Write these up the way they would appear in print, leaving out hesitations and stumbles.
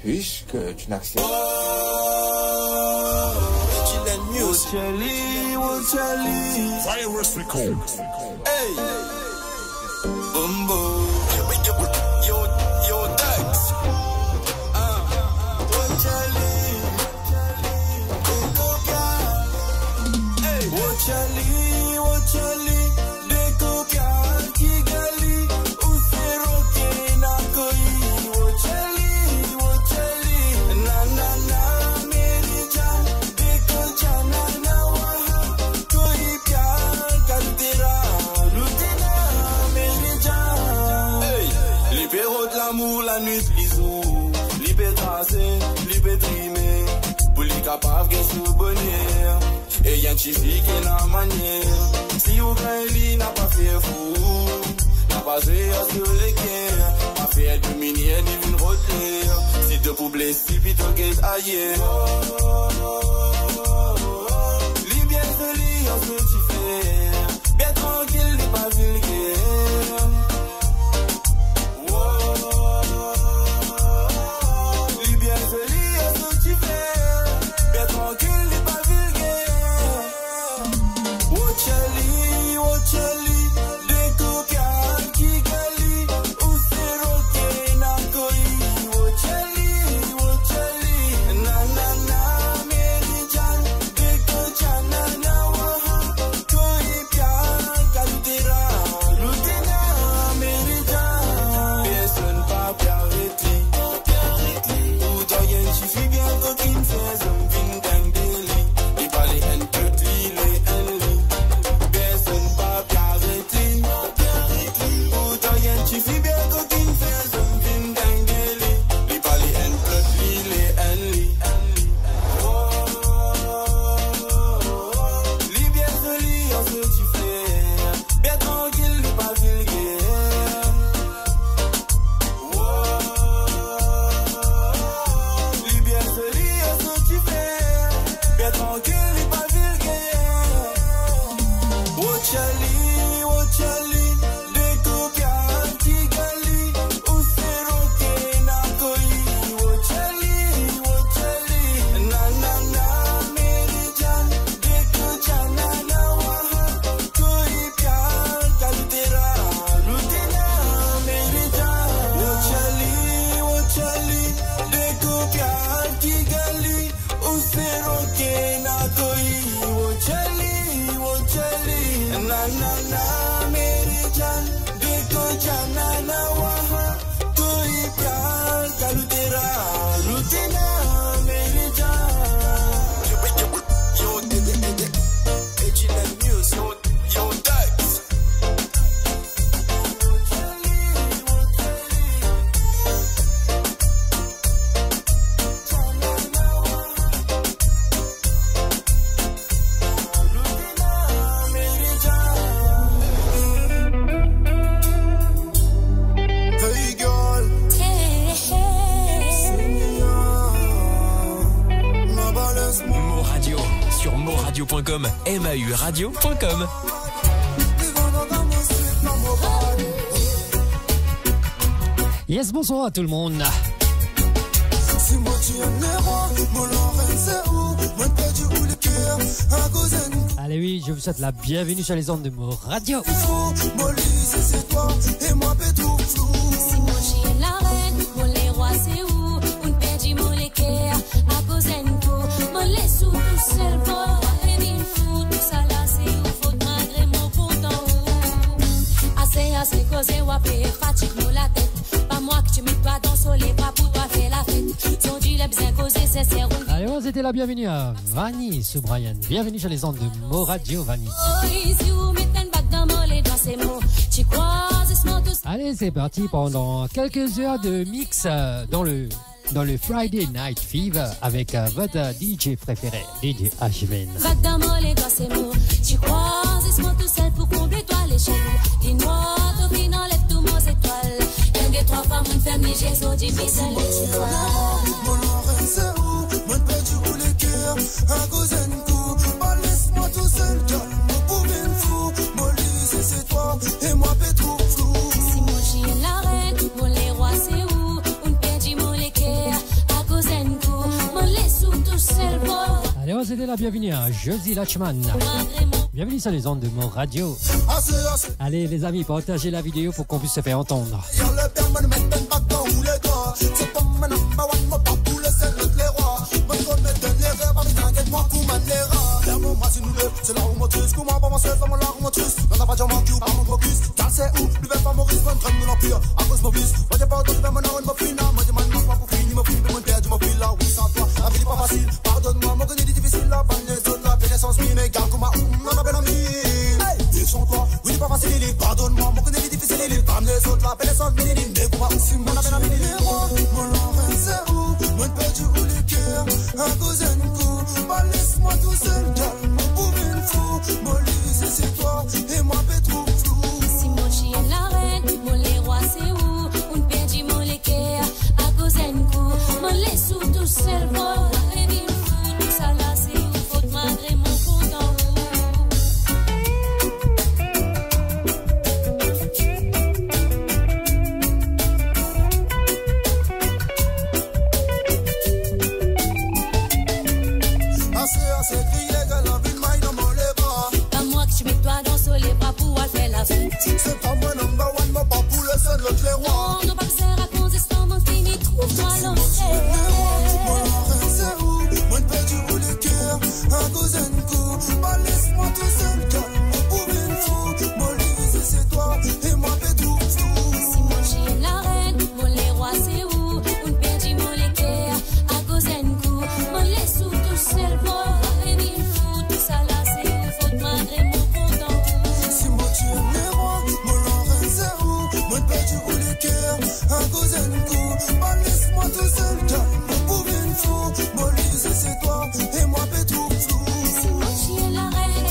puisque tu n'acceptes pas. Virus Record. Hey, Bumbo. Yo, Dax. Charlie, de coca, Kigali, Useroke, Nakoi, Charlie, na, Merijan, de coca, na, waha, Koi, Pia, Kaldera, Lutena, Merijan. Hey, libéraux de l'amour, la nuit, bisous, libé tracé, libé trimé, pour les capables, qu'est-ce que bonheur. Et y'a un chiffre qui n'a manière. Si vous gagnez, n'a pas fait fou. N'a pas fait sur les quais. N'a fait dominer ni une route. Si te pour blesser, puis t'en qu'est ailleurs. Li bien joli, en ce que tu fais. Bien tranquille, n'est pas vulgaire. Li bien joli, en ce que tu fais. Bien tranquille, n'est pas vulgaire. Charlie, de coca, Kigali, Useroke, Nakoi, Charlie, na, Merijan, de coca, na, waha, Koi, Pia, Kaldera, Lutena, Merijan. Personne pas arrêté, ou d'ailleurs, tu fais bien coquine, fais un vin d'angeli, il parlait un peu de tu fais bien coquine, fais un vin d'angeli. Li pali en plot, li en li. Li bien joli, en ce que tu fais. Bien tranquille, li pas vulgaire. Li bien joli, en ce que tu fais. Bien tranquille, li pas vulgaire. Charlie. mauradio.com. Yes, bonsoir à tout le monde. Allez oui, je vous souhaite la bienvenue sur les ondes de Mo Radio. C'est ou après fatigue-nous la tête. Pas moi que tu mets toi dans le soleil, pas pour toi faire la fête. Son dit les bien causé, c'est serrou. Allez, on c'était la bienvenue à Vanny sous Brian. Bienvenue sur les ondes de Mo Radio, Vanny. Allez, c'est parti pendant quelques heures de mix dans le Friday Night Fever avec votre DJ préféré, DJ Ashven. Tu croises ce mot tout seul pour combler toi les chez nous. Dis-moi, Topine, enlève tout mon étoile. Y'en a trois femmes, une femme, j'ai so difficile. Mon oreille, c'est où? Mon perdu ou les cœurs, un cousin coup. Oh, laisse-moi tout seul, mon pouvin fou. Mon lycée, c'est toi, et moi, pétrou flou. Si mon chien la reine, mon les rois, c'est où? Une perdu, mon les cœurs. Alors, c'était la bienvenue à Josie Lachman. Bienvenue sur les ondes de Mon Radio. Allez, les amis, partagez la vidéo pour qu'on puisse se faire entendre. C'est là où mon triste, comment pas mon seul, comment là où mon triste. N'en a pas déjà manqué ou pas mon focus. Car c'est où, lui veut favorise, mon crème de l'empire. À cause mon vice, moi j'ai pas d'autre, mais mon arôme me fina. Moi j'ai mal, pas pour finir, me fini, mais mon père, du mon fil là, oui, sans toi. La vie n'est pas facile, pardonne-moi, mon gagné est difficile, là, pas les autres, la pénessance mine, égale comme un on a bien en mille. Ils sont toi, oui, n'est pas facile, pardonne-moi, mon gagné est difficile, il parle les autres, la pénessance mine, mais comme un on a bien en mille. Mon l'envers, c'est où, mon père, du roule le cœur, un cousin, coup, bah laisse-moi tout seul, calme. Molise c'est toi et moi Petrou flou. Si mon chien la reine, mon les rois c'est où? On perdit mon l'équerre à cause d'un coup. Mon les sous tout seul bon. Et bien tout ça là c'est où? Faut malgré mon content. Assez crié que la vie de maille dans mon tu mets toi dans les bras pour faire la fête. C'est pas mon number one, mon pas pour le seul, l'autre les rois. Non, nos parcelles racontent histoire, mon fini, trouve-toi l'entrée. Mon reine, c'est où? Mon père, tu roules le cœur, un cousin coup. Bah, laisse-moi tout seul, calme, mon pauvre fou. Mon lise, c'est toi, et moi, Petrou flou. Si mon chien la reine, mon les rois, c'est où? On perdit mon l'équerre, à cause d'un coup. Mon les sous tout seul, bon, et bien fou, tout ça là, c'est où? Faut malgré mon tu es le roi, mon Laurent c'est où? Mon père tu roules le cœur, un cousin coup. Bah laisse-moi tout seul, calme, mon pauvre fou. Mon lise c'est toi, et moi Petrou flou. Si mon chien la reine,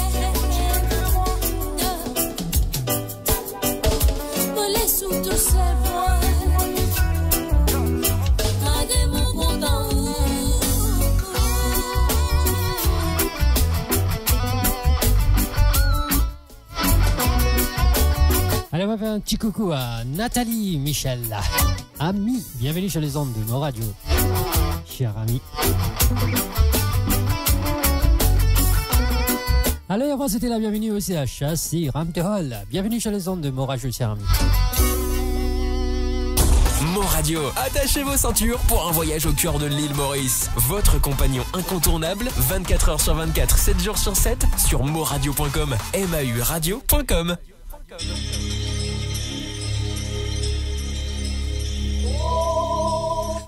me laisse tout seul, malgré mon content. Allez, on va faire un petit coucou à Nathalie Michel. Ami, bienvenue sur les ondes de Mon Radio. Cher ami. Allez, avant c'était la bienvenue aussi à Chassis Ramtehol. Bienvenue sur les ondes de Mon Radio, cher ami. Mon Radio, attachez vos ceintures pour un voyage au cœur de l'île Maurice. Votre compagnon incontournable, 24 heures sur 24, 7 jours sur 7, sur moradio.com, mauradio.com.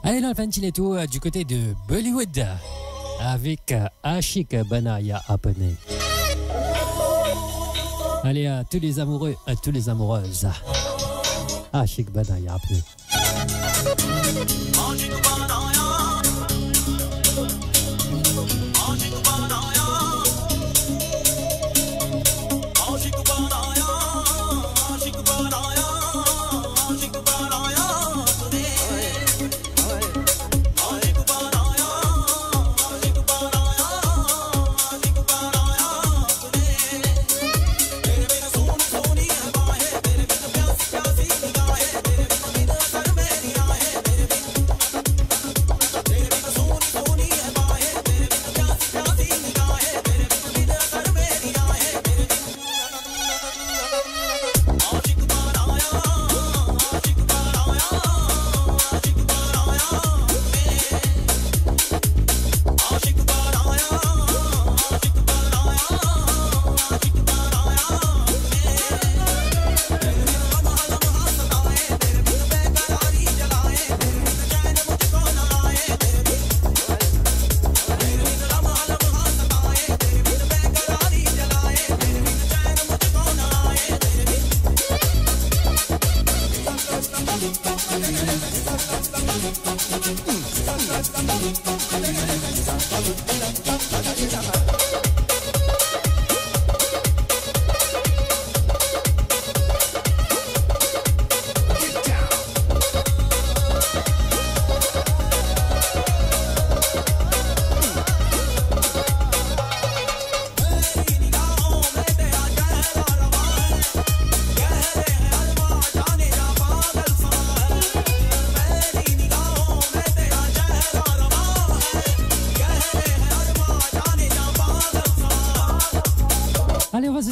Allez, là, Fantiletto du côté de Bollywood avec Ashik Banaya Apane. Allez, à tous les amoureux, à toutes les amoureuses. Ashik Banaya Apane.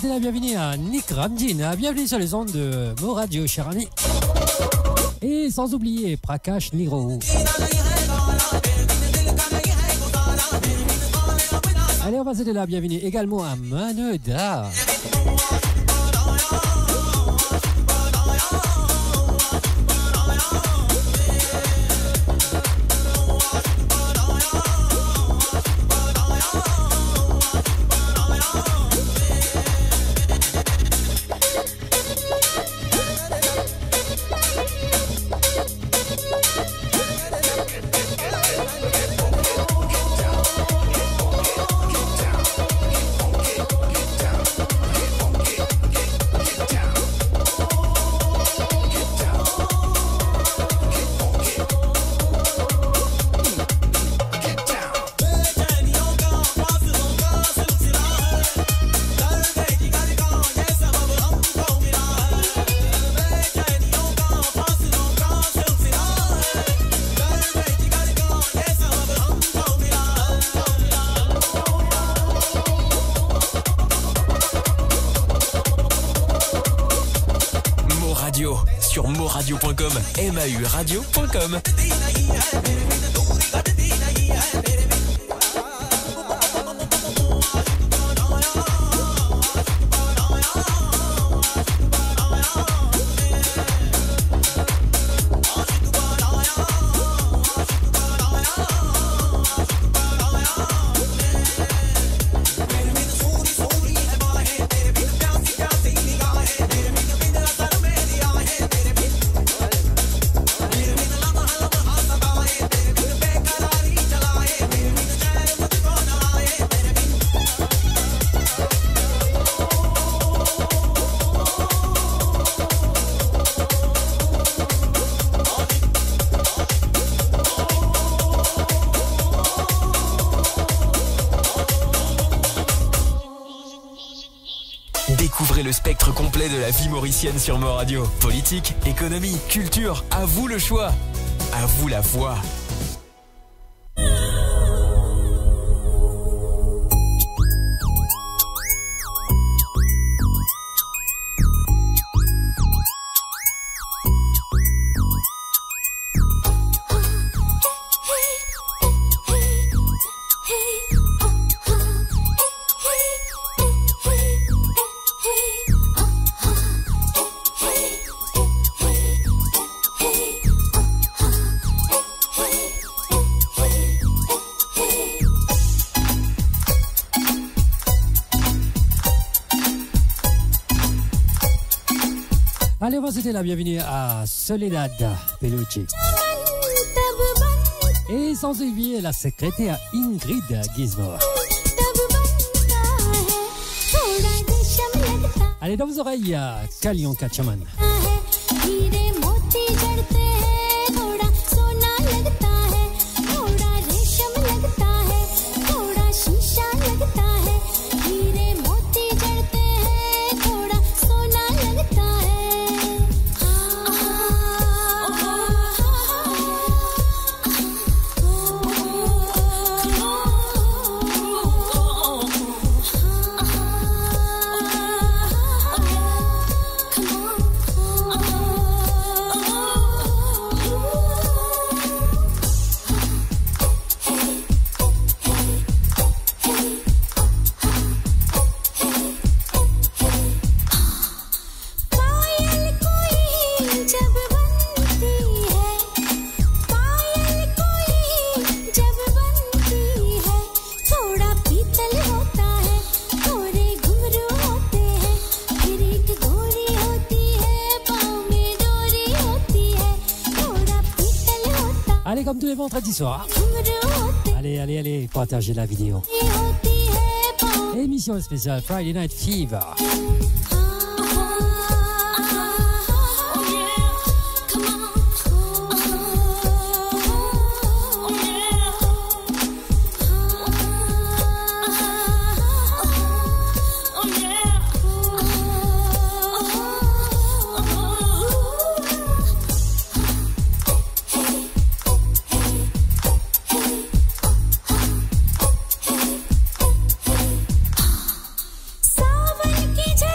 souhaiter la bienvenue à Nick Ramdin. Bienvenue sur les ondes de Mo Radio, cher ami. Et sans oublier Prakash Niro. Allez, on va souhaiter la bienvenue également à Manoda. Sur moradio.com, mauradio.com. Découvrez le spectre complet de la vie mauricienne sur Mo Radio. Politique, économie, culture, à vous le choix. À vous la voix. Allez, on va souhaiter la bienvenue à Soledad Pelucci. Et sans oublier la secrétaire Ingrid Gizmo. Allez, dans vos oreilles, Kalion Kachaman. Allez, comme tous les vendredis soirs. Allez, partagez la vidéo. Émission spéciale Friday Night Fever. सावन की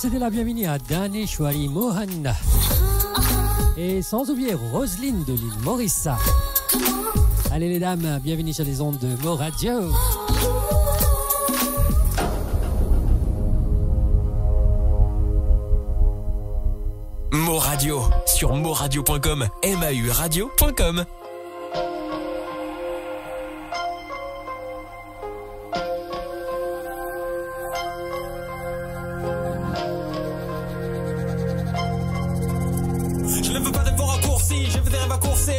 c'était la bienvenue à Daneshwari Mohan. Et sans oublier Roselyne de l'île Maurice. Allez les dames, bienvenue sur les ondes de Mo Radio. Mo Radio sur moradio.com, MAUradio.com.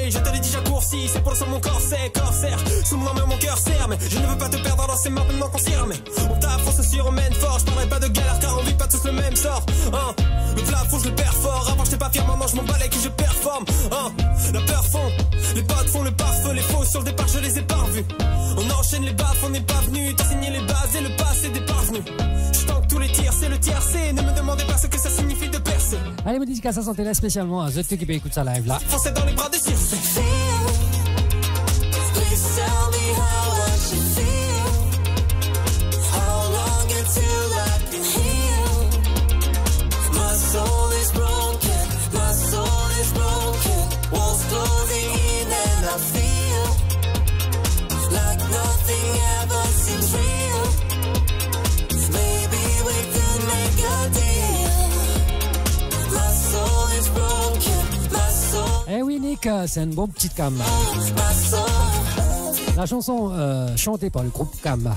Je te l'ai déjà coursi, c'est pour le sang mon corset, corsaire. Sous mon main mon cœur serre, mais je ne veux pas te perdre dans ces mains maintenant qu'on s'y remet. On t'affonce aussi remène fort, je parlerai pas de galère car on vit pas tous le même sort. Hein. Le plafond je le perfore, avant j'étais pas fier, maintenant je m'en balais que je performe. Hein. La peur fond, les potes font le pare-feu, les faux sur le départ je les ai pas revus. On enchaîne les baffes, on n'est pas venu t'enseigner les bases et le passé des parvenus. Je tank tous les tirs, c'est le tiercé, ne me demandez pas ce que ça signifie de percer. Allez, me dis qu'à ça santé là spécialement à The Tuki écoute ça live là. Foncez dans les bras de Circe. Eh oui Nick, c'est une bonne petite cam. La chanson chantée par le groupe Cam.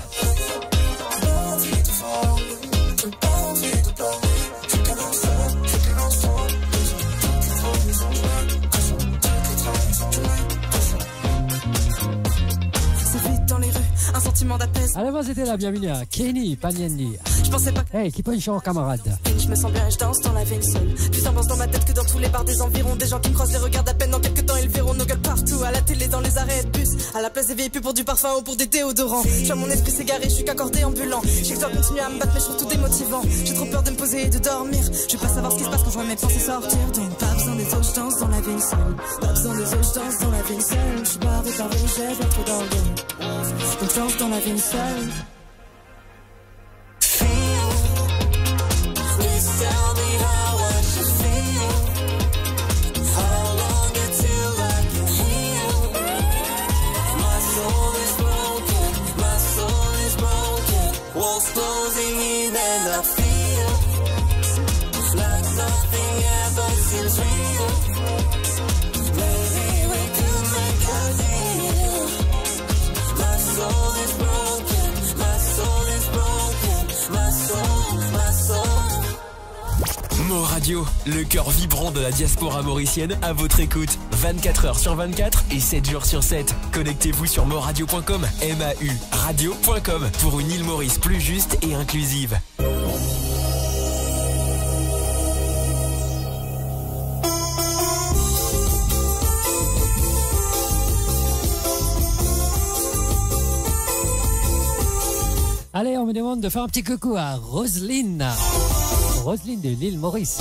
Un sentiment d'apaisement. Allez, c'était la bienvenue à Kenny Pagnendi. Je pensais pas. Hey, qui peut y chanter camarade. Je me sens bien et je danse dans la veine seule. Plus d'ambiance dans ma tête que dans tous les bars des environs. Des gens qui me croisent les regardent à peine. Dans quelques temps ils verront nos gueules partout. À la télé, dans les arrêts de bus. À la place des vieilles pubs pour du parfum ou pour des déodorants. Je vois mon esprit s'égarer, je suis qu'accordé ambulant. Je sais que je dois continuer à me battre mais je trouve tout démotivant. J'ai trop peur de me poser et de dormir. Je vais pas savoir ce qui se passe quand je vois mes pensées sortir. Donc pas besoin des autres, je danse dans la veine seule. Pas besoin des autres, je danse dans la veine seule. Je suis barré par les jets, je trop dans le game. Donc je danse dans la veine seule. Mo Radio, le cœur vibrant de la diaspora mauricienne à votre écoute. 24h sur 24 et 7 jours sur 7. Connectez-vous sur moradio.com, MAUradio.com pour une île Maurice plus juste et inclusive. Allez, on me demande de faire un petit coucou à Roselyne. Roselyne de l'île Maurice.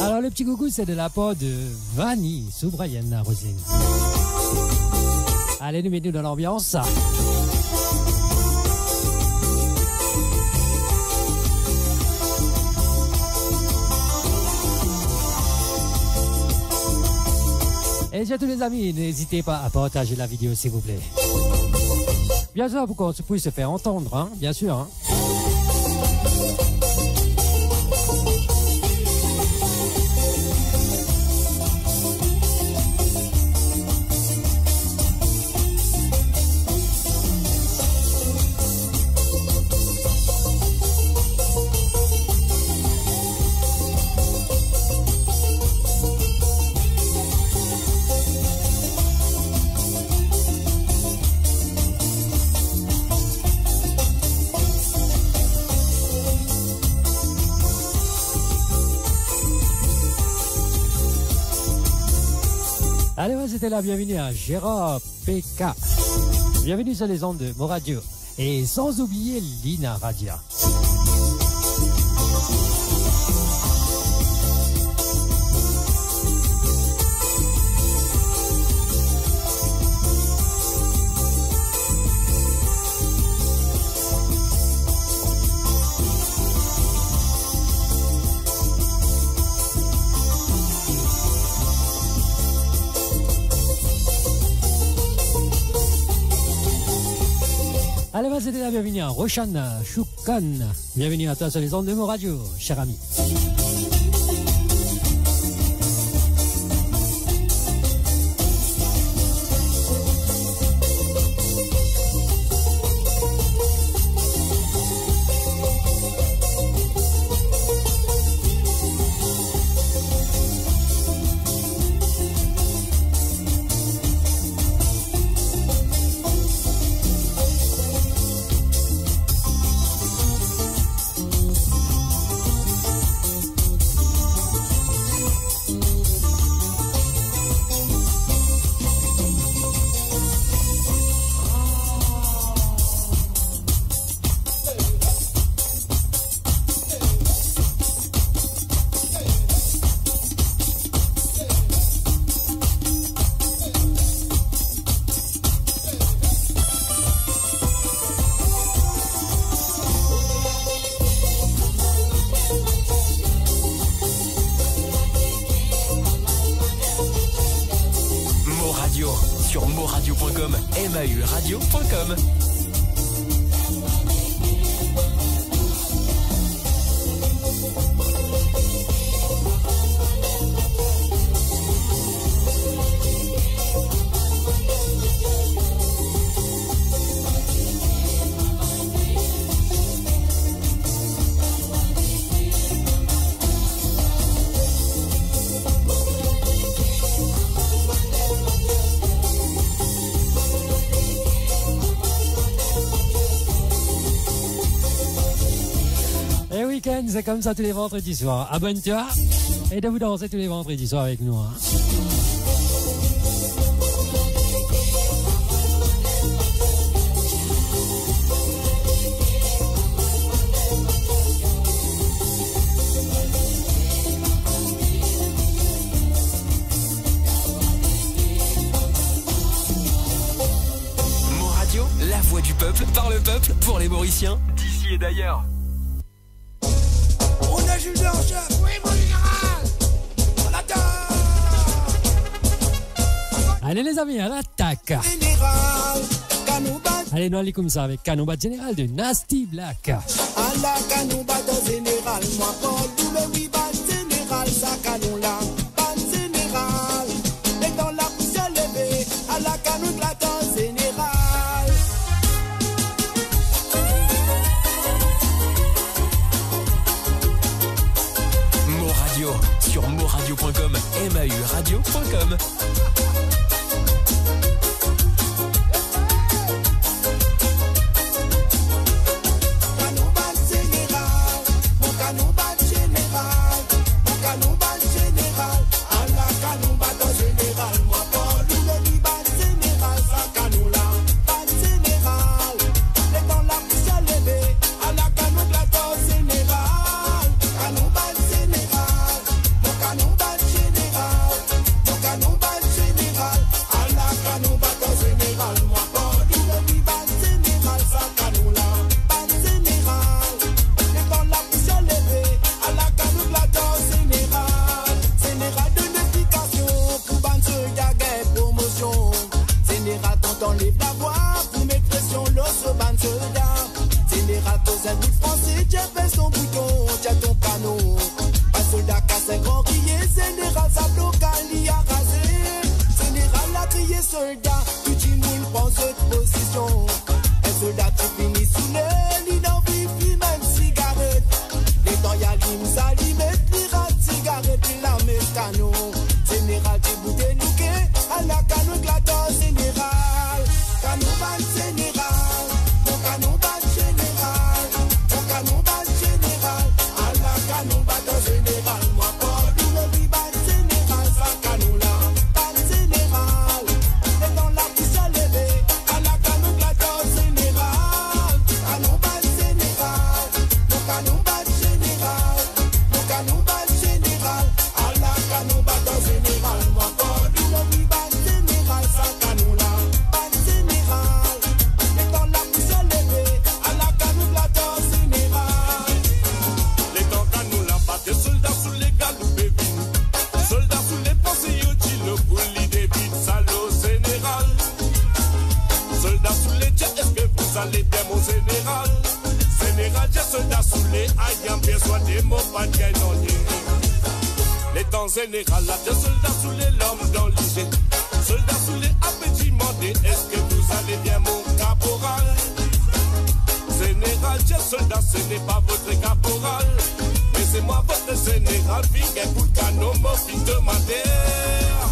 Alors, le petit coucou, c'est de la part de Vanny Soubrayenne, Roselyne. Allez, nous mettons dans l'ambiance. Et déjà tous les amis, n'hésitez pas à partager la vidéo, s'il vous plaît. Bien sûr, pour qu'on puisse se faire entendre, hein, bien sûr. Hein. Allez, c'était la bienvenue à Gérard PK. Bienvenue sur les ondes de Mo Radio. Et sans oublier Lina Radia. va souhaiter la bienvenue à Roshan Choukan. Bienvenue à toi sur les ondes de Mo Radio, cher ami. Sur moradio.com, mauradio.com. C'est comme ça tous les vendredis soirs. Abonne-toi et de vous danser tous les vendredis soirs avec nous. Hein. Mo Radio, la voix du peuple, par le peuple, pour les Mauriciens, d'ici et d'ailleurs. Jules de Rochef, oui mon général. On l'attaque. Allez les amis, à l'attaque. Général, Kanoubat. Allez, nous allons comme ça avec Kanoubat Général de Nasty Black. À la Kanoubat Général, moi Paul, tout le rival général, ça canon là, pas général. Et dans la poussière levée, à la Kanoubat Général. Sur moradio.com, mauradio.com. Soldats sous les gars. vous allez bien mon général. Général, j'ai soldat saoulé, ayant besoin des mots, pas de gagnonier. Les temps général, là, des soldats saoulés, l'homme dans l'IG. Soldats saoulés, appétit demandé, est-ce que vous allez bien mon caporal? Général, j'ai soldat, ce n'est pas votre caporal. Mais c'est moi votre général, figue pour canon, mon fille demandé.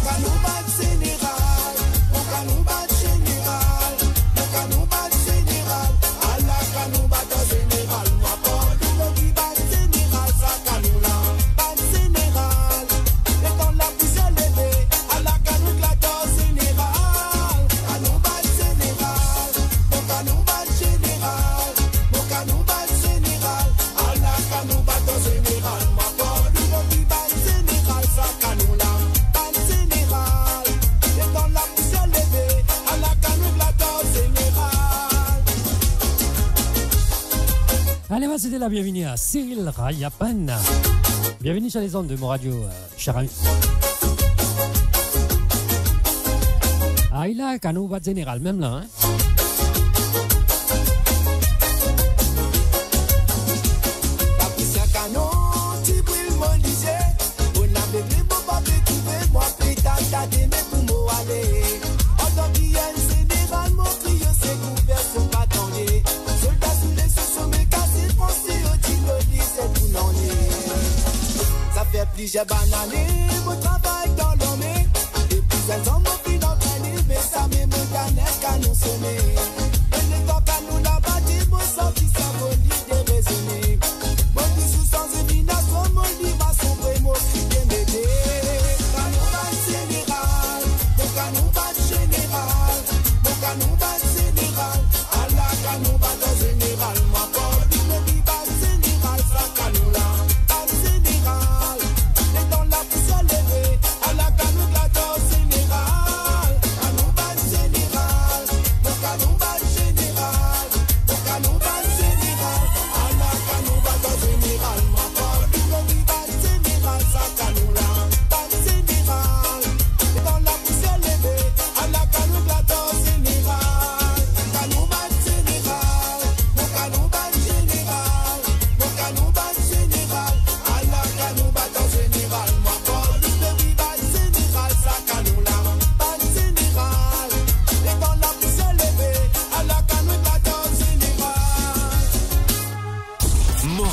Canon bat général, mon canon bat général, mon canon bat général, à la canon bat général, moi pas du monde bat général, ça canon là, bat général, et dans la poussière levée, à la canon glateur général, canon bat général, mon canon bat général, mon canon bat général, à la canon bat général, moi pas du monde bat général, ça canon là. Allez, on va souhaiter la bienvenue à Cyril Rayapan. Bienvenue sur les ondes de mon radio, cher ami. Ah, il a un canon bat général, même là, hein. J'ai banane, mon travail dans l'armée. Depuis 16 ans, mon fils entraîné, mais ça me montagne canon sonné. Et les temps canon la bâti, mon sang qui s'envolie des raisonnés. Mon dit sous sans émination, mon dit ma sombre, mon cri de m'aider. Canon bat général, mon canon bat général, mon canon bat général, à la canon bat général, moi pas du me bat général, ça canon là, bat général. À la canon glateur général, canon bat général, mon canon bat général, mon canon bat général, à la canon bat général, moi pas du monde bat général, ça canon là, bat général, et dans la poussière levée, à la canon glateur général, canon bat général, mon canon bat général, mon canon bat général, à la canon bat général, moi pas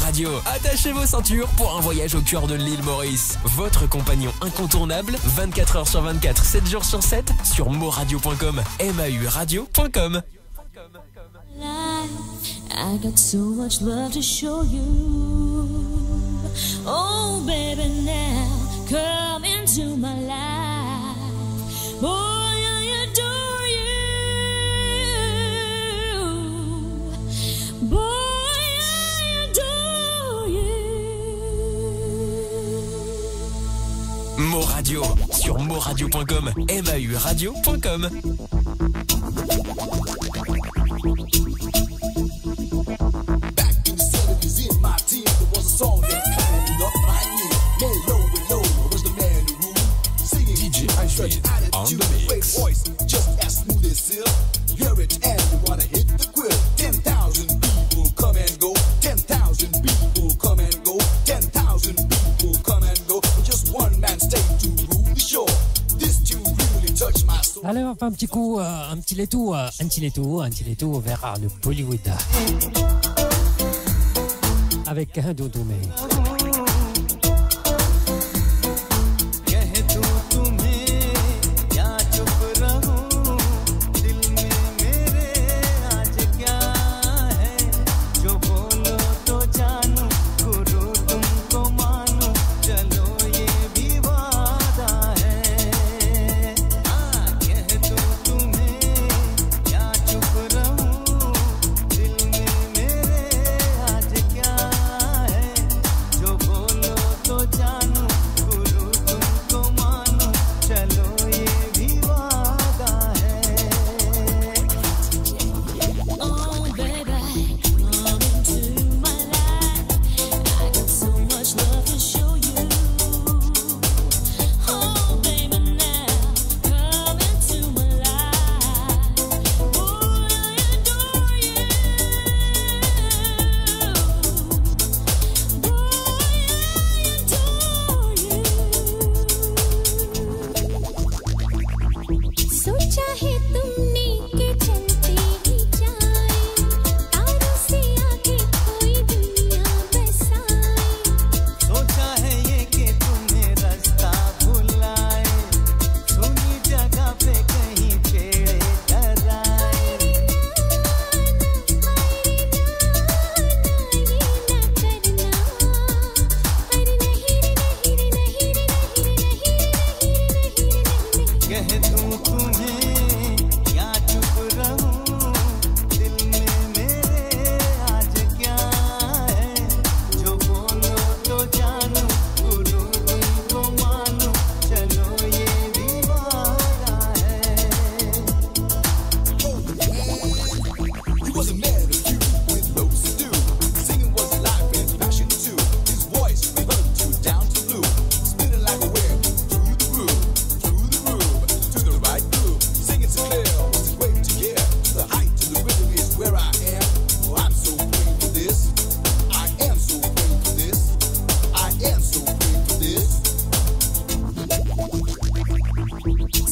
Radio. Attachez vos ceintures pour un voyage au cœur de l'île Maurice. Votre compagnon incontournable, 24 heures sur 24, 7 jours sur 7, sur moradio.com, mauradio.com. I got so much love to show you. Oh, baby, now come into my life. Boy, I adore you. Boy, Moradio sur moradio.com, mauradio.com. Back in the 70s in my team, there was a song that kind of up my ear. Mellow and low was the man who ruled. Singing DJ Ice on the mix. Great voice, just as smooth as silk. Hear it and you wanna hit the quill. 10,000 people come and go. 10,000 people come and go. 10,000 people come and go. Just one man stayed to rule the show. This tune really touched my soul. Allez, on va faire un petit coup, un petit letou vers le Bollywood. Avec un doudou, mais...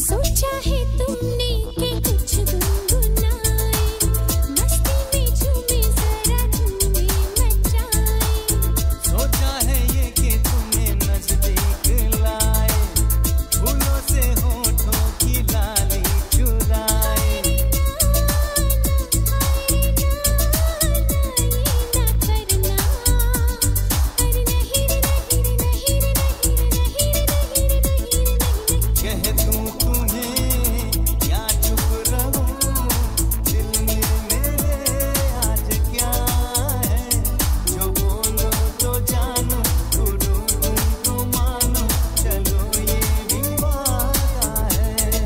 सोचा है तुमने कि कुछ गुनगुनाए मस्ती में झूमे जरा धूमे मचाए सोचा है ये कि तुम्हें नजदीक लाए फूलों से होठों की लाली चुराए कह दूं तुम्हें क्या चुप रहूं दिल में मेरे आज क्या है जो बोलो तो जानूं गुरु तुमको मानूं चलो ये भी वादा है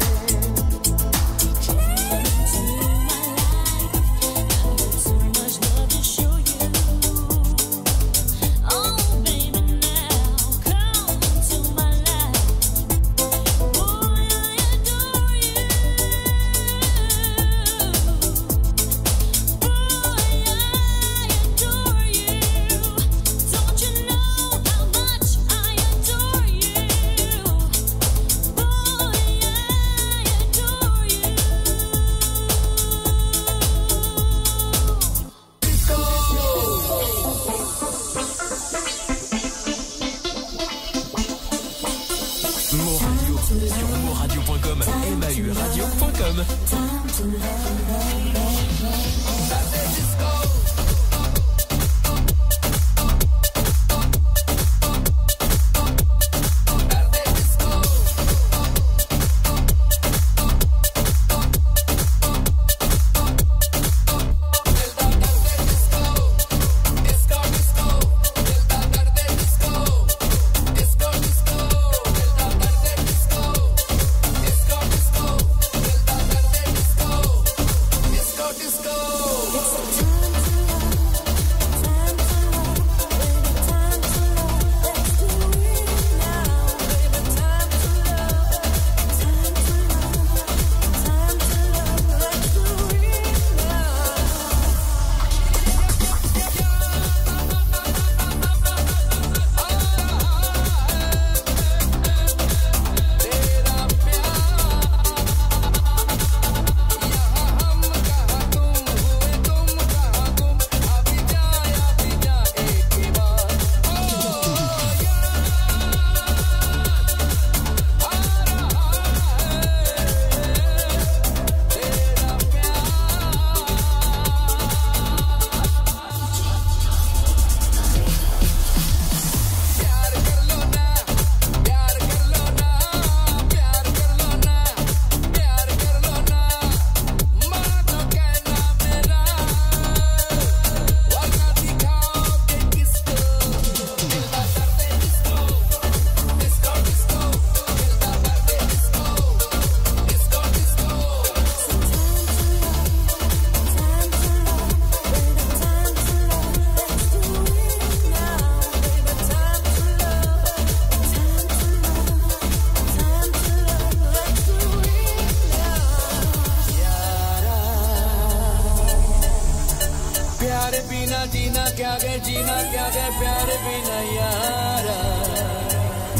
Moradio sur moradio.com, mauradio.com.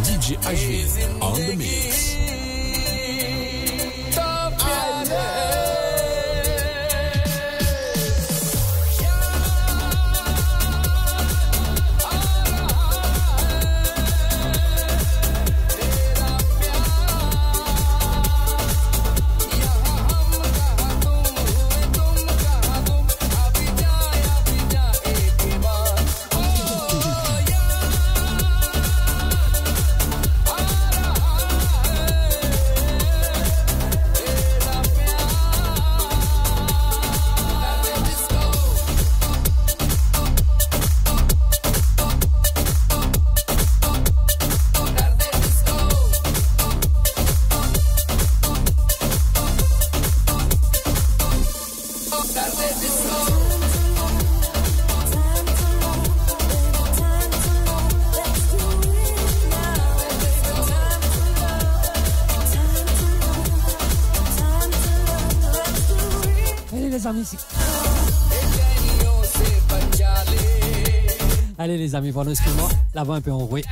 DJ AG on the mix. Allez les amis, pendant ce moment, là-bas un peu en roué.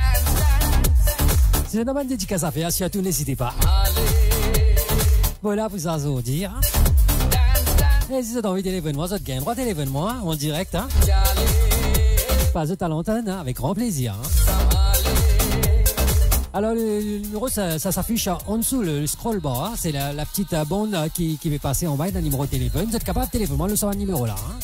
C'est une bonne dédicace à faire, surtout n'hésitez pas. Voilà, vous allez dire. Et si vous avez envie de l'événement, vous avez droit à l'événement en direct. Hein? Pas de l'antenne, hein, avec grand plaisir. Hein? Alors, le numéro, ça s'affiche en dessous, le scroll bar. Hein? C'est la petite bande qui va passer en bas d'un numéro de téléphone. Vous êtes capable de téléphoner le soir numéro là. Hein?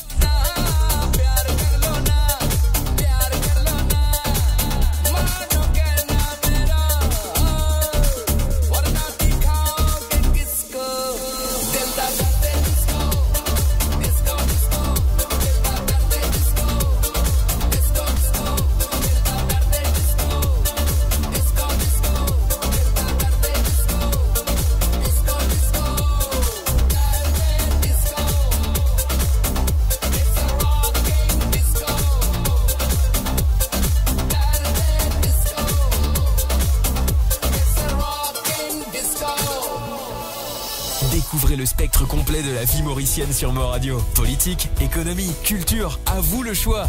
Découvrez le spectre complet de la vie mauricienne sur Mo Radio. Politique, économie, culture, à vous le choix.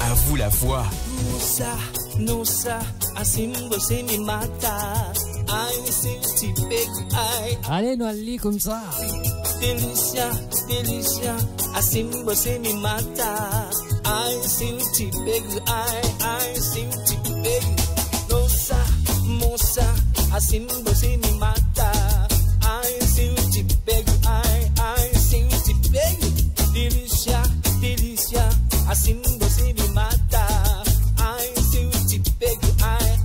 À vous la voix. Allez, nous allons comme ça. Delícia, delícia, assim você me mata. Ai, se eu te pego, ai, se eu te pego. Nossa, moça, assim você me mata. Ai, se eu te pego, ai, se eu te pego. Delícia, delícia, assim você me mata. Ai, se eu te pego, ai,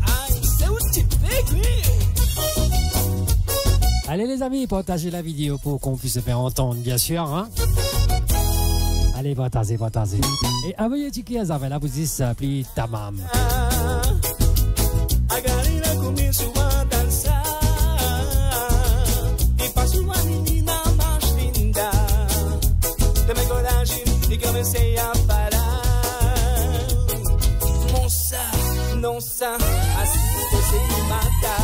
se eu te pego. Allez les amis, partagez la vidéo pour qu'on puisse se faire entendre, bien sûr. Hein? Allez, partagez. Et envoyez ticket à Zava, là vous dites ça, puis tamam. A galera começou a dançar e passou uma menina mais linda. Tomei coragem e comecei a parar. Moça, nossa, assim você me mata.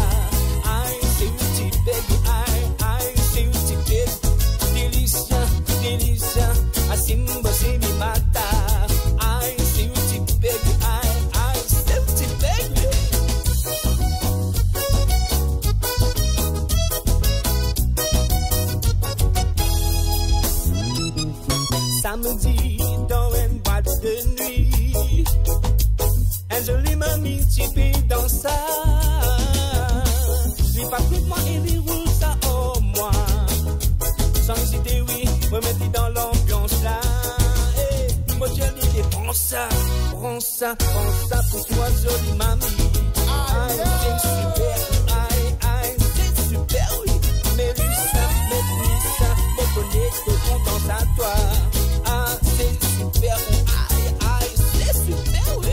Ai, se eu te pego, ai, se eu te pego. Delícia, delícia, assim você me mata. Ai, se eu te pego, ai, se eu te pego. Samedi, dans une boîte de nuit, un joli mamie typé dans ça. Lui pas de moi et lui roule ça au moi. Sans hésiter, oui, me mettre dans l'ambiance là. Hey, moi je lui dis, prends ça pour toi, jolie mamie. Aïe, c'est super, aïe, c'est super, oui. Mais lui ça, me connaît, te contente à toi. Ah, c'est super, aïe, c'est super, oui.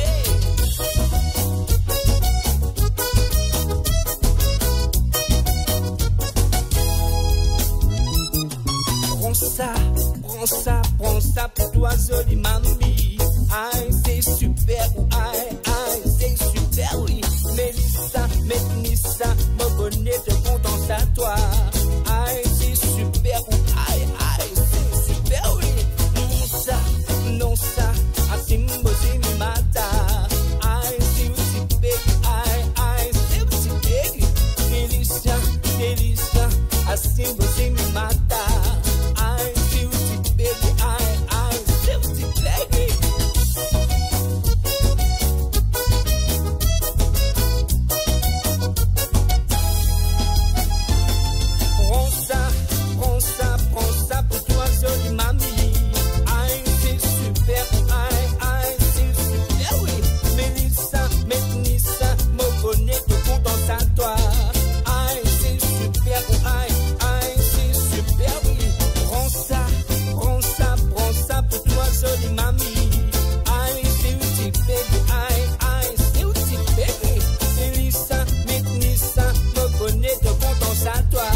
Prends ça pour toi, jolie mamie. Aïe, c'est super, aïe, c'est super, oui. Mélissa, me connaît, te contente à toi. Aïe, c'est super, aïe, c'est super, oui. Non ça, assim você me mata. Aïe, se eu te pego, aïe, se eu te pego. Delícia, delícia, assim você me mata. Aïe, se eu te pego, aïe, se eu te pego. Prends ça pour toi, jolie mamie. Aïe, c'est super, aïe, c'est super, oui. Mélissa, me connaît, te contente à toi. Aïe, c'est super, aïe, c'est super, oui. Prends ça pour toi, jolie mamie. Aïe, c'est où tu pètes, aïe, c'est où tu pètes. Mélissa, me connaît, te contente à toi.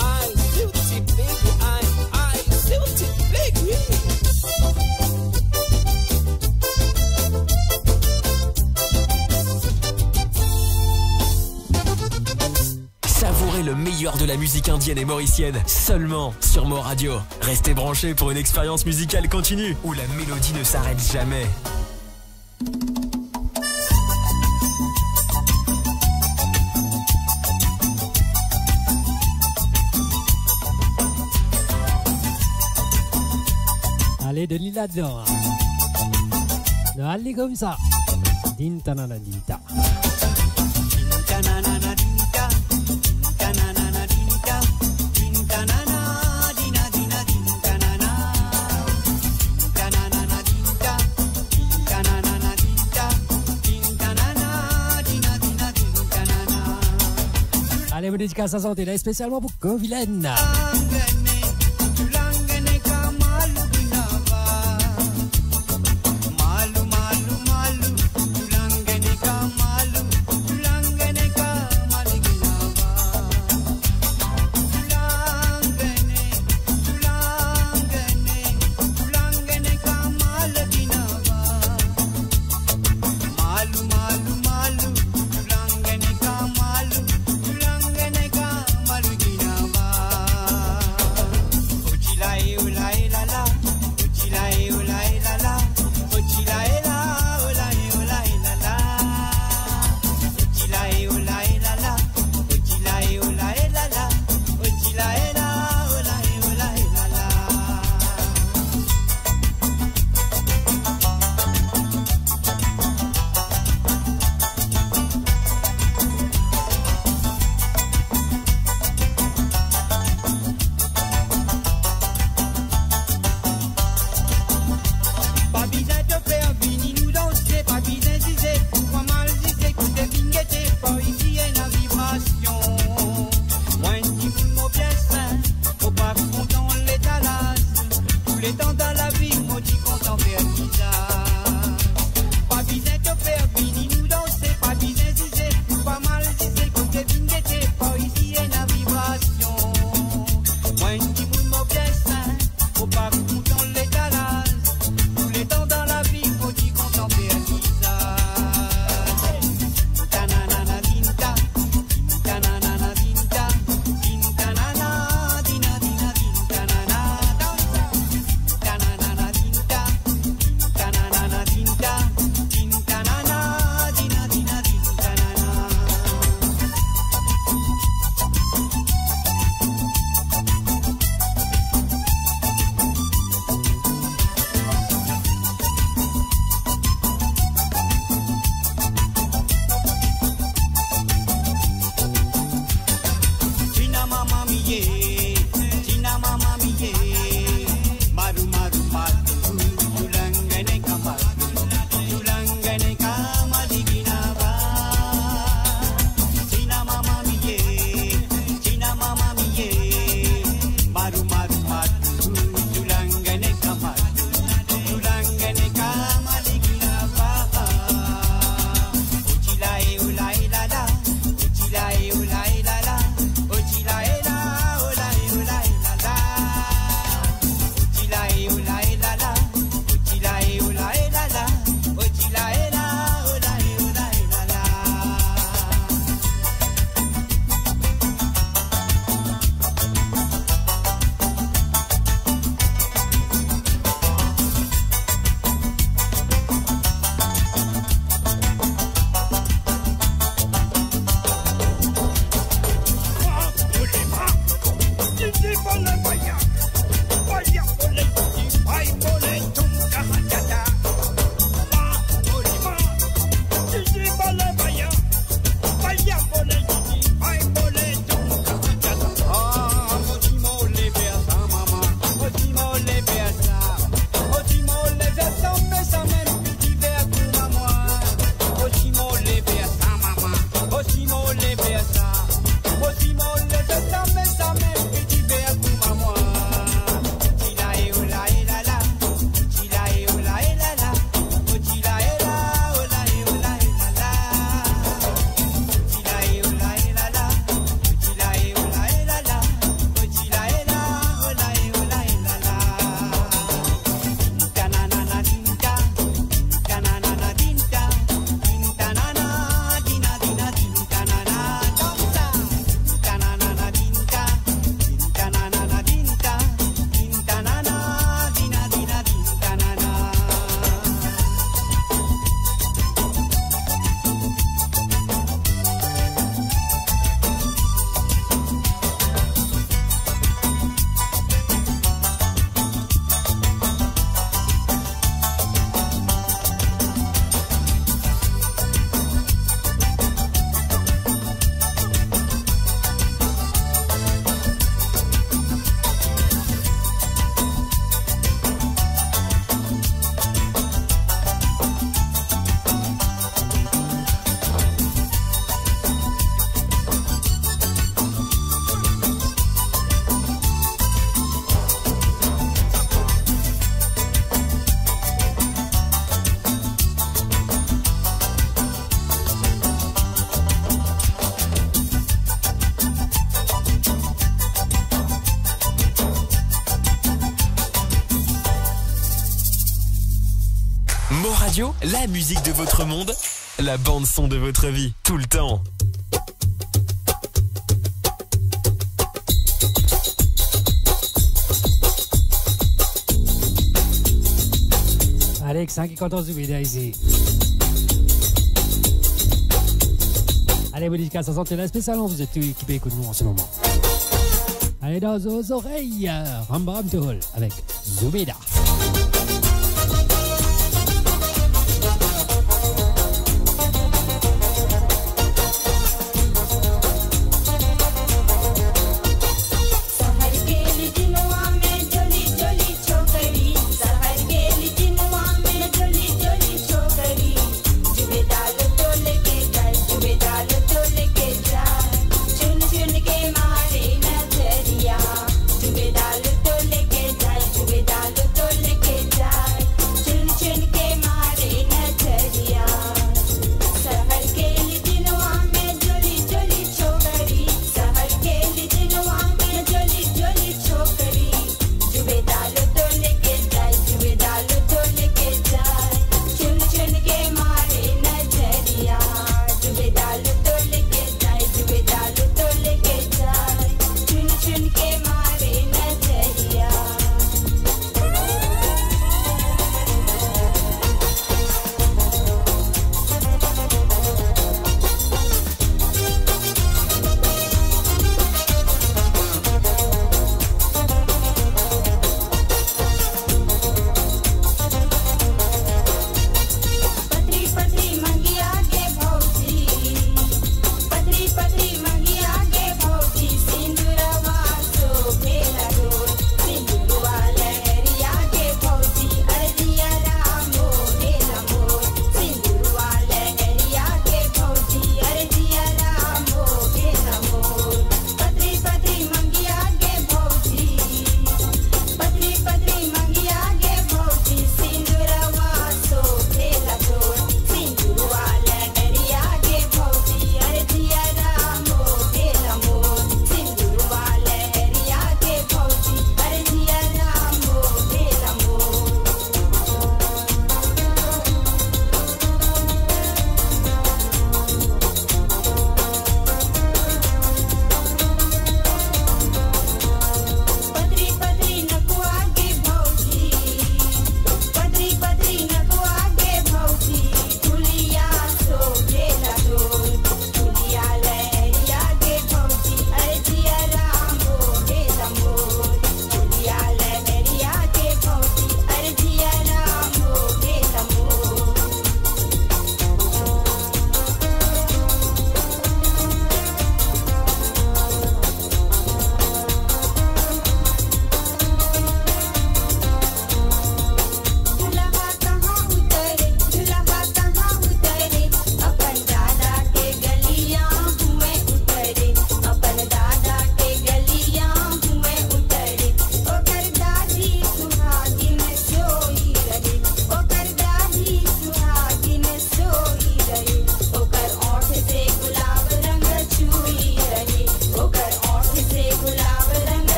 Aïe, c'est où tu pètes, aïe, c'est où tu pètes, oui. Savourez le meilleur de la musique indienne et mauricienne seulement sur Mo Radio. Restez branchés pour une expérience musicale continue où la mélodie ne s'arrête jamais. Allez, de l'île là-dedans. Allez comme ça. Dinta nana dinta. Allez, vous dédicace à santé, là, spécialement pour Covilaine. Radio, la musique de votre monde, la bande son de votre vie, tout le temps. Alex, 5h14 du vidéo ici. Allez, Boudica, ça sentait la spéciale, vous êtes tout équipés, écoute-nous en ce moment. Allez, dans vos oreilles, Rambam Tohol avec Zoubida.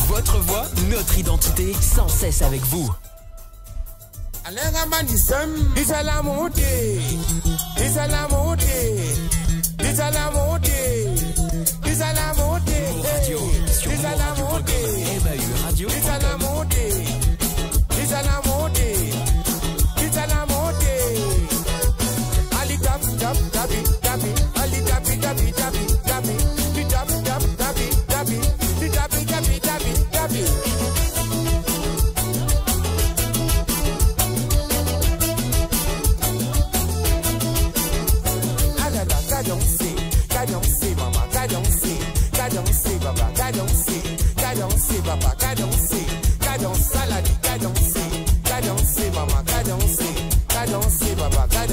Votre voix, notre identité, sans cesse avec vous. Radio sur moradio.com, MAU Radio.com. Cadence, danser, papa, qu'à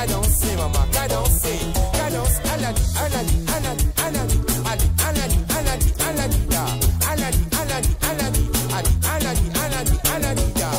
danser, maman, qu'à danser, aladi, aladi, aladi, aladi, aladi, aladi, aladi, aladi, da, aladi, aladi, aladi, aladi, aladi, aladi, aladi, da.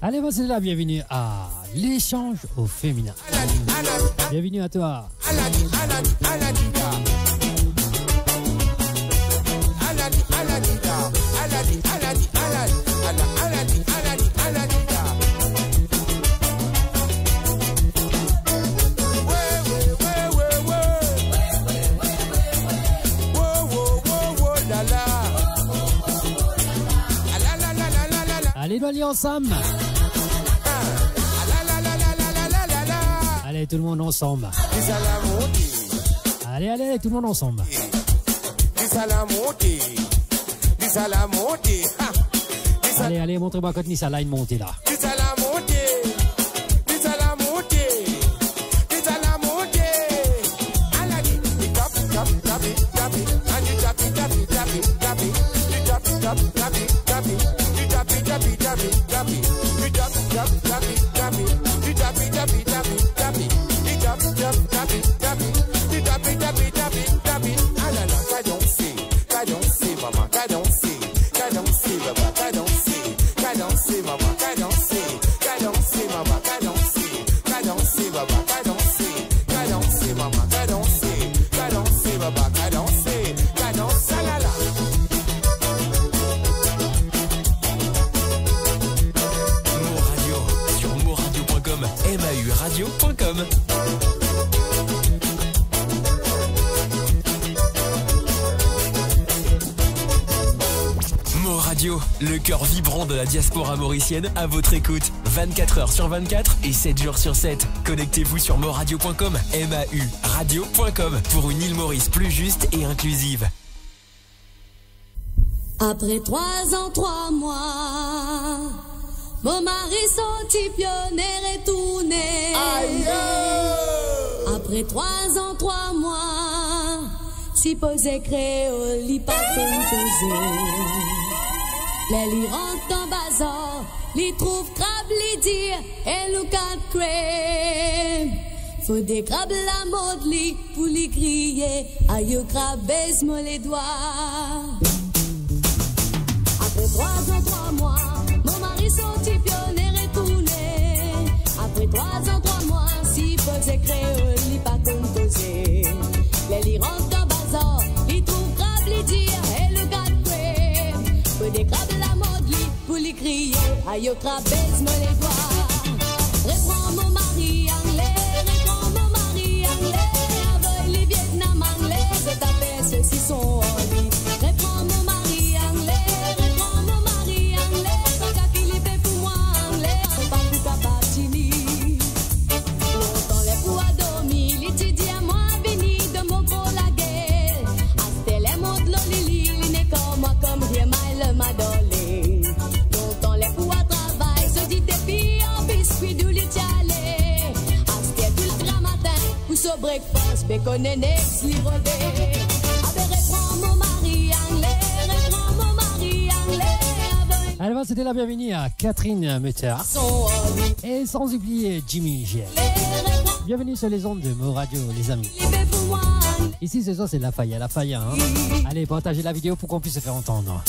Allez, voici là, bienvenue à l'échange au féminin. Bienvenue à toi. Allez, nous allons ensemble. Allez, tout le monde ensemble. Allez, allez, tout le monde ensemble. Allez, allez, montrez-moi quand Nissa là, une montée là. Radio.com. Mo Radio, le cœur vibrant de la diaspora mauricienne à votre écoute. 24 heures sur 24 et 7 jours sur 7. Connectez-vous sur moradio.com, MAU radio.com pour une île Maurice plus juste et inclusive. Après 3 ans, 3 mois, mon mari sorti pionnier et tourné. Après 3 ans, 3 mois, supposé créole, li pas composé. Les li rentre en bazar, li trouve crabe, li dire, et nous quatre crème. Faut des crabes la mode li, pour li crier, aïe crabe, baise-moi les doigts. Après 3 ans, 3 mois, mon mari sorti pionnier et tourné. Après 3 ans, 3 mois, si posé créole, li pas composé. Les li rentre en bazar, li trouve crabe, li dire, et le gâte faut des crabes la mode li, pour li crier, aïe crabe, baise-moi les doigts. Reprends mon mari anglais, reprends mon mari anglais, avec les Vietnam anglais, je t'appelle ceux-ci sont en lit. Reprends mon mari anglais, reprends mon mari anglais, quand t'as qu'il est fait pour moi anglais, c'est pas tout à Batini. Longtemps les pour dormir, l'étudiant moi béni de mon gros la gueule. Astel les mondes l'olili, il n'est comme moi comme rien mal le madolé. Longtemps les pour travail, se dit des filles en biscuit d'où les tialé. Astel tout le matin, pour ce breakfast, bacon et next, li rodé. Alors, c'était la bienvenue à Catherine Mutter. Et sans oublier Jimmy G. Bienvenue sur les ondes de Mo Radio, les amis. Ici, ce soir, c'est la faille. Hein. Allez, partagez la vidéo pour qu'on puisse se faire entendre.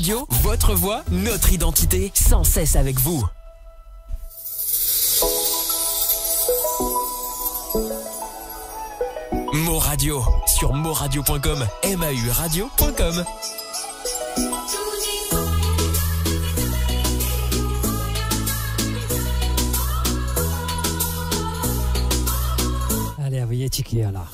Radio, votre voix, notre identité, sans cesse avec vous. Mo Radio, sur moradio.com, mauradio.com. Allez, envoyez Chiquia là.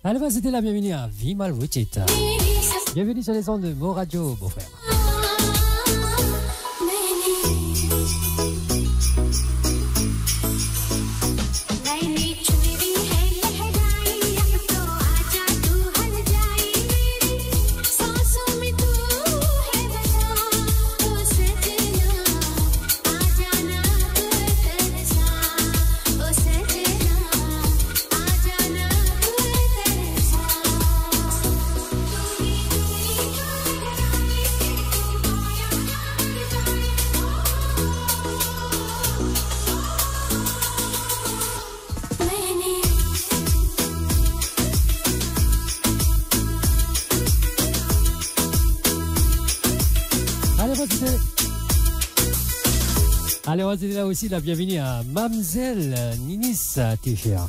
Alors, c'était la bienvenue à Vimal Wichita. Bienvenue sur les ondes de Mo Radio, beau frère. Allez, on va donner là aussi la bienvenue à Mamzelle Ninis Téchéa.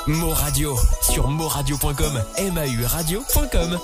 Mo Radio, sur moradio.com, mauradio.com.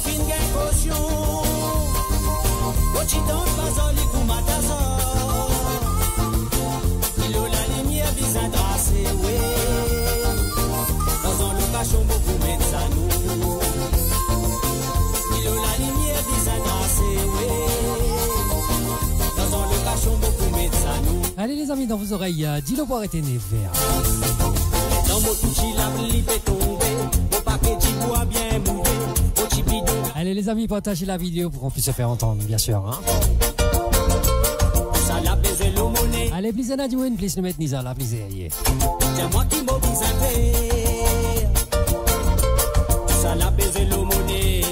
fin gen caution. Ochiton bazoli kumatazo. Il a la lumière vise à tracer, oui. Dans un location beaucoup mettre à nous. Il a la lumière vise à tracer, oui. Dans un location beaucoup mettre à nous. Allez les amis, dans vos oreilles, dis-le pour arrêter les verres. Dans mon touchi la blipe est tombée. Mon paquet d'y bois bien mouillé. Au chipidon. Allez les amis, partagez la vidéo pour qu'on puisse se faire entendre, bien sûr. Hein. Ça l'a baisé l'aumônier. Allez, please na diwen, please nous mettre Nisa là, please. C'est moi qui m'oblige à faire. Ça l'a baisé l'aumônier.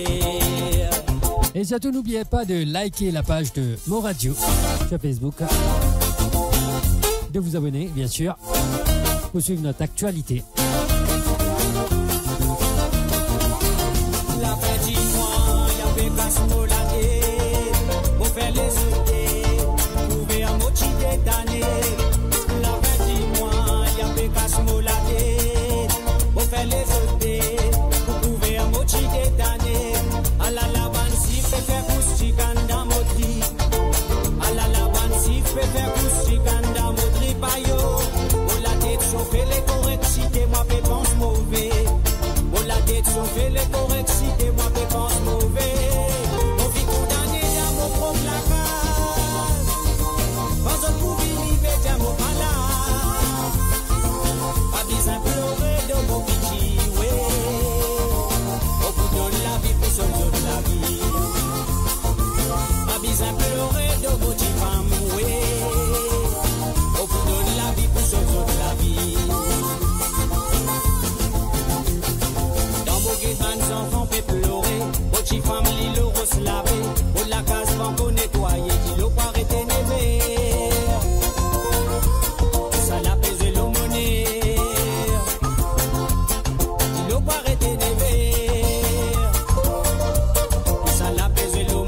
Et surtout, n'oubliez pas de liker la page de Mo Radio sur Facebook. De vous abonner, bien sûr, pour suivre notre actualité. La petite moi, y'a fait casse molade. Pour faire les œufs, trouver un motivé d'année. La petite moi, y'a fait casse molade. Pour faire les œufs, pour trouver un motivé d'année. À la lavan si fait faire couche dans motri. À la lavan si fait faire couche dans motri payo. Pour la tête chauffer les corrections, moi pense mauvais. Pour la tête chauffer les corrections, moi pense mauvais. On vit condamné à mon propre placage. Quand on pouvait vivre à mon malade. Pas besoin pleurer de mon petit, ouais. Au bout de la vie pour sauver de la vie. Pas besoin pleurer de mon petit femme, ouais. Au bout de la vie pour sauver de la vie. Dans vos guédans, enfants peut pleurer. Au petit femme, l'île rose lavé. Au la case, banco nettoyer. Dit l'eau pas arrêter never. Ça l'a pesé l'aumônier. Dit l'eau pas arrêter never. Ça l'a pesé l'aumônier.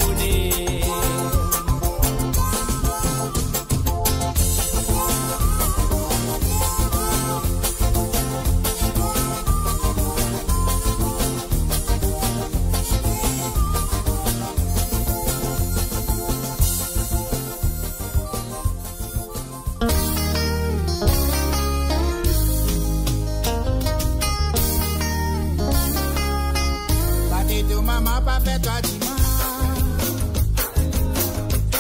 Bate to maman, pas fait toi dimanche.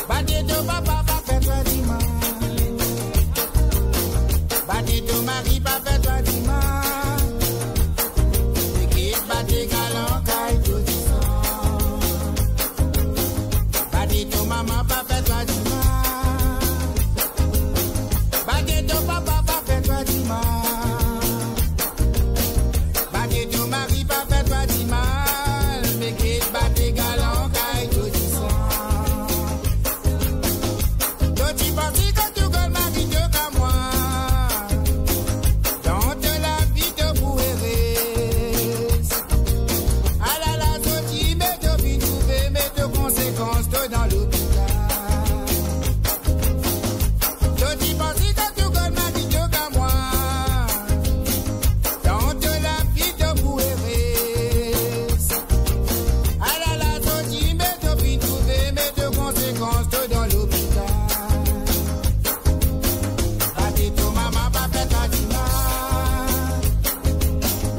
Bate to papa, pas fait toi dimanche. Bate to mari, pas fait toi dimanche. L'équipe bate galant, caille tout disant. Bate to maman, pas fait toi dimanche. Bate to papa, pas fait toi dimanche. Bate to mari, pas fait toi dimanche. Bate galant, caille tout disant. Toi tu penses que tu gagnes ma vie de qu'à moi. Dans de la vie de bouéresse. À la sortie, mais de vie trouver, mais de conséquences de dans l'hôpital. Toi tu penses que tu gagnes ma vie de qu'à moi. Dans de la vie de bouéresse. À la sortie, mais de vie trouver, mais de conséquences de dans l'hôpital. Bate to maman, pas fait ta dimanche.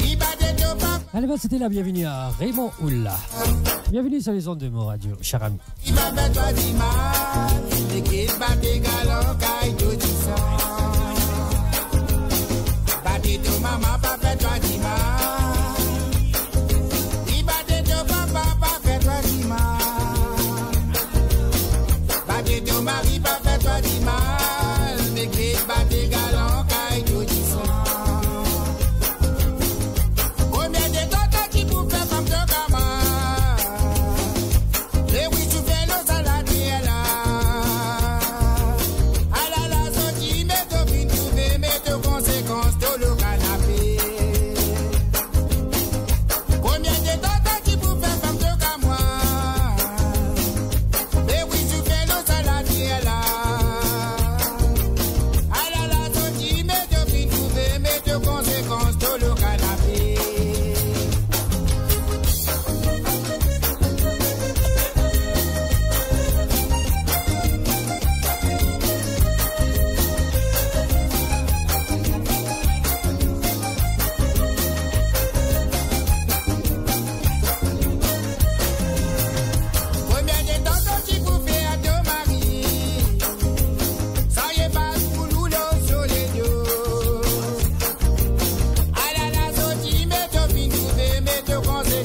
Il bate to papa. Allez, bah, c'était la bienvenue à Raymond Oula. Bienvenue sur les ondes de Mo Radio, cher ami. Il va faire toi dimanche. L'équipe bate galant, caille tout disant. Bate to maman, pas fait toi dimanche. Il bate to papa, pas fait toi dimanche. Bate to mari, pas fait toi dimanche. L'équipe bate galant, caille tout disant. Combien de temps qui pour faire comme de gamin? Et oui, tu fais le saladier là. À la sortie, mais de vie trouver, mais de conséquences de le canapé.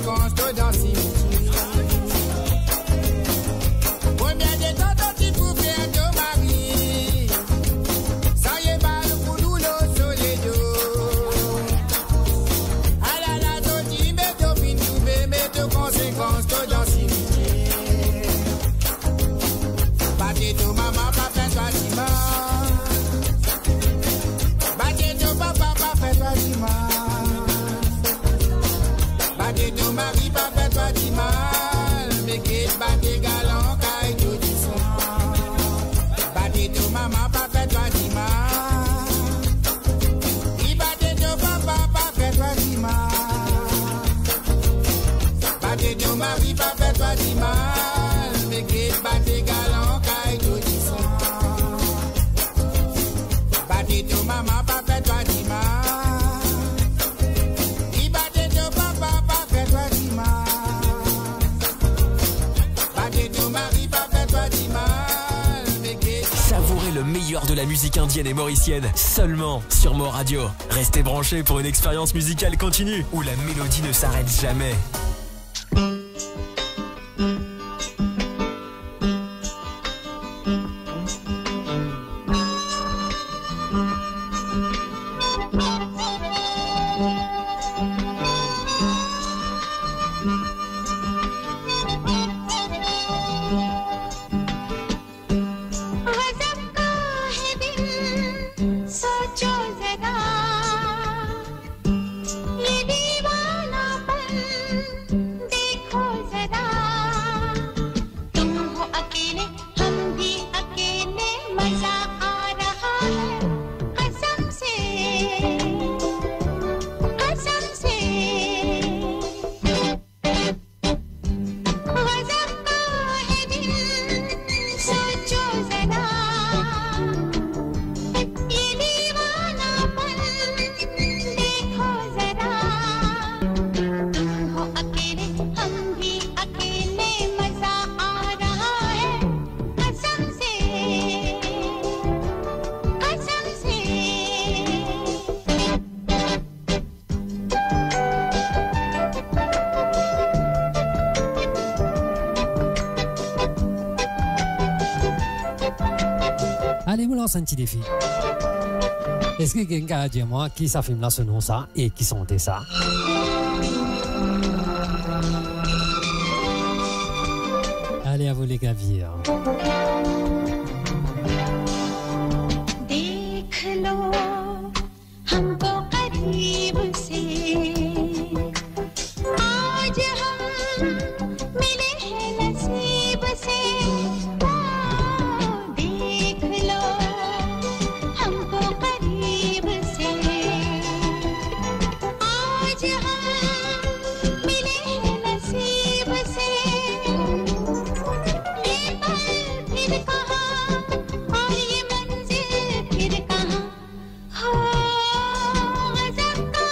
conséquences de dans cimetière. Combien de temps t'as-tu pour faire de mari? Ça y est, balle pour nous, le soleil. À la t'as-tu, mais t'as fini, mais de conséquences de dans cimetière. Battez tout, maman, pas fait toi dimanche. Battez tout, papa, pas fait toi dimanche. Battez tout, mari, pas fait toi dimanche. Mais qu'il battez galant, caille tout du son. Battez tout, maman, pas fait toi dimanche. Il battez tout, papa, pas fait toi dimanche. Battez tout, mari, pas fait toi dimanche. Mais qu'il battez galant, caille tout du son. Battez tout, maman, pas fait toi dimanche. Il battez tout, papa, pas fait toi dimanche. Battez tout, mari, pas fait toi dimanche. Mais qu'il Savourez le meilleur de la musique indienne et mauricienne seulement sur Mo Radio. Restez branchés pour une expérience musicale continue où la mélodie ne s'arrête jamais. गजब का है दिन सोचो जरा ये दीवानापन देखो जरा तुम हो अकेले हम भी अकेले मजा आ रहा है कसम से गजब का है दिन सोचो जरा ये दीवानापन देखो जरा तुम हो अकेले हम भी अकेले मजा आ रहा है कसम से Allez, me lance un petit défi. Est-ce que quelqu'un a dit à moi qui ça filme là ce nom ça et qui sentait ça? Allez, à vous les gaviers. देख लो हमको करीब से आज हम मिले हैं नसीब से देख लो हमको करीब से आज हम मिले हैं नसीब से ये पल फिर कहाँ और ये मंजिल फिर कहाँ हो गजब का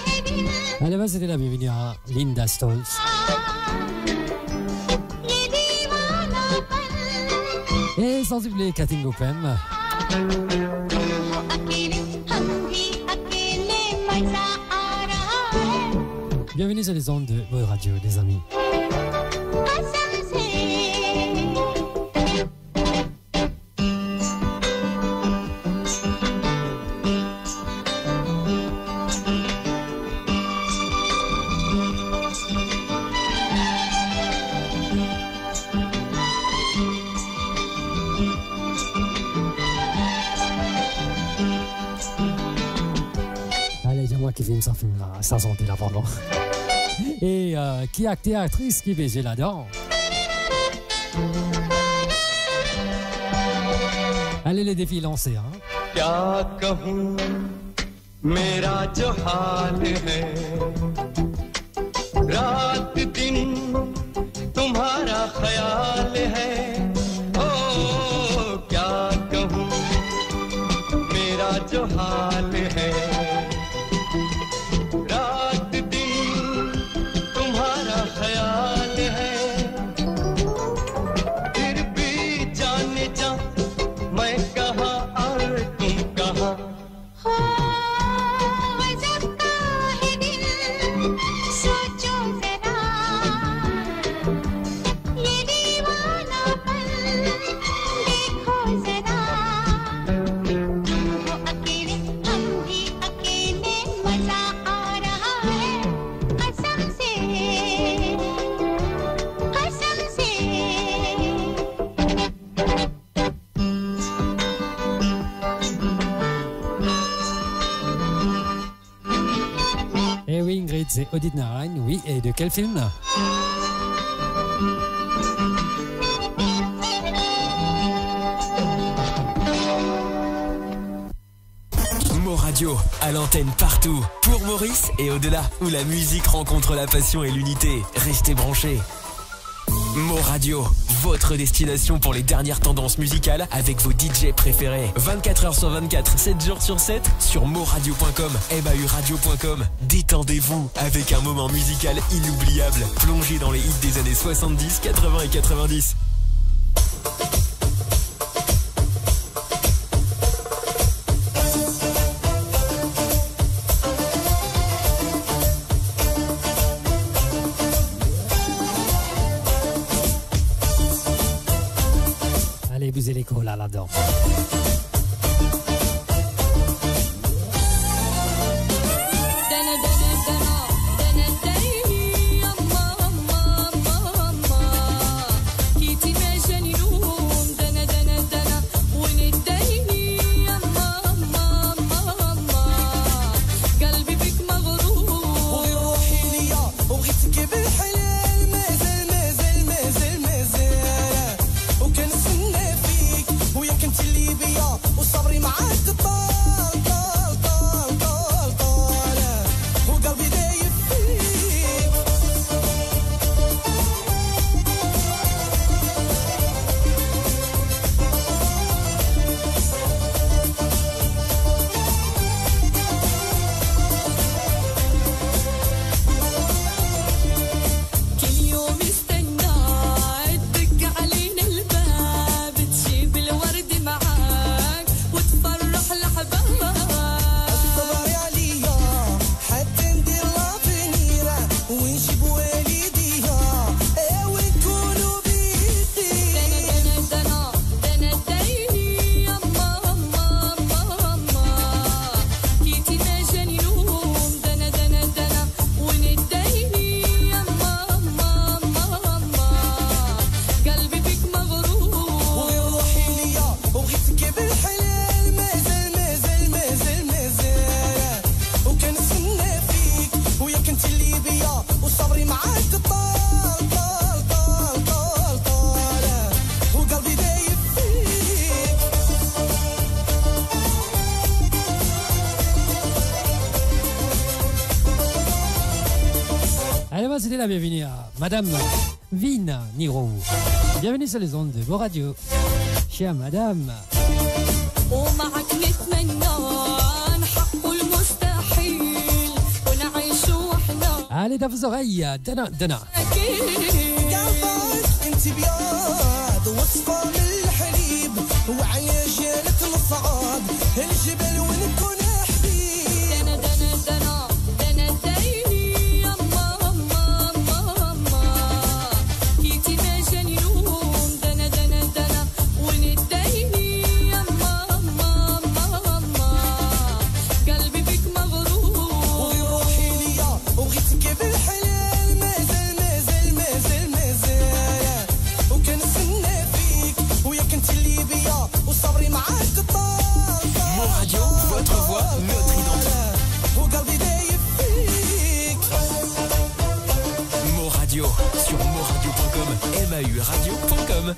है दिन Allez, va, c'était la bienvenue à Linda Stolz. ये दीवानापन Et sans oublier Katin Gopem. हो अकेले हम भी अकेले मजा आ रहा है Bienvenue sur les ondes de Mo Radio, les amis. कसम से Allez, dis-moi qui filme ça filme là, ça sentait là pendant. Et qui acte et actrice qui baisait là-dedans. Allez, les défis lancés, hein. क्या कहूँ मेरा जो हाल है रात दिन तुम्हारा ख्याल है ओ क्या कहूँ मेरा जो हाल है रात दिन तुम्हारा ख्याल है फिर भी जाने जा मैं कहाँ और तुम कहाँ गजब का है दिल सोचो जरा c'est Audit Narain, oui, et de quel film? Mo Radio, à l'antenne partout, pour Maurice et au-delà, où la musique rencontre la passion et l'unité. Restez branchés. Mo Radio, votre destination pour les dernières tendances musicales avec vos DJ préférés. 24h sur 24, 7 jours sur 7, sur moradio.com, mauradio.com. Détendez-vous avec un moment musical inoubliable, plongé dans les hits des années 70, 80 et 90. Vous allez l'écho là-dedans. C'était la bienvenue à Madame Vina Niro. Bienvenue sur les ondes de Mo Radio. Chère Madame. Allez dans vos oreilles, Dana Dana. Sur moradio.com, mauradio.com.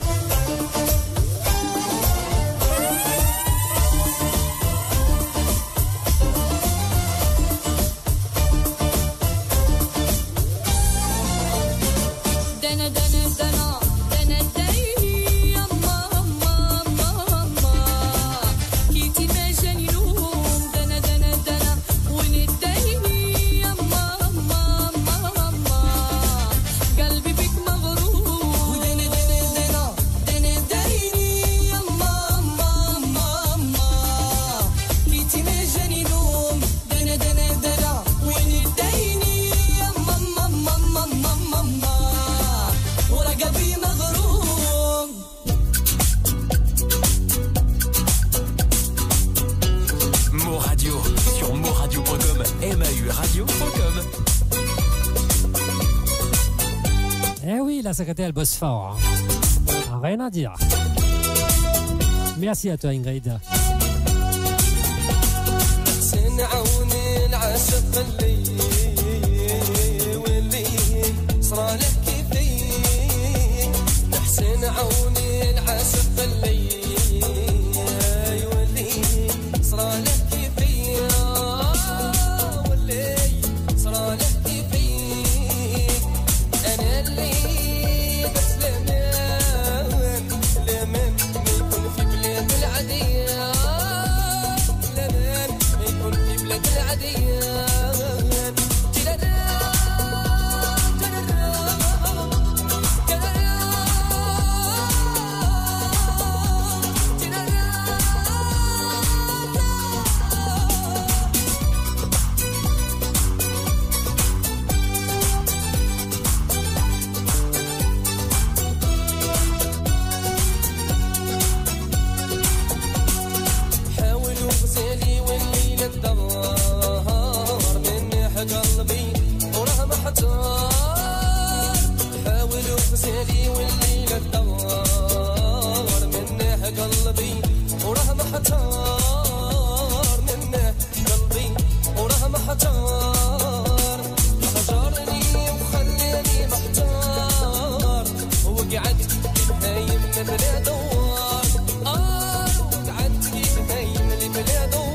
La secrétaire, elle bosse fort. Hein. Rien à dire. Merci à toi, Ingrid. صرالك كيفي نحسن عوني العاشق اللي يولي صرالك كيفي ولي صرالك كيفي انا اللي بس لمن ما يكون في بلاد العادية لمن ما يكون في بلاد العادية قلبي وراه محتار حاولوا غسالي والليلة تدور منه قلبي وراه محتار منه قلبي وراه محتار هجرني وخلاني محتار وقعدت بهايم بلا دوار وقعدت بهايم بلا دوار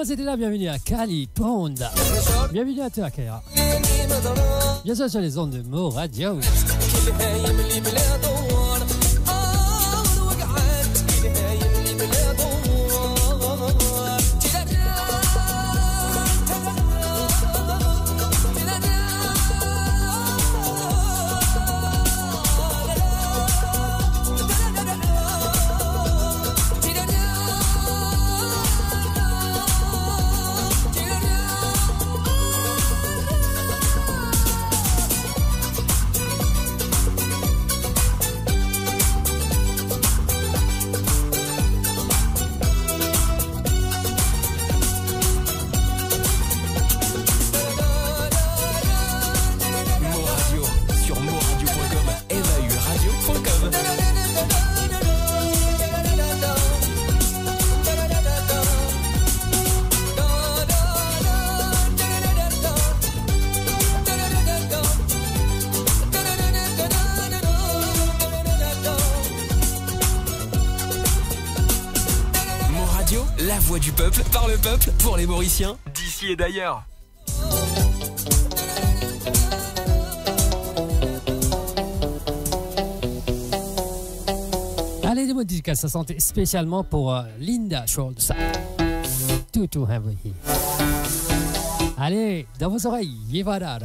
C'était là, bienvenue à Kali Ponda. Bienvenue à toi, Kaya. Bien sûr, sur les ondes de Mo Radio. La voix du peuple, par le peuple, pour les Mauriciens, d'ici et d'ailleurs. Allez, des mots de dédicace à santé spécialement pour Linda Schultz. Tout heavy. Allez, dans vos oreilles, Yevada.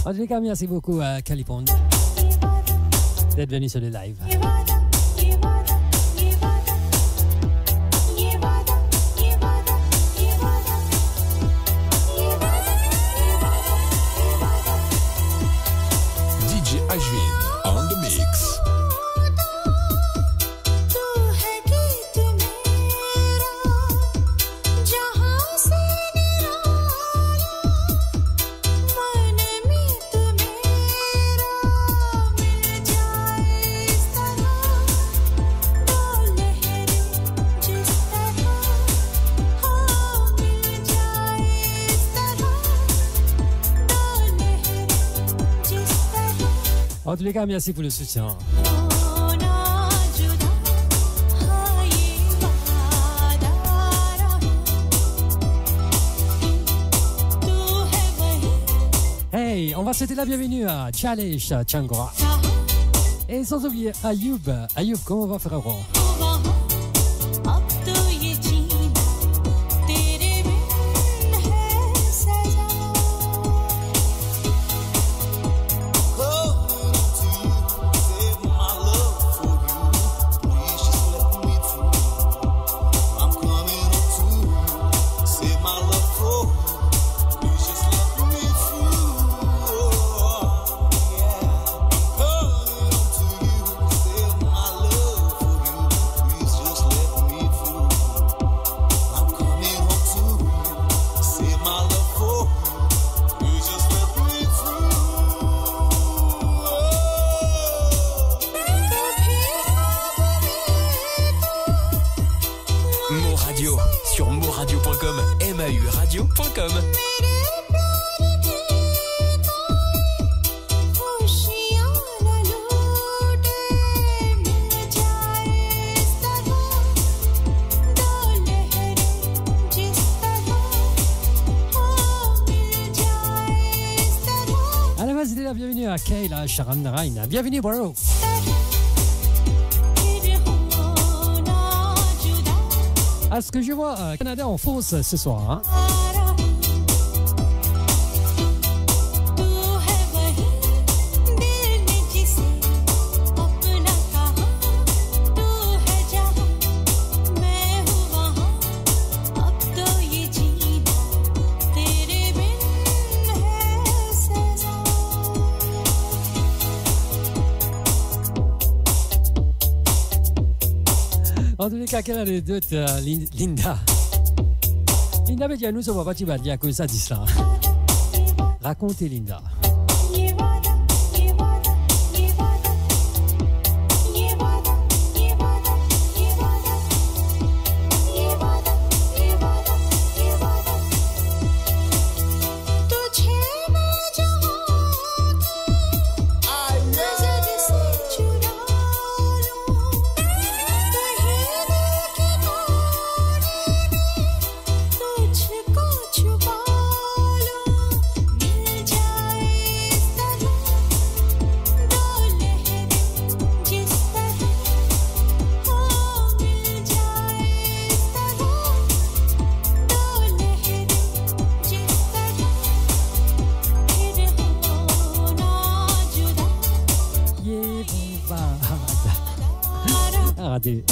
En tout cas, merci beaucoup à Calipond d'être venu sur le live. DJ Ashvin on the mix. En tous les cas, merci pour le soutien. Hey, on va souhaiter la bienvenue à Chalish Changora. Et sans oublier Ayoub. Ayoub, comment on va faire avant? Sur moradio.com, mauradio.com. Allez, vas-y, la bienvenue à Kayla Sharon Rain. Bienvenue, bro. À ce que je vois, Canada en force ce soir. Hein? En tous les cas, quelle a les doutes, Linda? Linda, mais nous, on va pas dire que ça dit ça. Racontez, Linda. Arrêtez.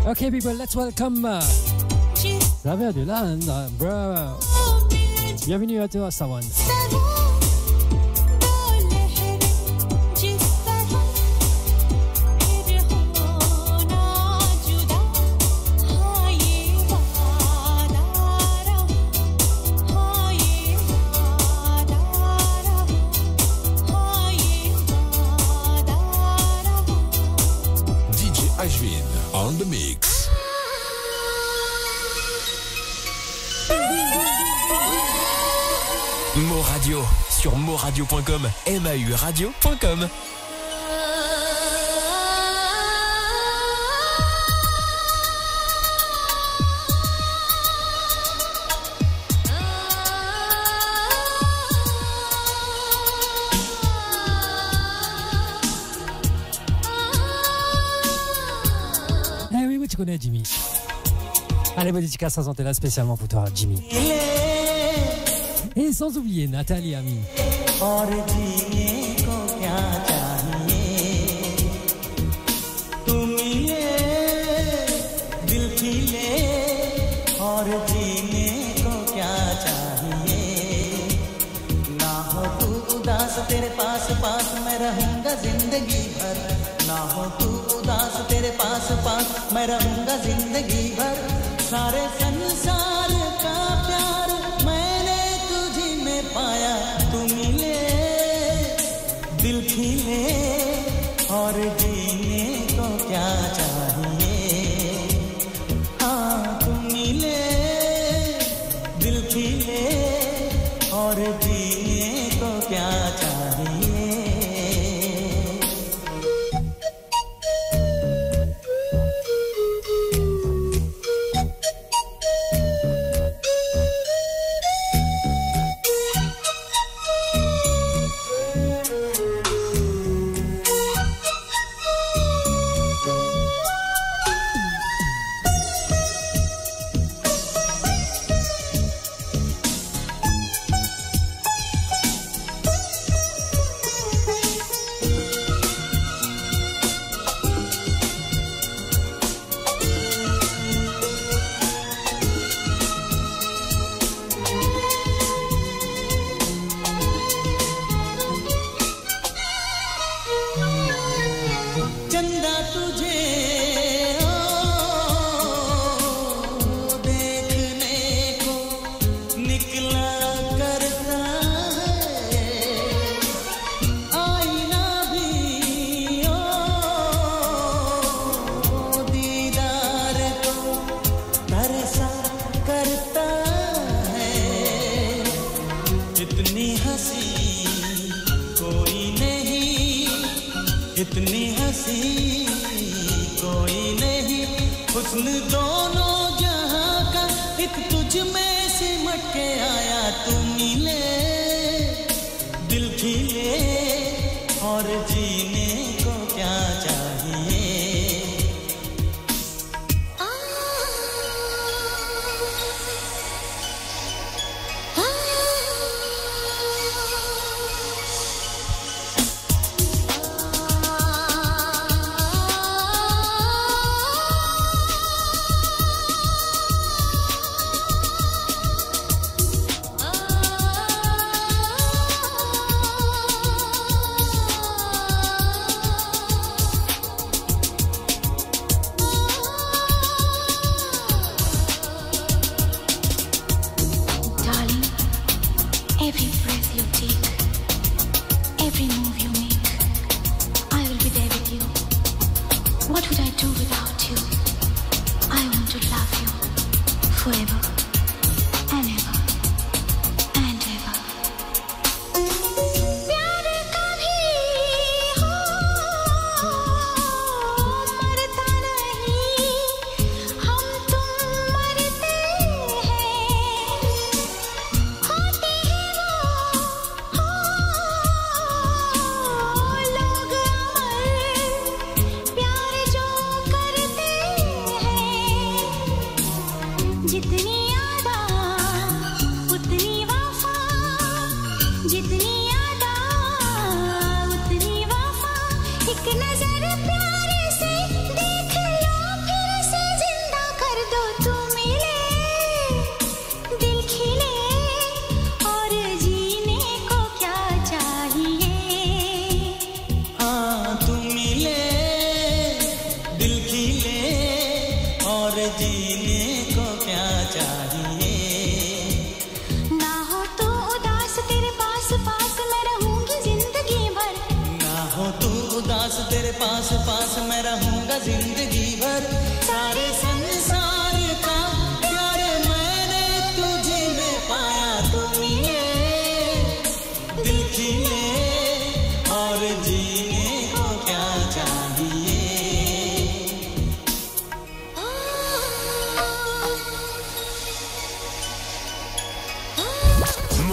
Okay, people, let's welcome Xavier Deland, bro. Bienvenue à toi, Sawan. DJ Ashvin on the mix. Moradio sur moradio.com, mauradio.com. connais, Jimmy. Allez, bonne dédicace à Santé là spécialement pour toi, Jimmy. Et sans oublier Nathalie Ami. और जीने को क्या चाहिए तू मिले दिल खिले और जीने को क्या चाहिए ना हो तू उदास तेरे पास पास मैं रहूंगा जिंदगी भर ना हो तू उदास तेरे पास पास मैं रहूंगा जिंदगी भर सारे संसार का प्यार मैंने तुझी में पाया तू मिले दिल खिले और जीने को क्या चाहिए हाँ तू मिले दिल खिले और जीने को क्या चाहिए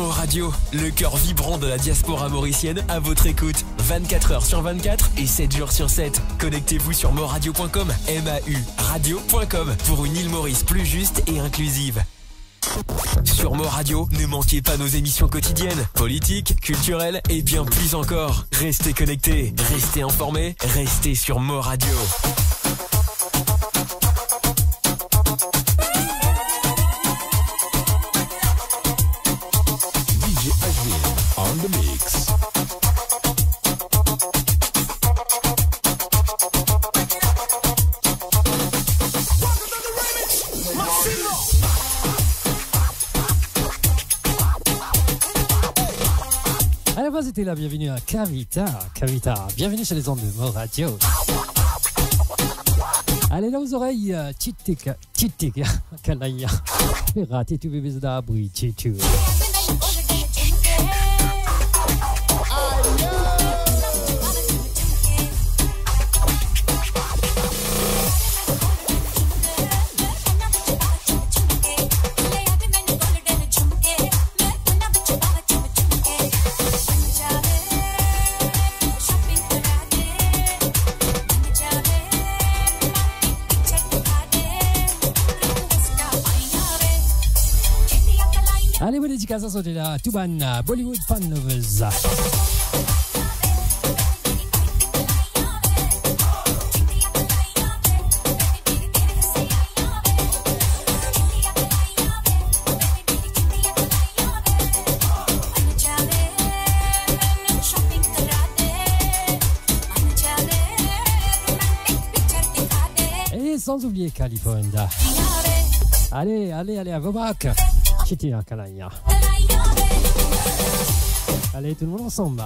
Mo Radio, le cœur vibrant de la diaspora mauricienne à votre écoute. 24h sur 24 et 7 jours sur 7. Connectez-vous sur moradio.com, MAU radio.com pour une île Maurice plus juste et inclusive. Sur Mo Radio, ne manquez pas nos émissions quotidiennes, politiques, culturelles et bien plus encore. Restez connectés, restez informés, restez sur Mo Radio. DJ Ashwin on the mix. À la base, c'était la bienvenue à Kavita. Kavita, bienvenue sur les ondes de Mo Radio. Allez, là aux oreilles, Titika, Kalaya. Raté tout bébé d'abri, Titu. Allez, bonne dédicace à sauter là, Tuban, Bollywood Fan Lovers. Et sans oublier California. Allez, à vos bacs. Chitia Kalaya. Allez, tout le monde ensemble.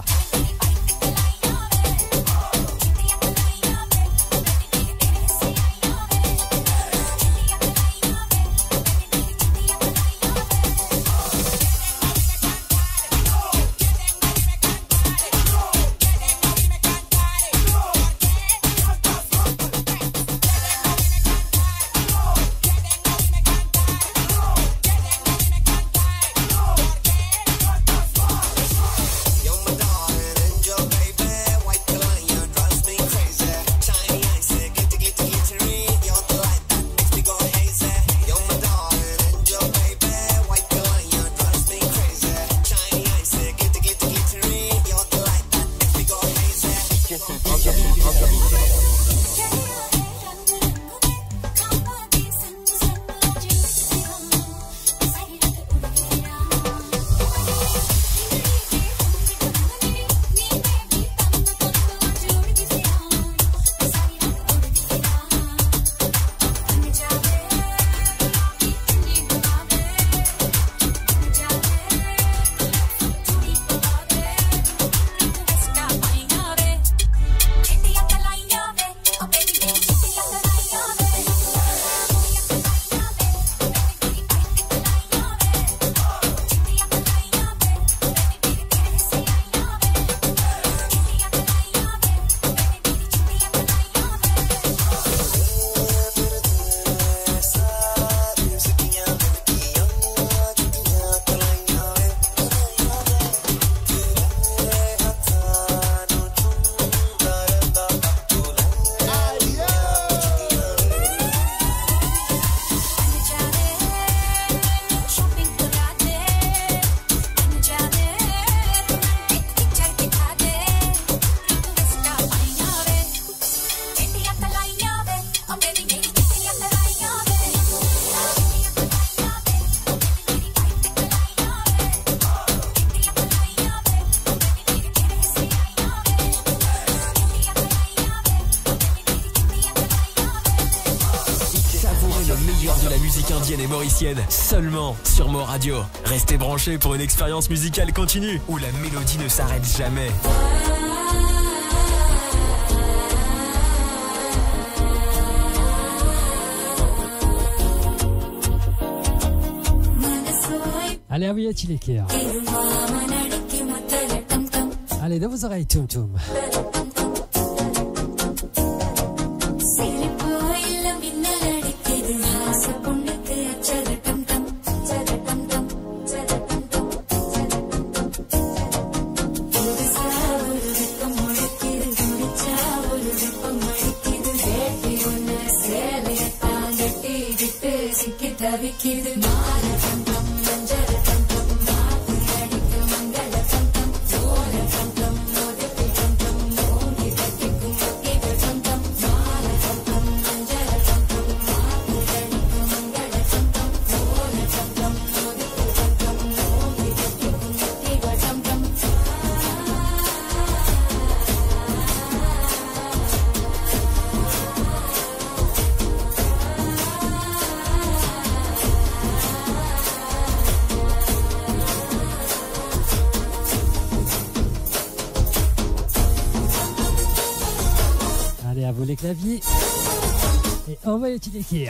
Et mauricienne, seulement sur Mo Radio. Restez branchés pour une expérience musicale continue où la mélodie ne s'arrête jamais. Allez, aviez Chilekea. Allez, dans vos oreilles, Tum Tum. Allez, à vous les claviers. Et on va utiliser.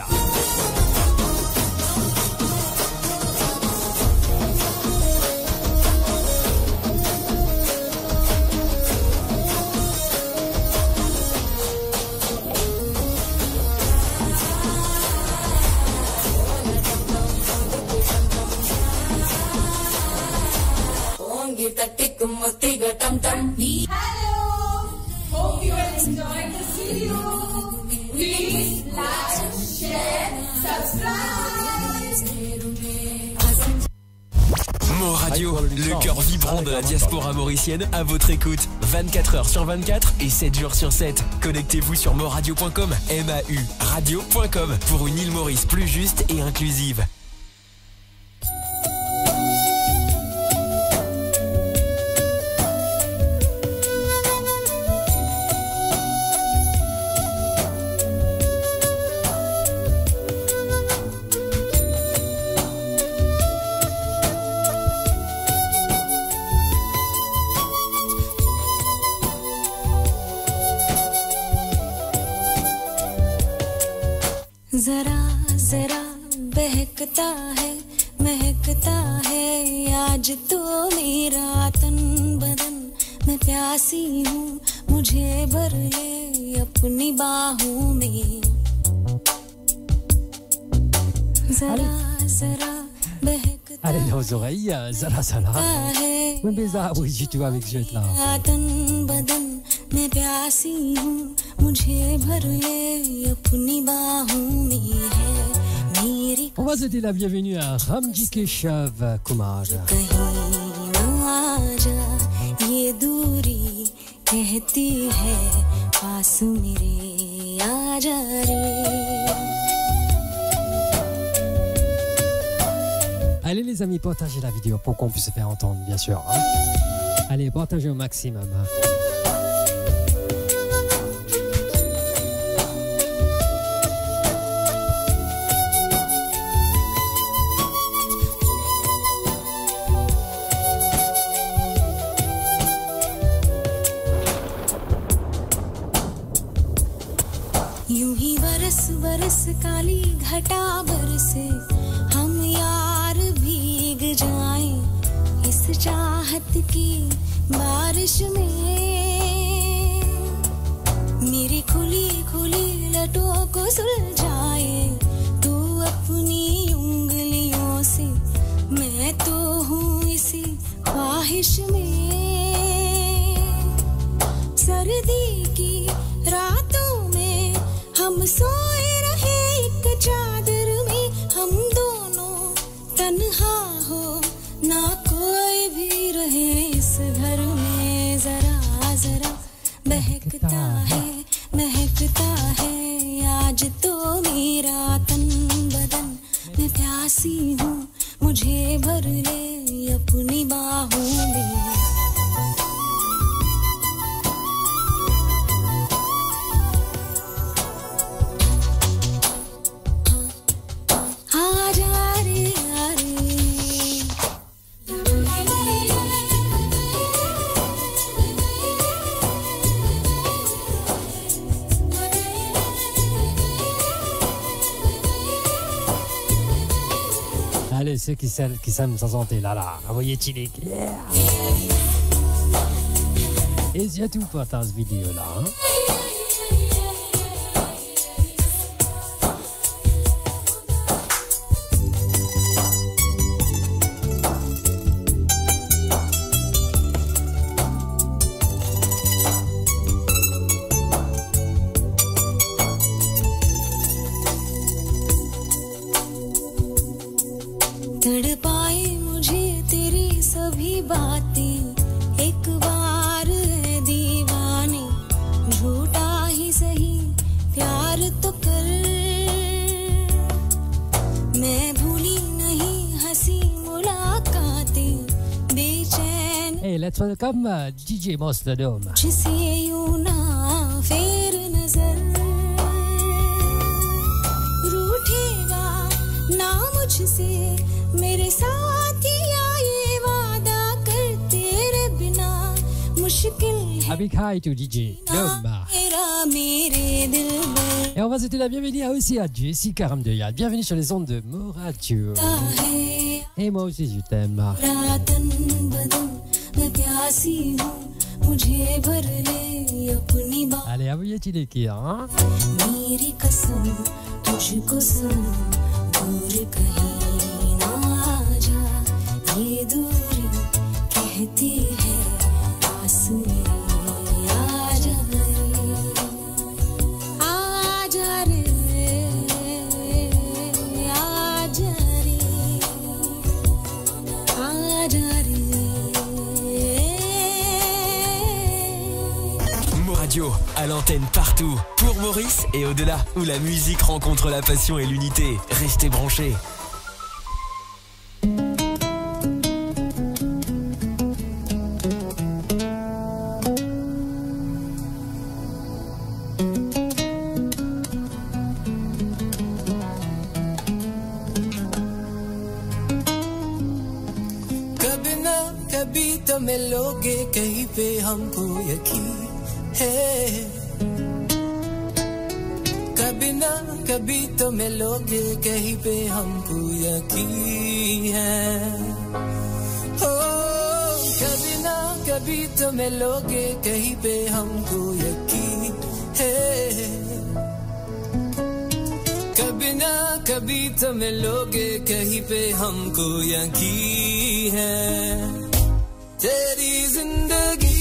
Hello! Hope you are enjoying this video. Please like, share, subscribe. Mo Radio, le cœur vibrant de la diaspora mauricienne à votre écoute. 24 heures sur 24 et 7 jours sur 7. Connectez-vous sur moradio.com, MAU radio.com pour une île Maurice plus juste et inclusive. जरा जरा बहकता है महकता है आज तो मेरा तन बदन मैं प्यासी हूँ मुझे भर ले अपनी बाहों में जरा जरा बहकता Allez dans les oreilles, Zara Zara. Oui, mais ça, oui, si tu vas avec ce là. तन बदन मैं प्यासी हूँ मुझे भर ले अपनी बाहों में है मेरी On va souhaiter la bienvenue à Ramji Keshav Kumar. कहीं न आ जा ये दूरी कहती है पास मेरे आ जा रे Allez les amis, partagez la vidéo pour qu'on puisse se faire entendre, bien sûr. Hein. Allez, partagez au maximum. Hein. यूं ही बरस बरस काली घटा बरसे हम यार भीग जाएं इस चाहत की बारिश में मेरी खुली खुली लटों को सुलझाए तू अपनी उंगलियों से मैं तो हूँ इसी ख्वाहिश में सर्दी की रातों में हम सोए रहे एक चादर में हम दोनों तन्हा हो ना कोई भी रहे इस घर में जरा जरा बहकता है महकता है आज तो मेरा तन बदन मैं प्यासी हूँ मुझे भर ले अपनी बाहों में Allez, ceux qui s'aiment sans santé, là, envoyez Chilik. Yeah. Et c'est tout pour cette vidéo là. Hein. बातें एक बार है दीवाने झूठा ही सही प्यार तो कर मैं भूली नहीं हंसी मुलाकातें बेचैन Hey, let's welcome DJ Mosterdome. जिसे यूं ना फेर नजर रूठेगा ना मुझसे मेरे साथिया ये वादा कर तेरे बिना मुश्किल है A big hi to DJ Dome. मेरा मेरे दिल में Et on va souhaiter la bienvenue aussi à Jessica Ramdeyad. Bienvenue sur les ondes de Moradio. Et moi aussi je t'aime. रातन बदन मैं प्यासी हूँ मुझे भर ले अपनी बात Allez, à vous y est-il qui hein? मेरी कसम तुझको सुन दूर कहीं ना जा ये दूरी कहती है पास मेरे आजा रे आजा रे आजा रे आजा रे Moradio, à l'antenne partout, pour Maurice et au-delà, où la musique rencontre la passion et l'unité. Restez branchés. कभी ना कभी तो मिलोगे कहीं पे हमको यकीन है कभी ना कभी तो मिलोगे कहीं पे हमको यकीन है हो कभी ना कभी तो मिलोगे कहीं पे हमको यकीन है कभी ना कभी तो मिलोगे कहीं पे हमको यकीन है तेरी जिंदगी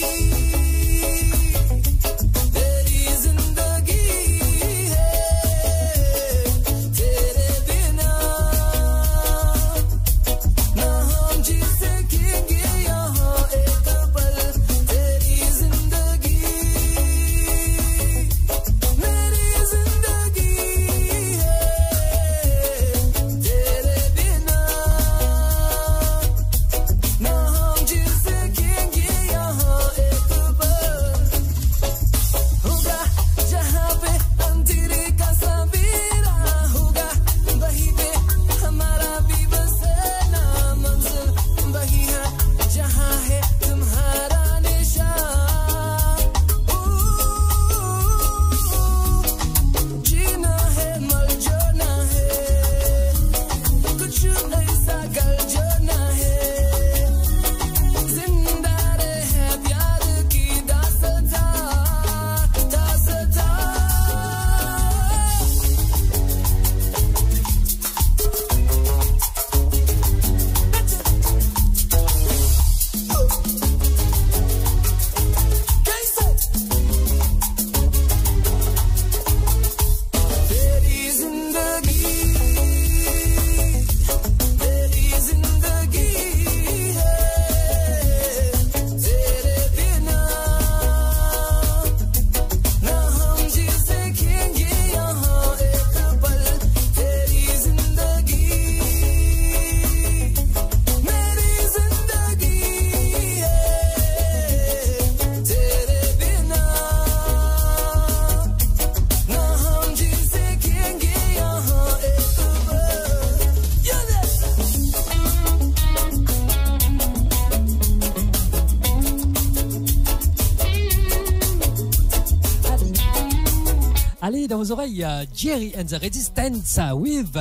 Allez, dans vos oreilles, Jerry and the Resistance with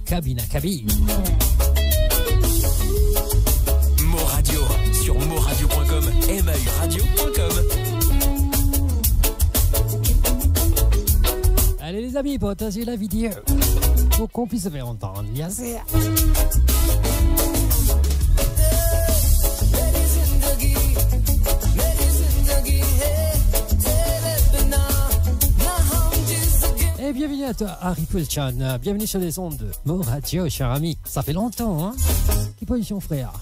Kabina Kabi. Moradio, sur moradio.com, mauradio.com. Allez les amis, partagez la vidéo pour qu'on puisse se faire entendre, bien sûr. Et bienvenue à toi, Harry Chan. Bienvenue sur les ondes de Moradio, cher ami. Ça fait longtemps, hein? Qui position, frère?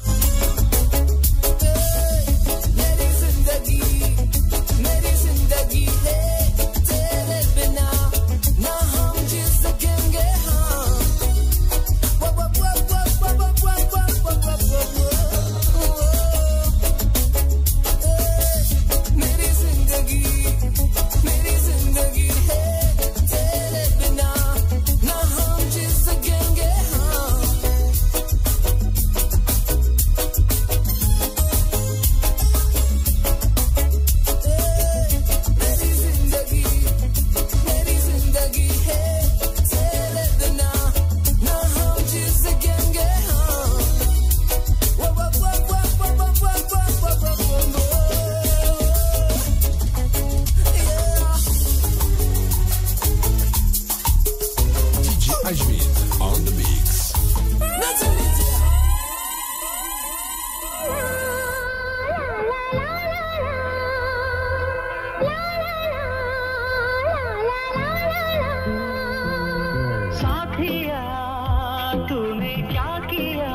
तूने क्या किया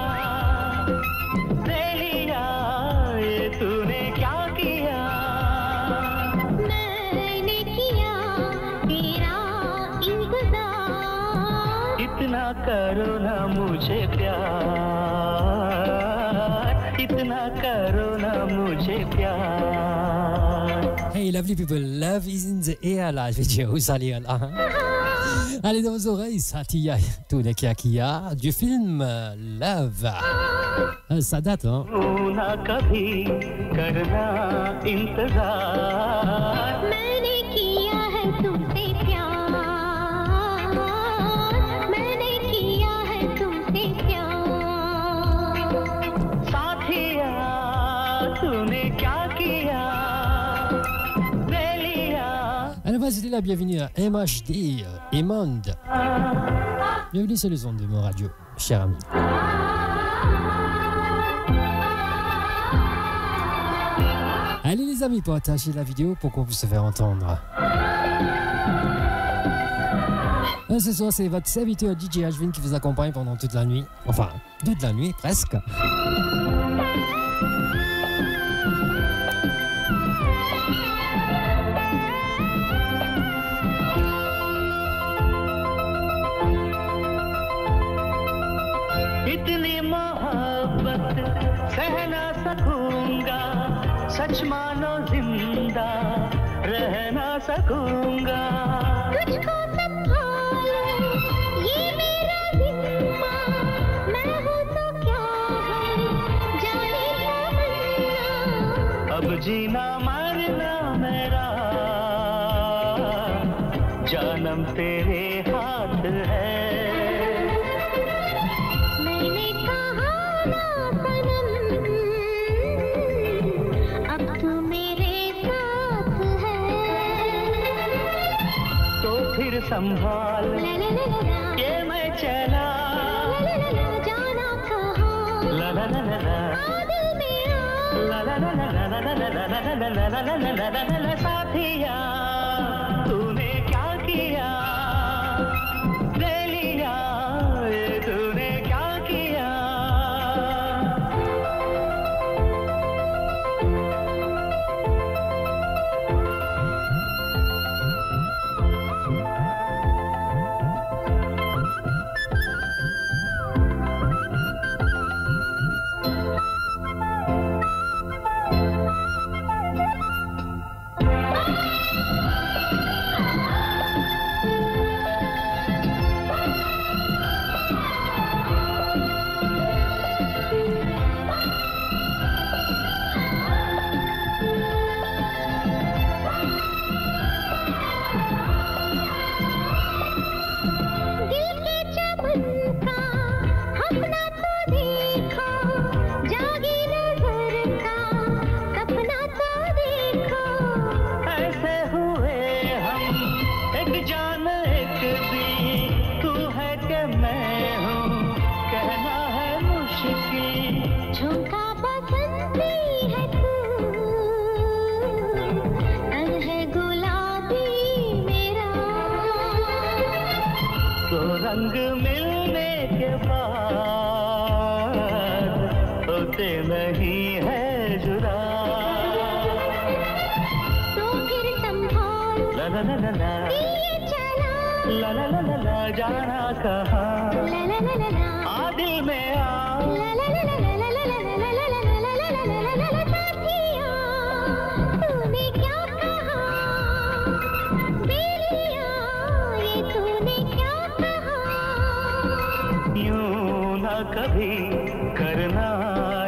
सहेलिया ये तूने क्या किया मैंने किया तेरा इंतजार इतना करो ना मुझे प्यार इतना करो ना मुझे प्यार. Hey lovely people, love is in the air là, je vais dire où ça l'est là. Allez dans vos oreilles, Satia, tout le kia du film Love. Ça date hein. ना कभी करना इंतजार मैंने किया है तुमसे प्यार मैंने किया है तुमसे प्यार साथिया तूने क्या किया Alors, va c'était la bienvenue à MHD et Monde. Bienvenue sur les ondes de mon radio, cher ami. Allez les amis, partagez la vidéo pour qu'on puisse se faire entendre. Ce soir, c'est votre serviteur DJ Ashvin qui vous accompagne pendant toute la nuit. Enfin, toute la nuit, presque. इतनी मोहब्बत सह ना सकूंगा सच मानो जिंदा रह ना सकूंगा तुझको संभालो ये मेरा जिम्मा मैं हूँ तो क्या है जाने तमन्ना अब जीना मरना मेरा जानम तेरे हाथ है संभाल ये मैं चला जाना कहाँ ला ला ला ला दिल में ला ला ला ला ला ला साथिया तूने क्या किया ले लिया ये तूने क्या किया रंग मिलने के बाद होते नहीं है जुदा तो फिर संभाल ला ला ला ला ला चला ला ला ला ला जाना कहाँ ला ला ला ला आ दिल में आ ला ला ला ला ला ला ला ला ला साथिया तूने क्या कहा बेलिया ये तूने क्या यूं ना कभी करना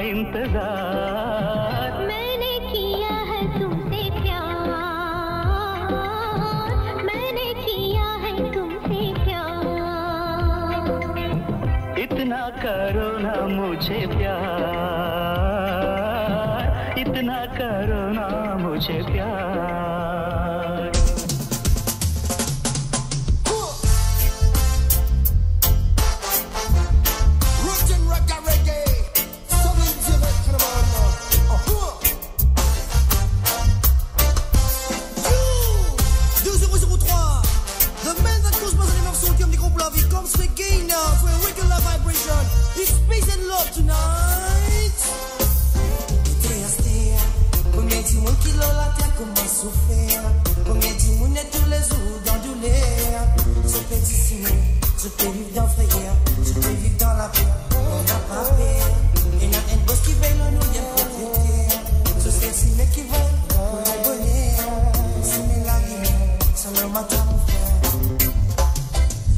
इंतजार मैंने किया है तुमसे प्यार मैंने किया है तुमसे प्यार इतना करो ना मुझे प्यार इतना करो ना मुझे प्यार The men that cause my son qui me gros pour la vie comme c'est gay now for a regular vibe la terre commence à souffrir. Combien d'immunes tous les jours dans douleur. Je peux dessiner, je peux vivre dans frayeur, je peux vivre dans la paix. On n'a pas peur. Il y a un boss qui veille nous, il y a un propriétaire. Je sais si mais qui veut pour le bonheur. Si mais la lumière, ça le matin mon frère.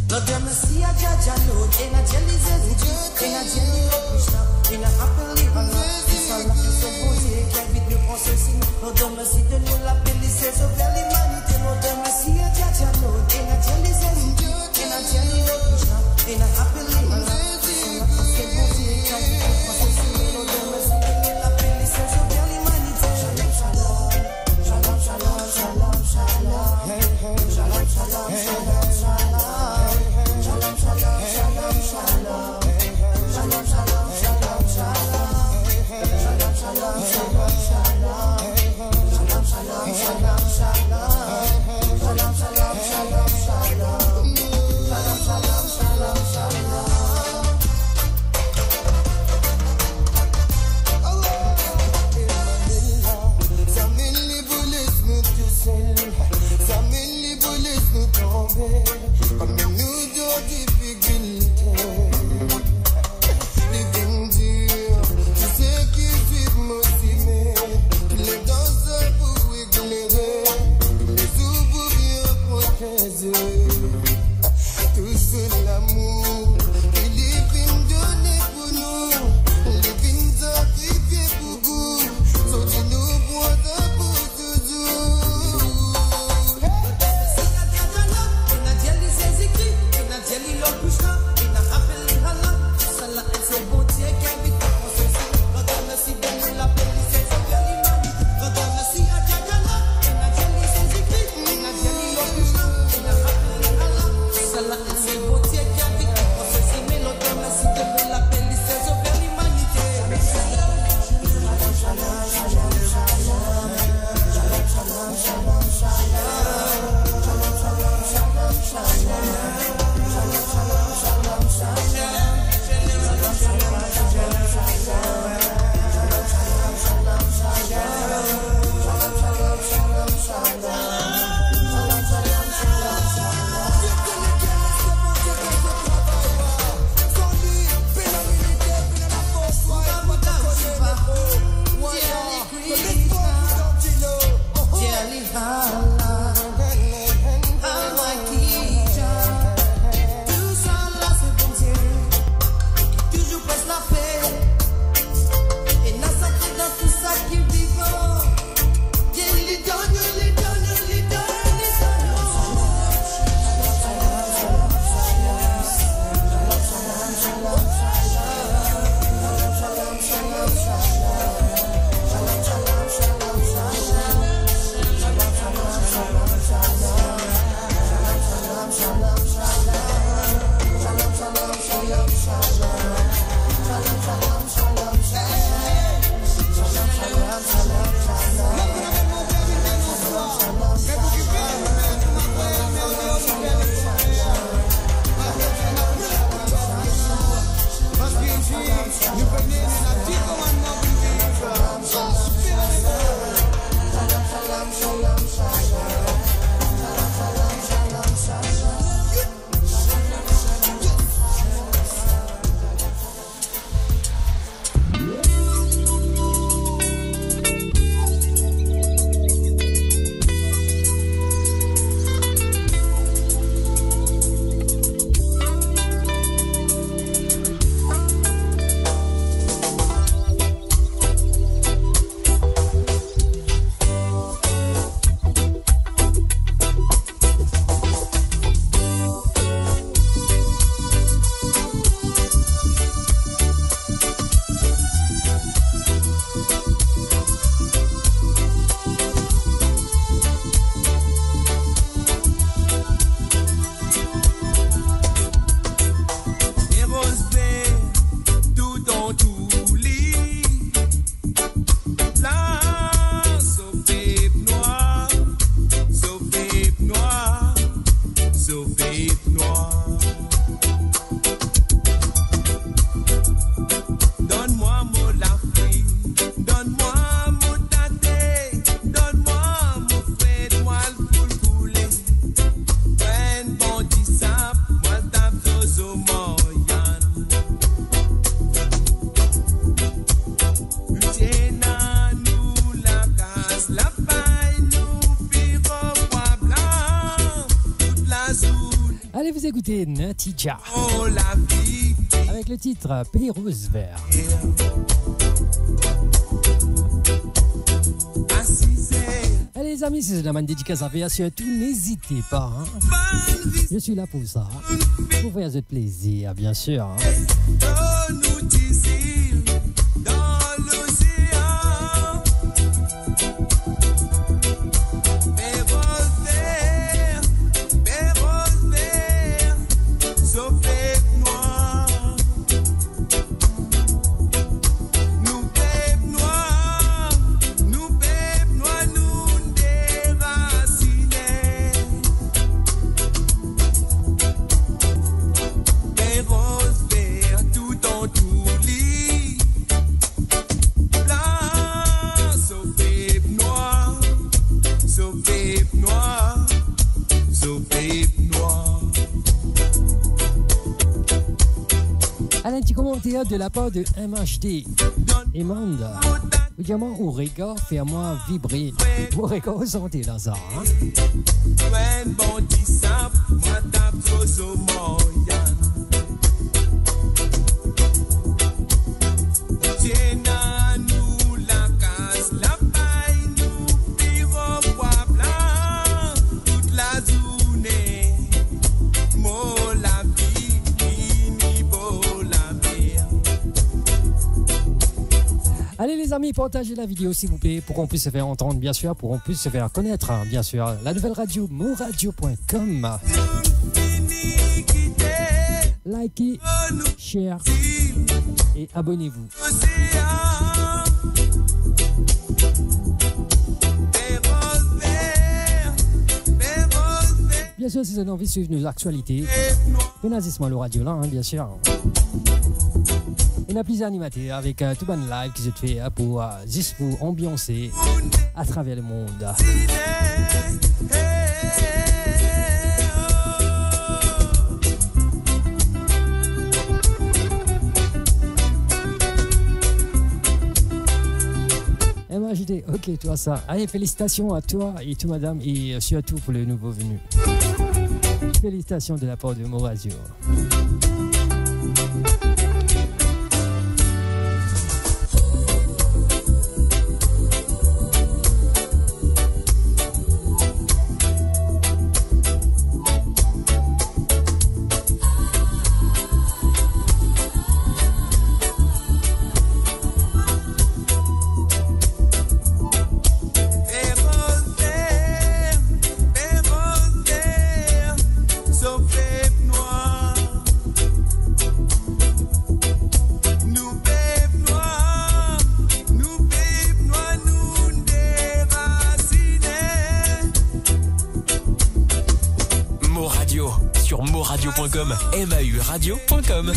L'autre merci à Dja Lord, et à Jellize Zidou, et à Jelly Krishna, et à Apple Livana. C'est ça la plus opposée qui habite nous prend ceci. L'autre merci de nous l'appeler, c'est sauver l'humanité. L'autre merci à Dja Lord, et à Jellize Zidou, et à Jelly Krishna, et à Apple d'écouter Natija avec le titre Pérouse Vert. Allez les amis, si c'est la manne dédicace à faire, surtout n'hésitez pas. Hein. Je suis là pour ça. Pour faire de plaisir, bien sûr. Hein. De la part de MHD et Monde, également au regard, fais-moi vibrer. Vos regards ressentir dans ça. Hein? Allez les amis, partagez la vidéo s'il vous plaît pour qu'on puisse se faire entendre, bien sûr, pour qu'on puisse se faire connaître, hein, bien sûr. La nouvelle radio, moradio.com. Likez, share et abonnez-vous. Bien sûr, si vous avez envie de suivre nos actualités, pénazissement le radio là, hein, bien sûr. On a plusieurs animateurs avec tout bon live qui se fait pour juste pour ambiancer à travers le monde. MHD, ok, toi ça. Allez, félicitations à toi et tout madame et surtout pour le nouveau venu. Félicitations de la part de Morazio. MAURadio.com.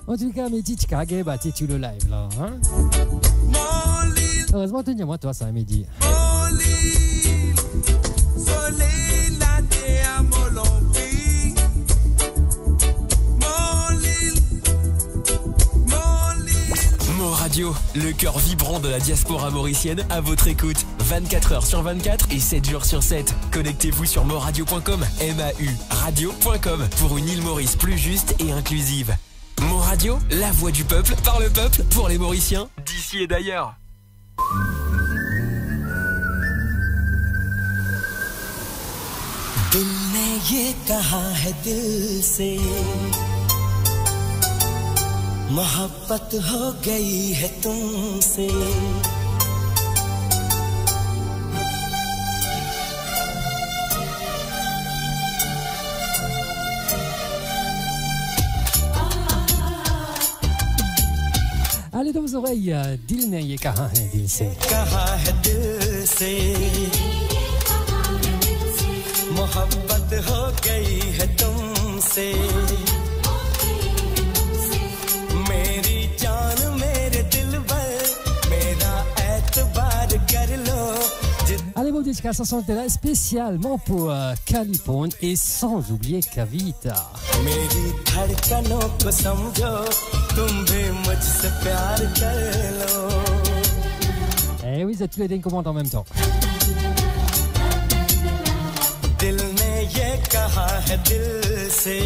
En tout cas, Mehdi, tu as battu le live là. Hein? Heureusement, tenez-moi toi ça, Mehdi. Radio, le cœur vibrant de la diaspora mauricienne à votre écoute. 24 heures sur 24 et 7 jours sur 7. Connectez-vous sur moradio.com, MAURadio.com pour une île Maurice plus juste et inclusive. Moradio, la voix du peuple, par le peuple, pour les Mauriciens, d'ici et d'ailleurs. दिल ने ये कहा है दिल से मोहब्बत हो गई है तुमसे Allez dans vos oreilles, दिल ने ये कहा है दिल से मोहब्बत हो गई है तुमसे मेरी जान मेरे दिल पर मेरा एतबार कर लो Allez, bon dédicace sont là spécialement pour Calipone et sans oublier Kavita. मेरी धड़कनों को समझो तुम भी मुझसे प्यार कर लो. Eh oui, vous êtes tous les deux commandes en même temps. दिल ने ये कहा है दिल से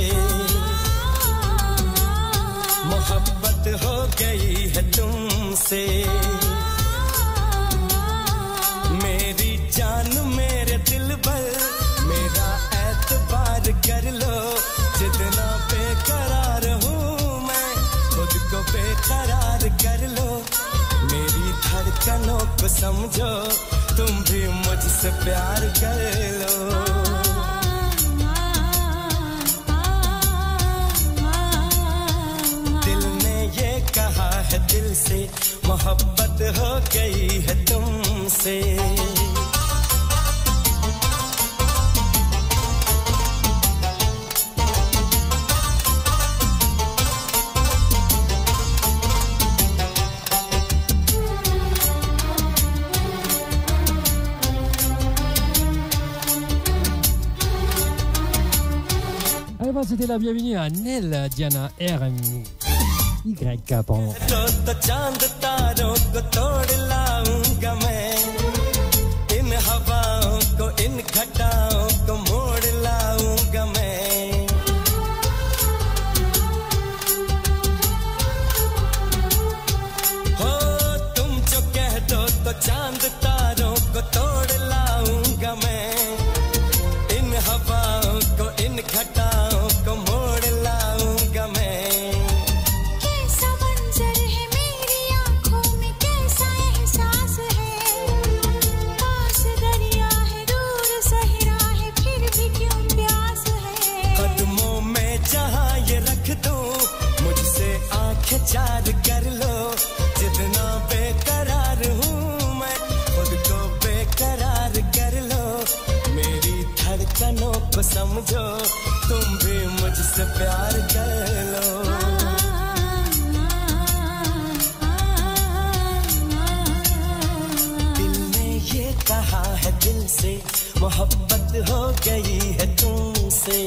मोहब्बत हो गई है तुमसे. मेरी जान मेरे दिल भर मेरा एतबार कर लो. जितना बेकरार हूँ मैं खुद को बेकरार कर लो. मेरी धड़कनों को समझो तुम भी मुझसे प्यार कर लो. दिल ने ये कहा है दिल से मोहब्बत हो गई है तुमसे. C'était la bienvenue à Nel Diana RMY pardon. तो चांद तारों को तोड़ लाऊंगा मैं. इन हवाओं को इन घटाओं को मोड़ लाऊंगा मैं. हो तुम जो कह दो तो चांद तारों को तोड़ लाऊंगा मैं. इन हवाओं को इन घटाओं को मोड़ लाऊंगा मैं. कैसा मंजर है मेरी आंखों में कैसा एहसास है. पास दरिया है दूर सहरा है फिर भी क्यों प्यास है. कदमों में जहां ये रख दूं मुझसे आंखें चार कर लो. जितना बेकरार हूँ मैं खुद को बेकरार कर लो. मेरी धड़कनों को समझो तुम भी मुझसे प्यार कर लो. दिल ने ये कहा है दिल से मोहब्बत हो गई है तुमसे.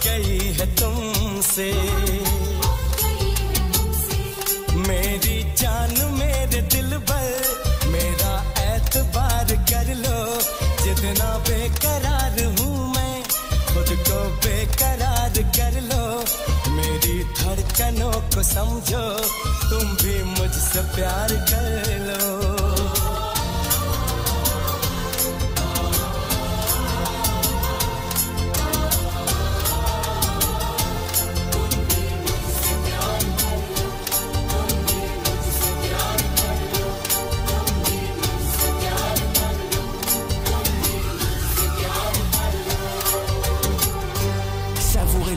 गई है तुमसे मेरी जान मेरे दिल पर मेरा एतबार कर लो जितना बेकरार हूँ मैं खुद को बेकरार कर लो मेरी धड़कनों को समझो तुम भी मुझसे प्यार कर लो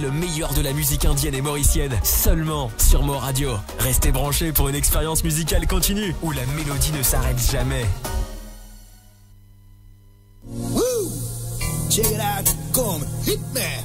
Le meilleur de la musique indienne et mauricienne, seulement sur Mo Radio. Restez branchés pour une expérience musicale continue, où la mélodie ne s'arrête jamais. Woo! Check it out, come, Hitman!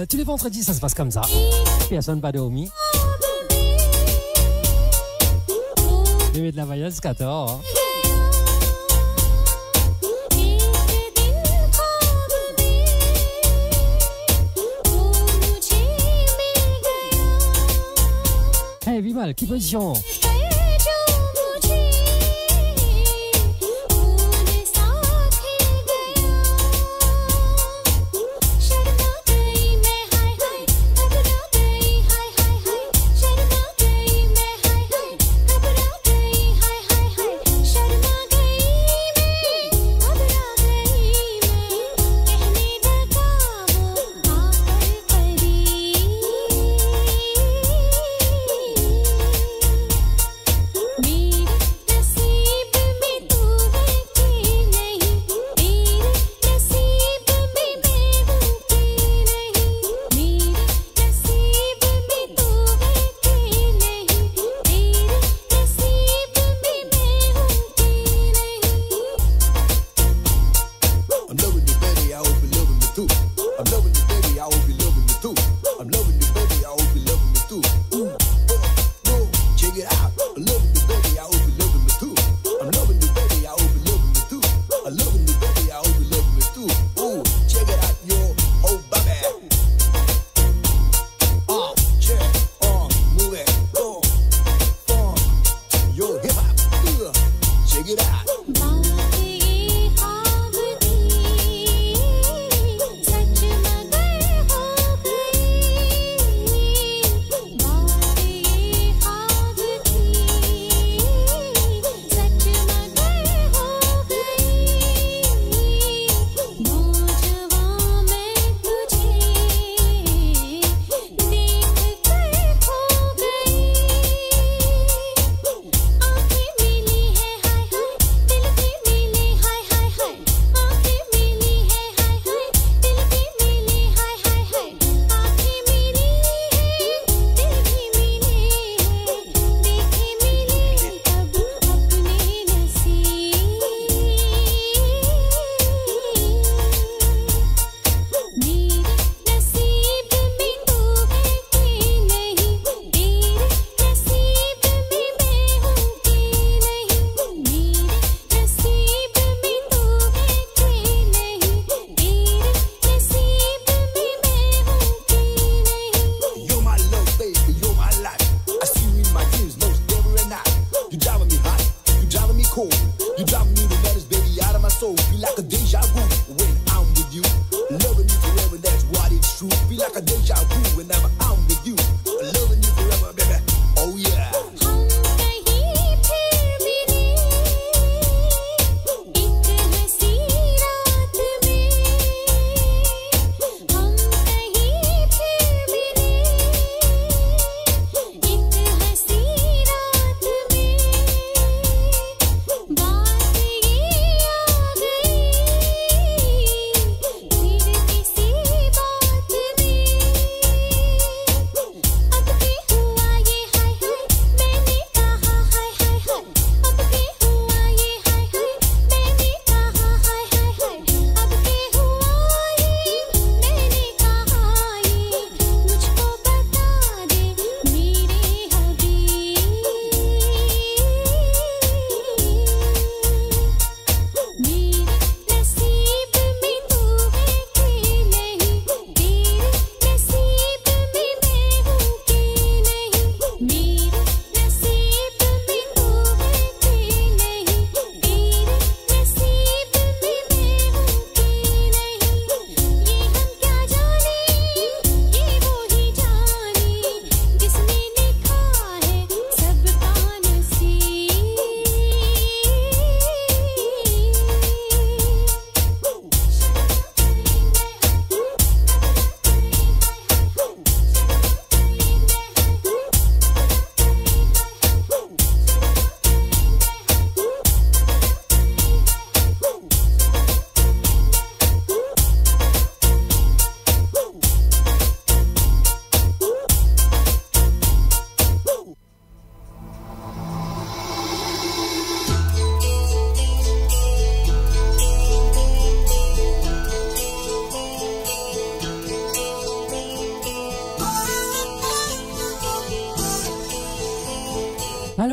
Tous les vendredis, ça se passe comme ça. Personne pas dormi. Bébé de la Vaillance 14. Hein. Hey, Vimal, qui position?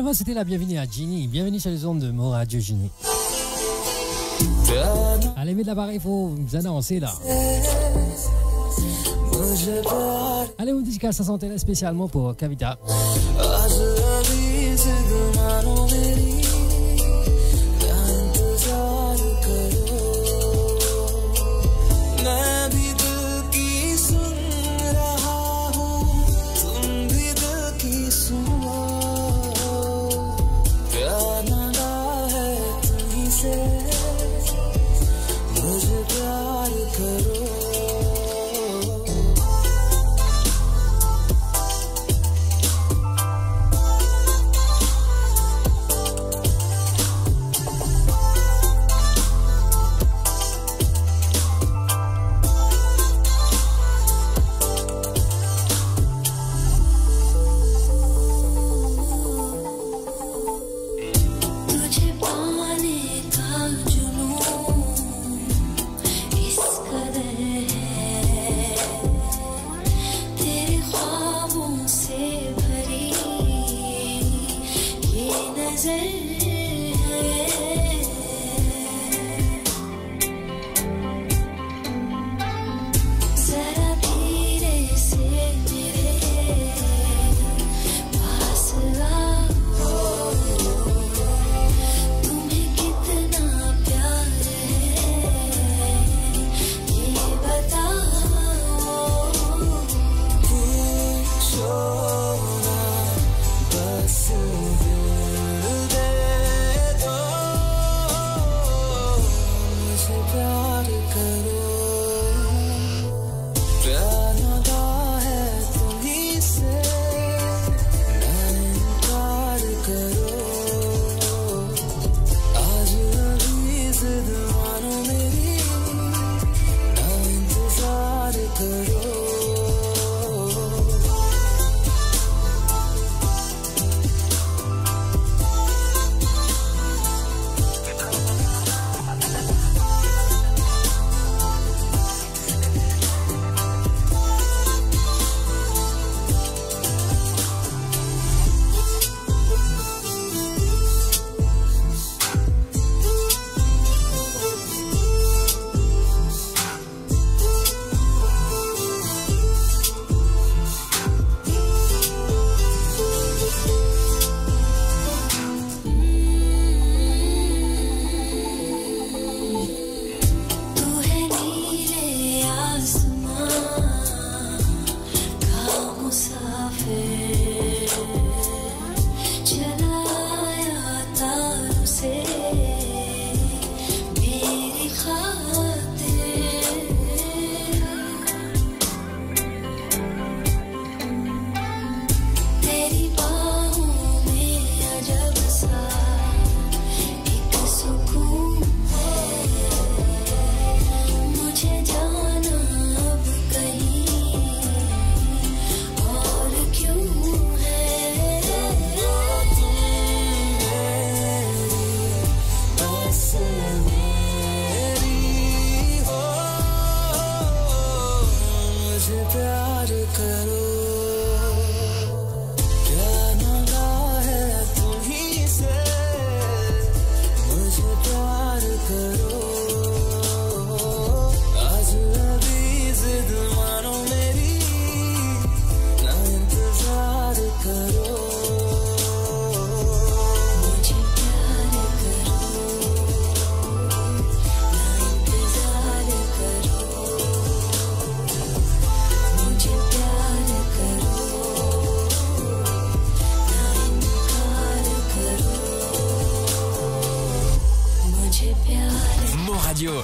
avant, c'était la bienvenue à Ginny. Bienvenue sur les ondes de Mo Radio Ginny. Allez, mettez l'appareil, il faut vous annoncer là. Allez, on dit qu'à ça s'intéresse spécialement pour Kavita.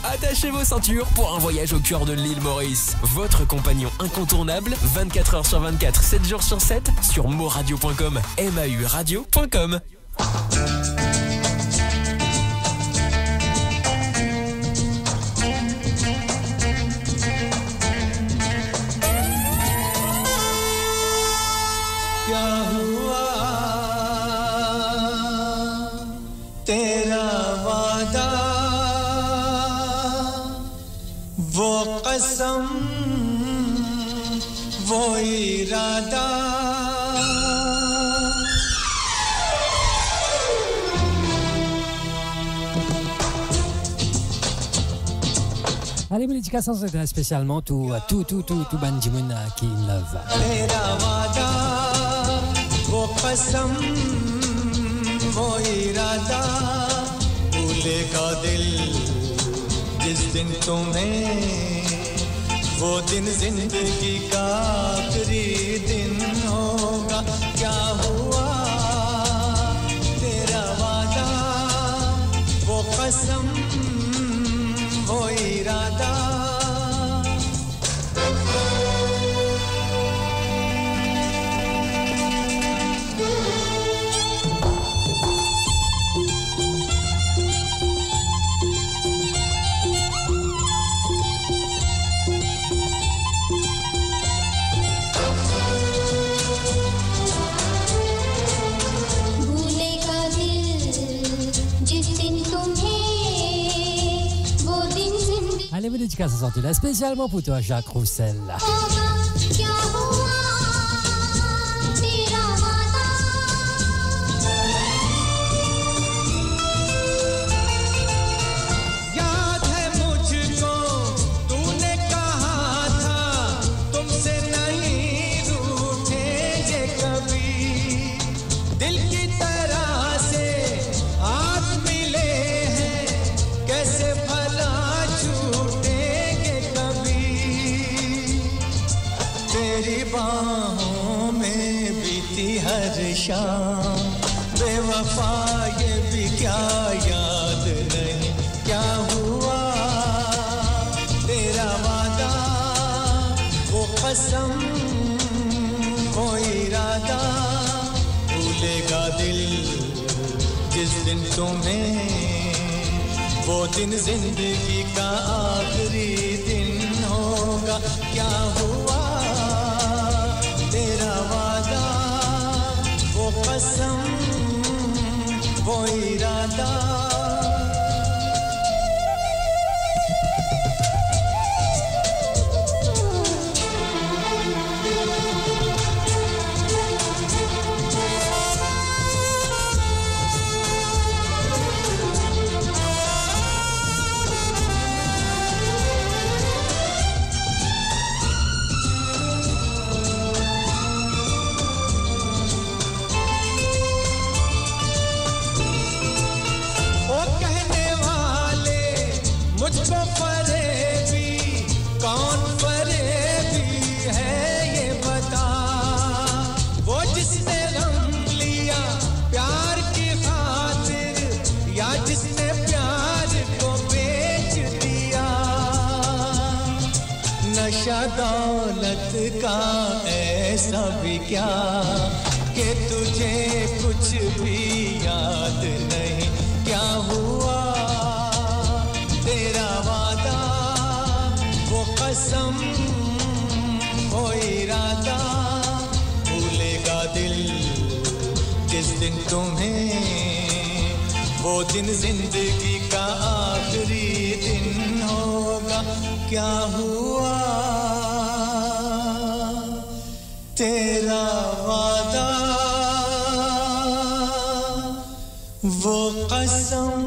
Attachez vos ceintures pour un voyage au cœur de l'île Maurice. Votre compagnon incontournable, 24 heures sur 24, 7 jours sur 7, sur moradio.com, mauradio.com. कसम वो इरादा Allez, mes dédications, c'est spécialement tout Banjimoun qui love. तेरा वादा वो कसम वो इरादा भूलेगा दिल जिस दिन तुम्हें वो दिन जिंदगी का आखिरी दिन होगा क्या हुआ तेरा वादा वो कसम वो इरादा Allez, mes dédicaces sont sorties là spécialement pour toi, Jacques Roussel. याद है मुझको तूने कहा था तुमसे नहीं रूठेंगे कभी दिल की तरह से हाथ मिले हैं कैसे भला छूटेंगे कभी तेरी बाहों में बीती हर शाम बेवफा ये भी क्या याद नहीं क्या हुआ तेरा वादा वो कसम वो इरादा भूलेगा दिल जिस दिन तुम्हें वो दिन जिंदगी का आखिरी दिन होगा क्या हुआ तेरा वादा वो कसम वो इरादा मुझको फरेबी कौन फरेबी है ये बता वो जिसने गम लिया प्यार की खातिर या जिसने प्यार को बेच दिया नशा दौलत का ऐसा भी क्या कि तुझे कुछ भी याद नहीं क्या हुआ तेरा वादा वो कसम वो इरादा भूलेगा दिल जिस दिन तुम्हें वो दिन जिंदगी का आखिरी दिन होगा क्या हुआ तेरा वादा वो कसम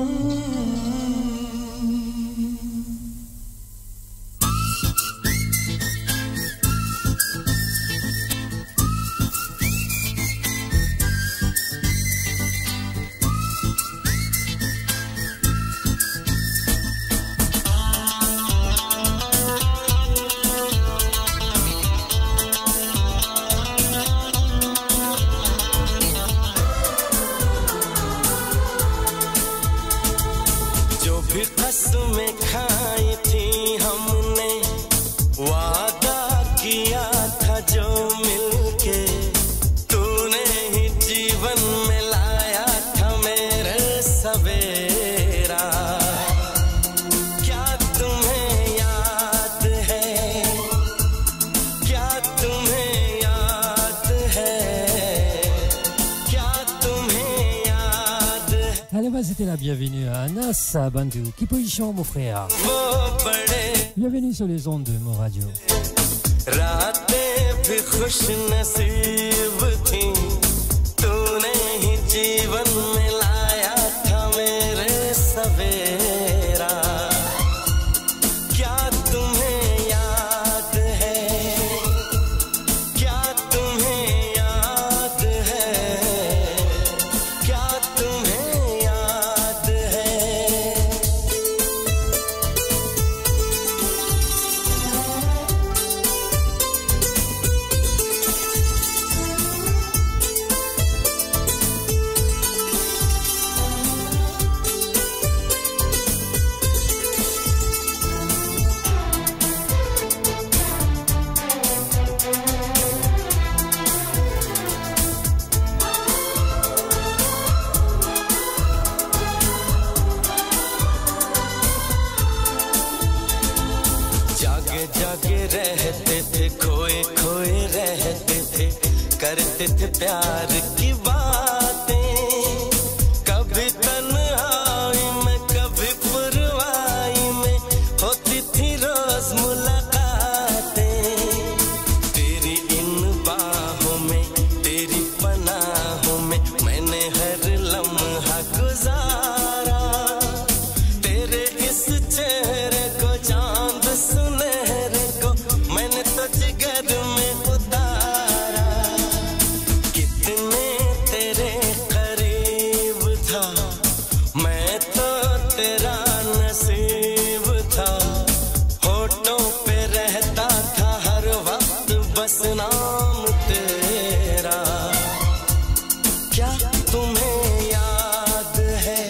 कसमें खाई थी हमने वादा किया था जो मिलके तूने ही जीवन में लाया था मेरे सवेरा क्या तुम्हें याद है क्या तुम्हें याद है क्या तुम्हें याद है Allez, bah, c'était la bienvenue à Anas Bandou. Qui position, mon frère? Bienvenue sur les ondes de Mo Radio. रातें भी खुश नसीब थी तूने ही जीवन में लाया था मेरे सवेरा क्या जागे जागे रहते थे खोए खोए रहते थे करते थे प्यार की बातें कभी तन्हाई में कभी पुरवाई में होती थी रोज मुलाकातें तेरी इन बाहों में तेरी पनाहों में मैंने हर लम्हा गुजारा तेरे इस चेहरे को चांद सुनहरे को मैंने तो जिगर में उतारा कितने तेरे करीब था मैं तो तेरा नसीब था होठों पे रहता था हर वक्त बस नाम तेरा क्या तुम्हें याद है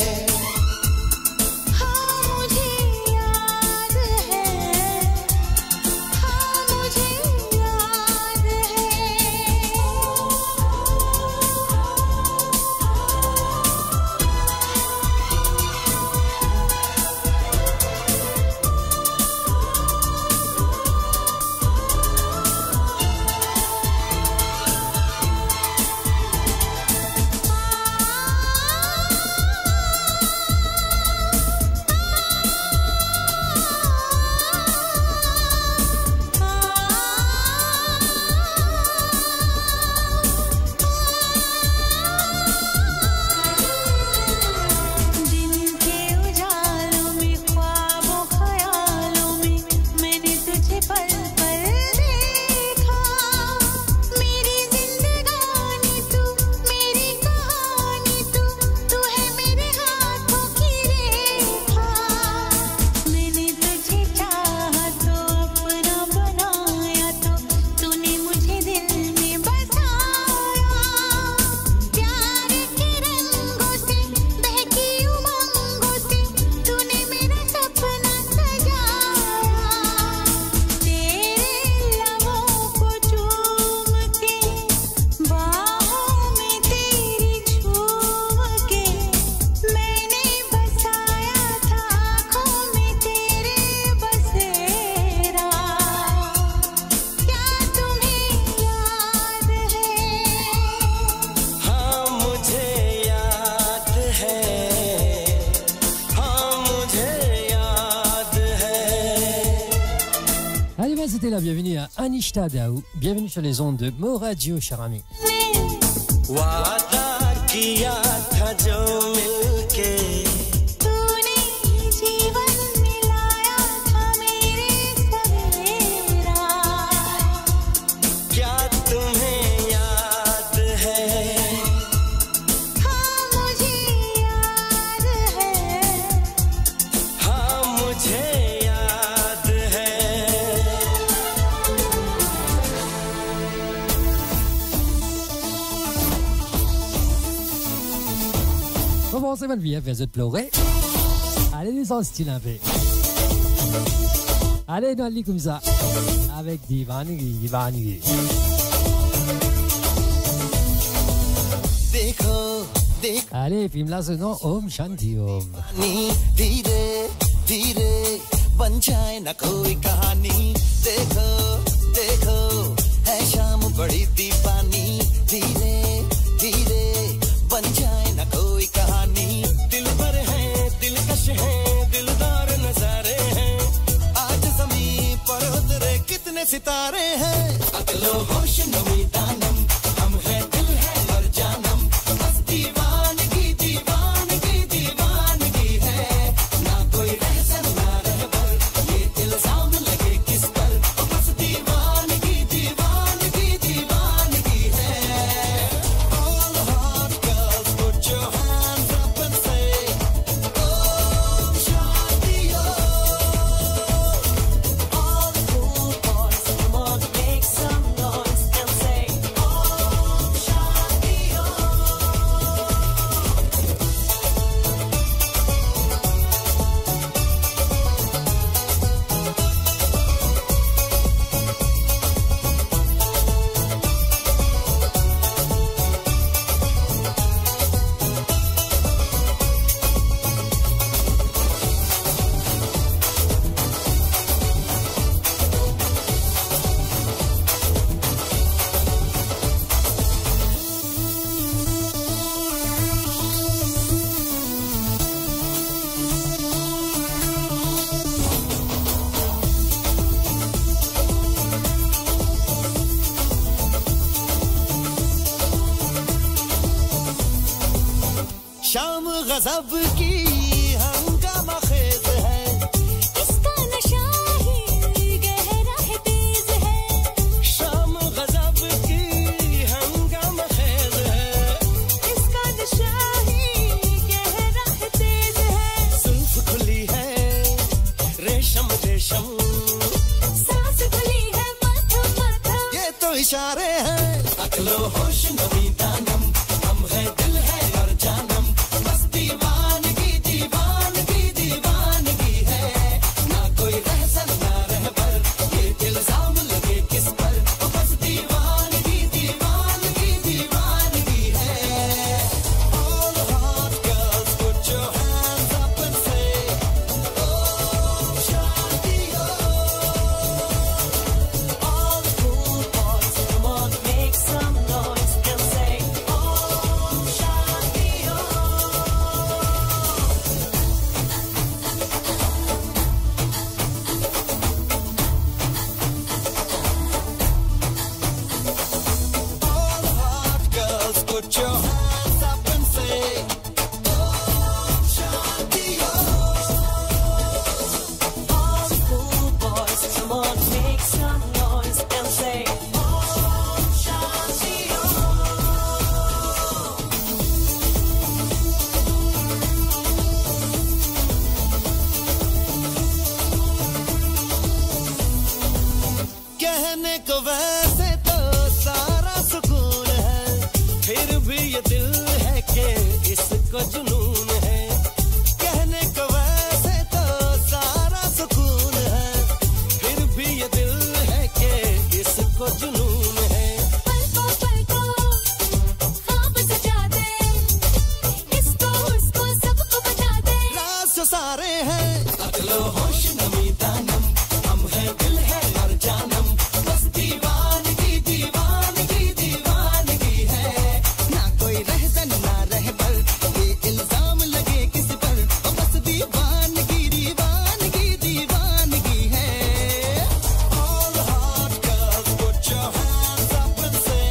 C'était la bienvenue à Anishta Daou. Bienvenue sur les ondes de Mo Radio, cher ami. वादा किया था जो मिलके तूने जीवन मिलाया था मेरे सवेरा क्या तुम्हें याद है हाँ मुझे याद है हाँ मुझे याद है Commencez mal vie, vous êtes pleuré. Allez, les en style un peu. Allez, dans le lit comme ça. Avec Divangi. Allez, puis là, ce nom, Om Shanti Om. धीरे धीरे बन जाए न कोई कहानी देखो देखो है शाम बड़ी दीवानी धीरे धीरे बन जाए न कोई कहानी दिल भर है दिलकश है दिलदार नजारे हैं आज ज़मीं पर उतरे कितने सितारे हैं अकलो होश नमी दानम हम है दिल है और जानम बस दीवानगी दीवानगी दीवानगी है ना कोई रहसन ना रहबर ये इल्जाम लगे किस पर बस दीवानगी दीवानगी दीवानगी है all the hot girls put your hands up and say Om Shanti Om all the cool boys come on make some noise and say गजब की हंगामा खेज है इसका नशा ही गहरा है तेज है शाम गजब की हंगामा खेज है इसका नशा ही गहरा है तेज है जुल्फ खुली है रेशम रेशम सांस खुली है मथम मथम ये तो इशारे हैं अकलो होश नमी दानम हम है दिल है और जानम बस दीवानगी दीवानगी दीवानगी है ना कोई रहसन ना रहबर ये इल्जाम लगे किस पर बस दीवानगी दीवानगी दीवानगी है all hot girls put your hands up and say oh Shanti all the cool boys come on make some noise and say oh Shanti all hot girls put your hands up and say oh Shanti all the cool boys come on make some noise and say oh Shanti कहने को वैसे तो सारा सुकून है फिर भी ये दिल है कि इसको जुनून है कहने को वैसे तो सारा सुकून है फिर भी ये दिल है कि इसको जुनून है पलको ख्वाब सजा दे इसको उसको सबको बता दे राज सारे हैं अकलो होश नमी दानम हम है दिल है और जानम बस दीवानगी दीवानगी दीवानगी है ना कोई रहसन ना रहबर ये इल्जाम लगे किस पर बस दीवानगी दीवानगी दीवानगी है all hot girls put your hands up and say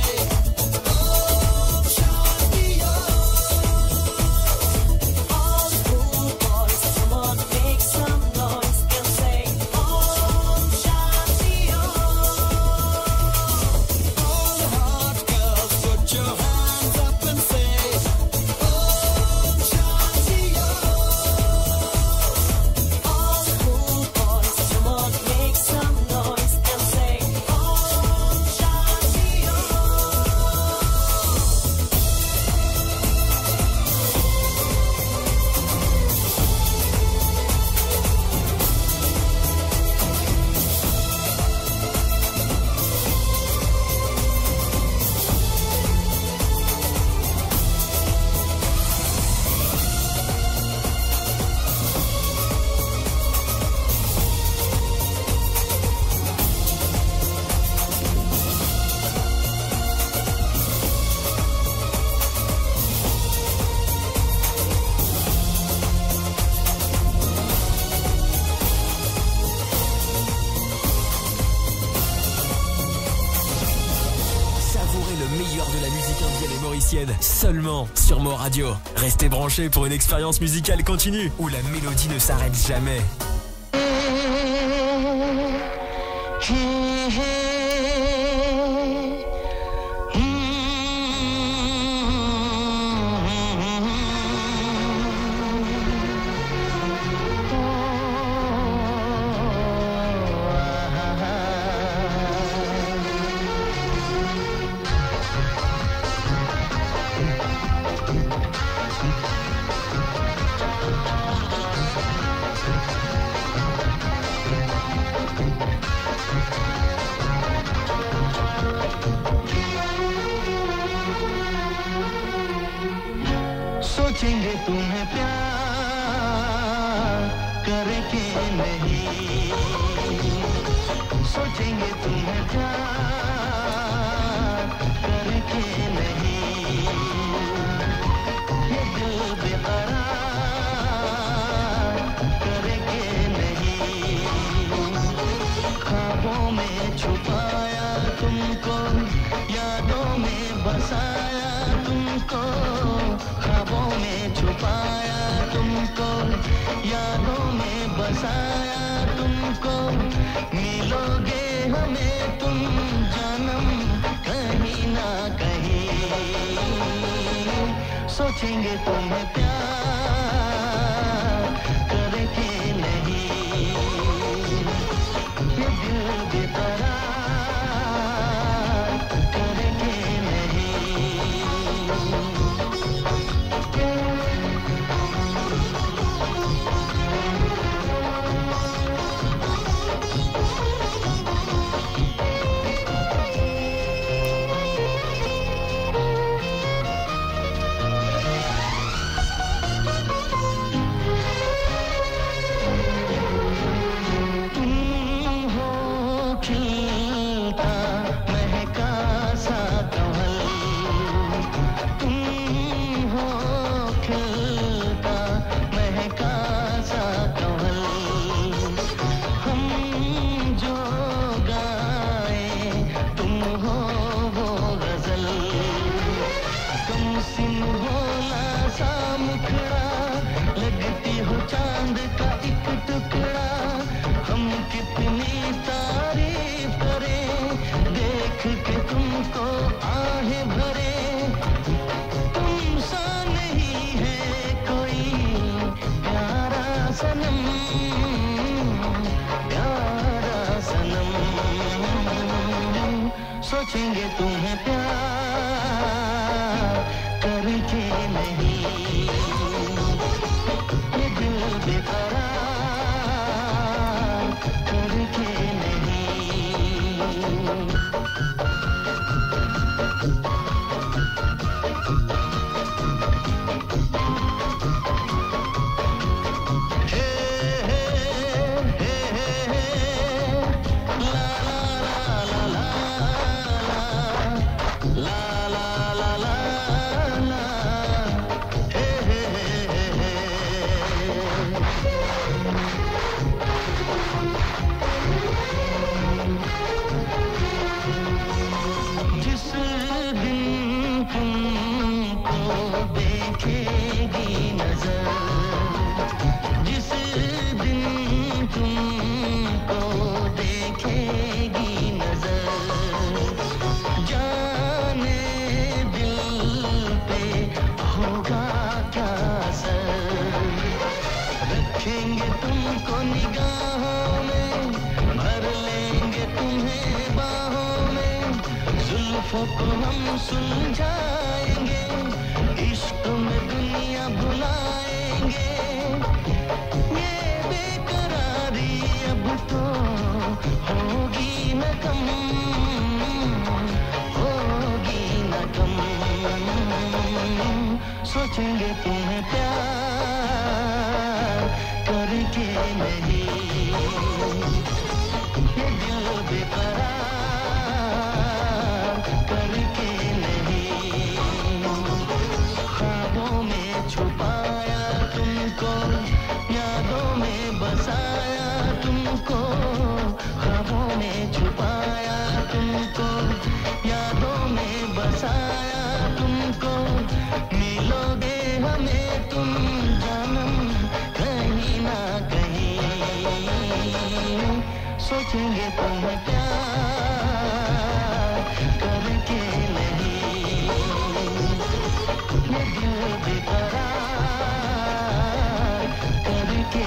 oh Shanti all the cool boys come on make some noise and say oh Shanti all hot girls put your hands up and say oh Shanti all the cool boys come on make some noise and say oh Shanti Savourez le meilleur de la musique indienne et mauricienne seulement sur Mo Radio. Restez branchés pour une expérience musicale continue où la mélodie ne s'arrête jamais. सोचेंगे तुम्हें प्यार करके नहीं सोचेंगे तुम्हें प्यार करके नहीं ये दिल बेकरार करके नहीं ख्वाबों में छुपाया तुमको यादों में बसाया तुमको ख्वाबों में छुपाया सोचेंगे तुम्हें प्यार करके नहीं ये दिल बेकरार करके चांद का एक टुकड़ा हम कितनी तारीफ करें देख के तुमको आहें भरे तुम सा नहीं है कोई प्यारा सनम सोचेंगे तुम्हें प्यार करके नहीं ये दिल बेकरार करके तुमको निगाहों में भर लेंगे तुम्हें बाहों में जुल्फों को हम सुलझाएंगे इश्क में दुनिया भुलाएंगे ये बेकरारी अब तो होगी न कम होगी न कम सोचेंगे तुम्हें प्यार करके नहीं ये दिल बेकरार करके नहीं ख्वाबों में छुपाया तुमको यादों में बसाया तुमको ख्वाबों में छुपाया तुमको यादों में बसाया तुमको मिलोगे हमें तुम जानम कहीं ना कहीं सोचेंगे तुम्हें प्यार करके नहीं ये दिल बेकरार करके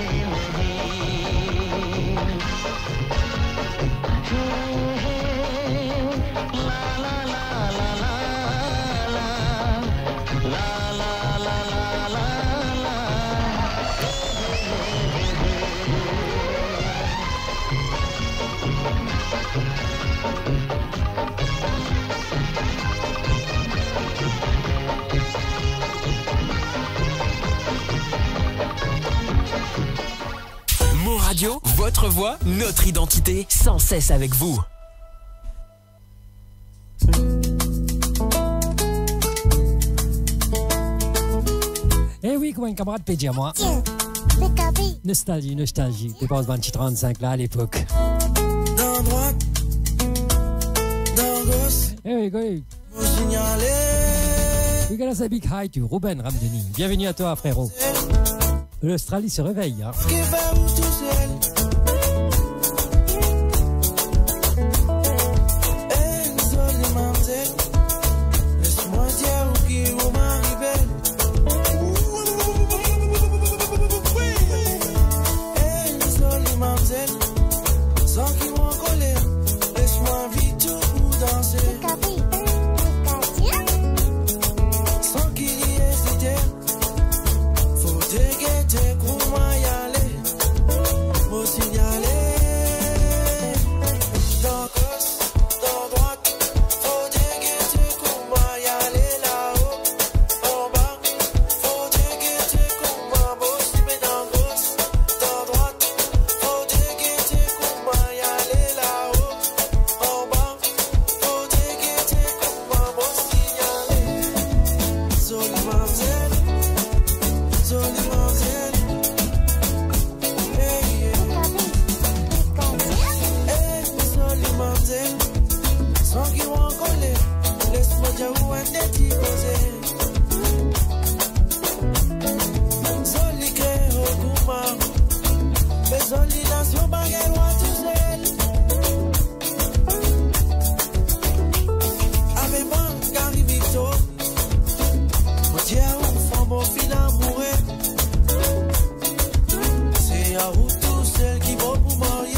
Mo Radio, votre voix, notre identité, sans cesse avec vous. Eh oui, comme un camarade peut dire moi. Nostalgie, nostalgie. Tu penses 35 là à l'époque. Dans droite, dans gauche. Eh oui, oui. Vous signalez. We gotta say big hi to Ruben Ramdeni. Bienvenue à toi, frérot. L'Australie se réveille. Hein. Laisse-moi dire où qui vous m'arrivez. mademoiselle. Sans qui vont coller, laisse-moi dire où est des petits causés. Soli crée au gouma, mais soli nation baguette roi tout seul. Avec moi, Gary Victor, mon Dieu, on fait mon fil amoureux. C'est à vous tous celles qui vont pour marier.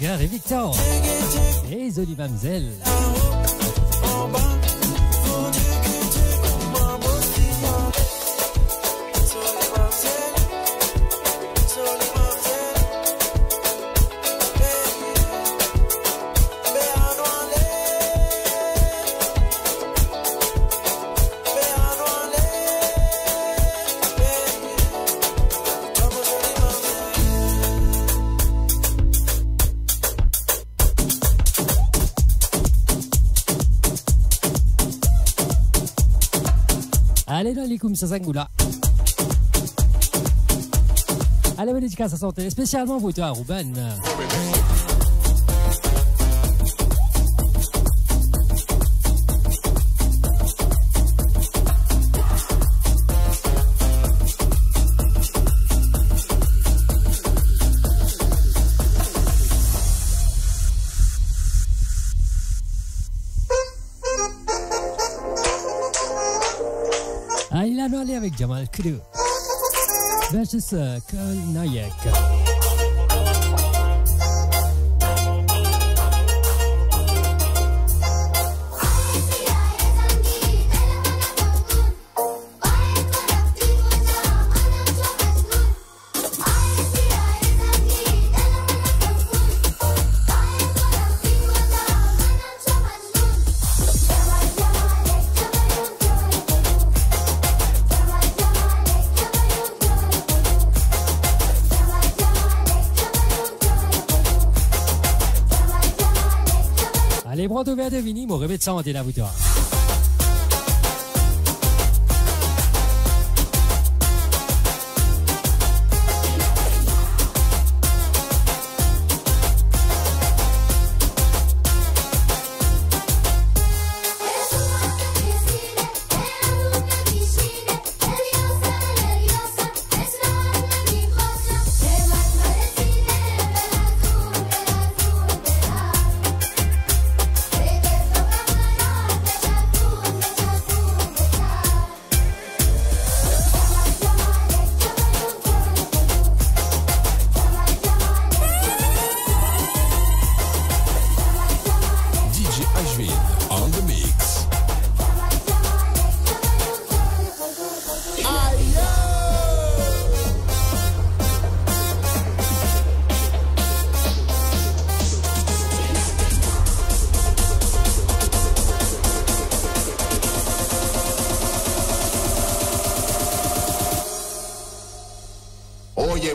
Gary Victor et Jolie Mamzelle. Allez dans les Koum Sazangoula. Allez, bonne dédicace à santé, spécialement pour toi, Ruben. Il a allé avec Jamal Crew versus Karl Nayak. Les bras ouverts de Vini, mon rêve de santé la bouteille. Hey,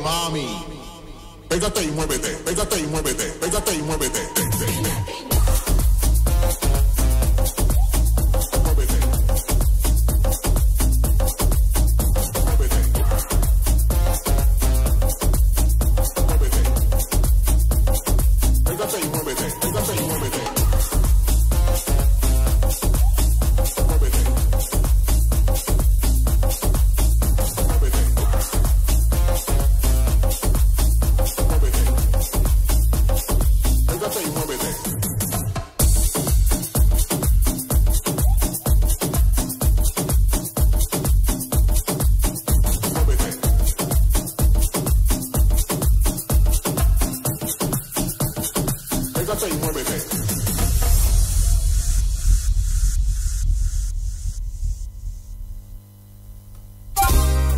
mami. Pégate y muévete, pégate y muévete, pégate y muévete.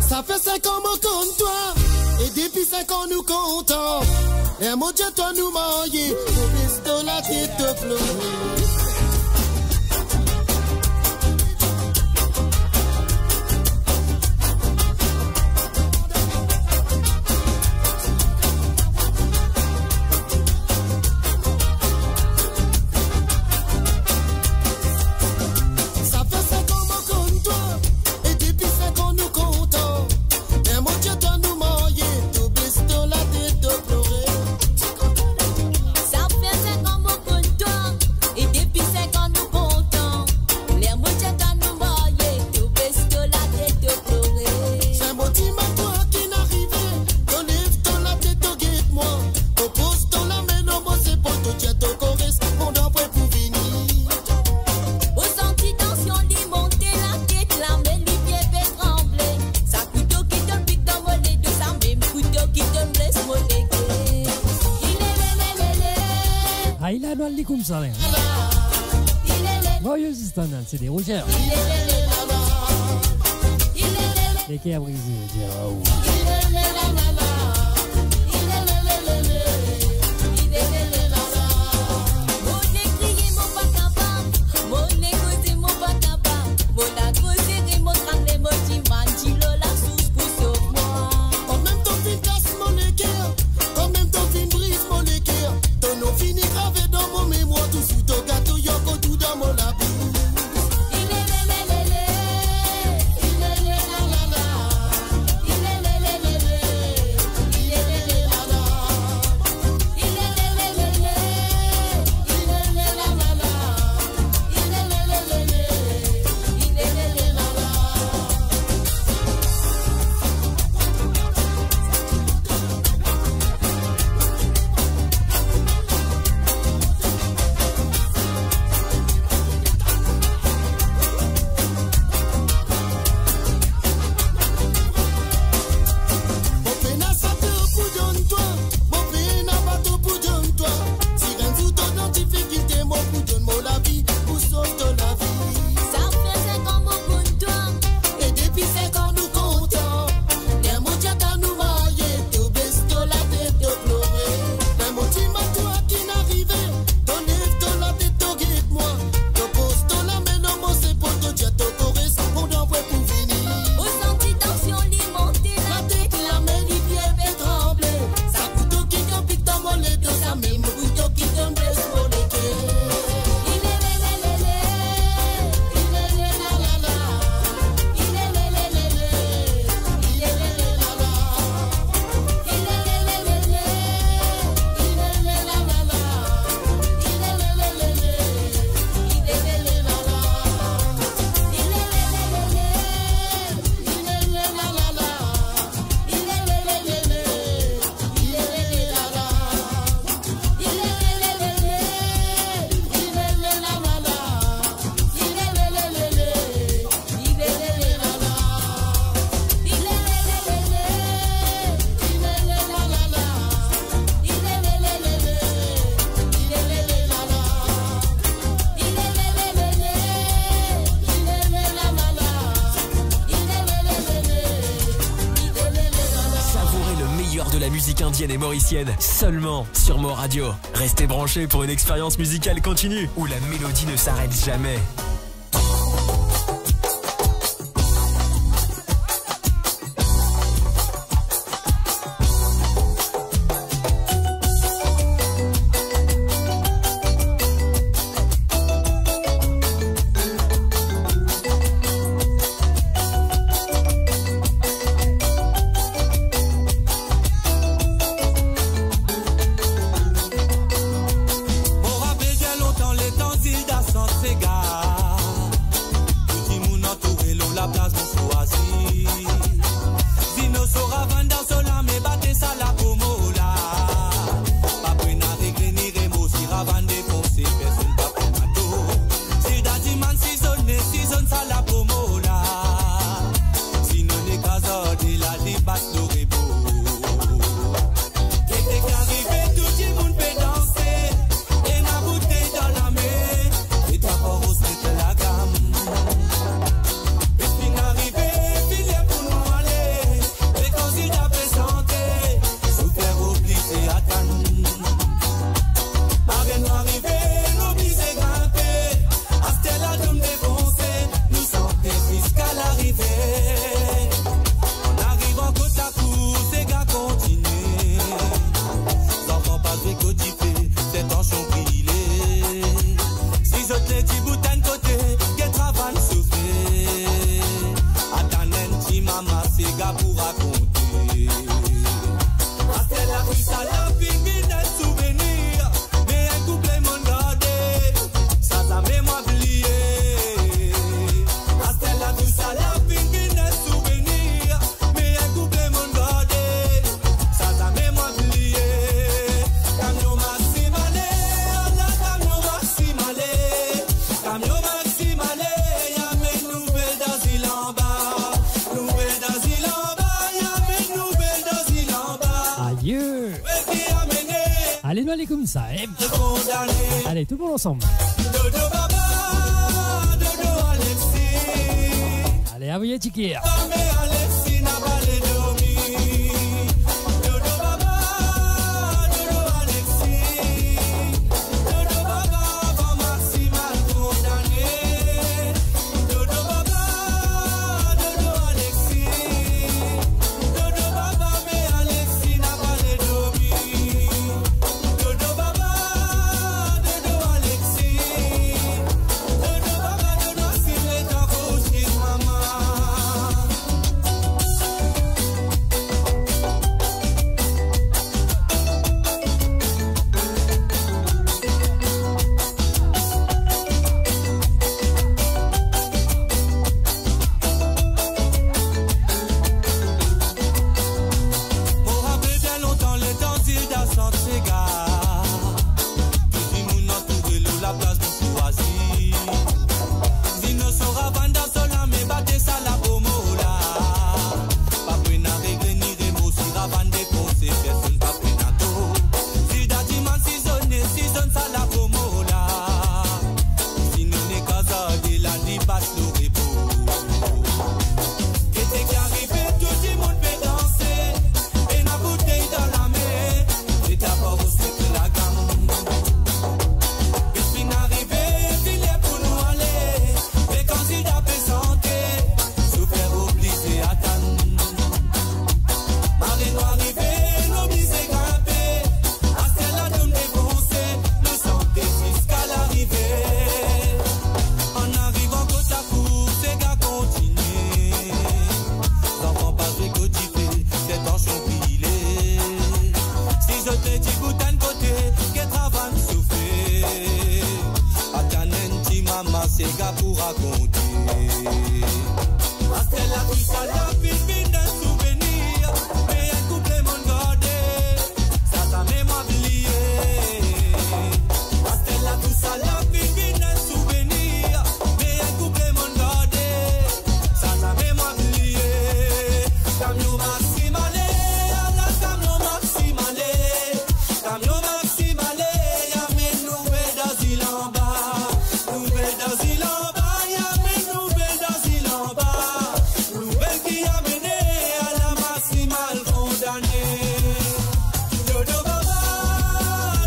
Ça fait 5 ans qu'on compte toi, et depuis 5 ans nous comptons. Et mon Dieu, toi nous maillons, au pistolet la tête de pleurer. Comme ça, voyez c'est des rougeurs. Les qui a brisé, indienne et mauricienne, seulement sur Mo Radio. Restez branchés pour une expérience musicale continue où la mélodie ne s'arrête jamais. va aller comme ça. Hein? Allez, tout le monde ensemble. Dodo Baba, Dodo Alexis. Allez, à vous, Tiki. Bamé Alexis n'a pas les domis. Dodo Baba, Dodo Alexis. Dodo Baba, avant maximal condamné. Dodo Baba, Dodo Alexis. Dodo Baba, mais Alexis n'a pas les domis. Dodo Baba, Dodo Alexis. Dodo Baba, Dodo Sible, ta bouche, maman. Pour rappeler bien longtemps les temps d'Ilda sans cigare. Tout le monde entouré l'eau, la place de choisir. Si nous saura vendre cela, mais battez ça la pomola. Pas prêt à régler ni rembourser, si ravande dépenser, personne pas prêt à tout. Si d'adiman si zone ça la pomola. Si nous n'est qu'à ça, de la libasse le repos. Et dès qu'arrivé, tout le monde peut danser. Et la bouteille dans la main. Et d'abord on sait que la gamme. Et si n'arrivé, filet pour nous aller. Et quand il a présenté, se faire obliger à attendre. Marée nous arrivé, l'obligé grimper. À celle-là de me défoncer, le santé jusqu'à l'arrivée. En arrivant côte à côte, ces gars continuent. L'enfant pas joué codifié, c'est en champilé. Si je te dis goûte d'un côté, qu'est travail soufflé. À ta nenti maman, ces gars pour raconter. À celle-là tout ça, la vie d'un souvenir. Mais un couple mon gardé, ça mémoire oublié. À celle-là tout ça, la vie d'un souvenir. Mais un couple mon gardé, ça mémoire oublié. Camion maximale, la camion maximale. Camion maximale, y'a mes nouvelles d'asile en bas. Nouvelles d'asile en bas, y'a mes nouvelles d'asile en bas. Nouvelles qui a mené à la maximale condamnée. Dodo Baba,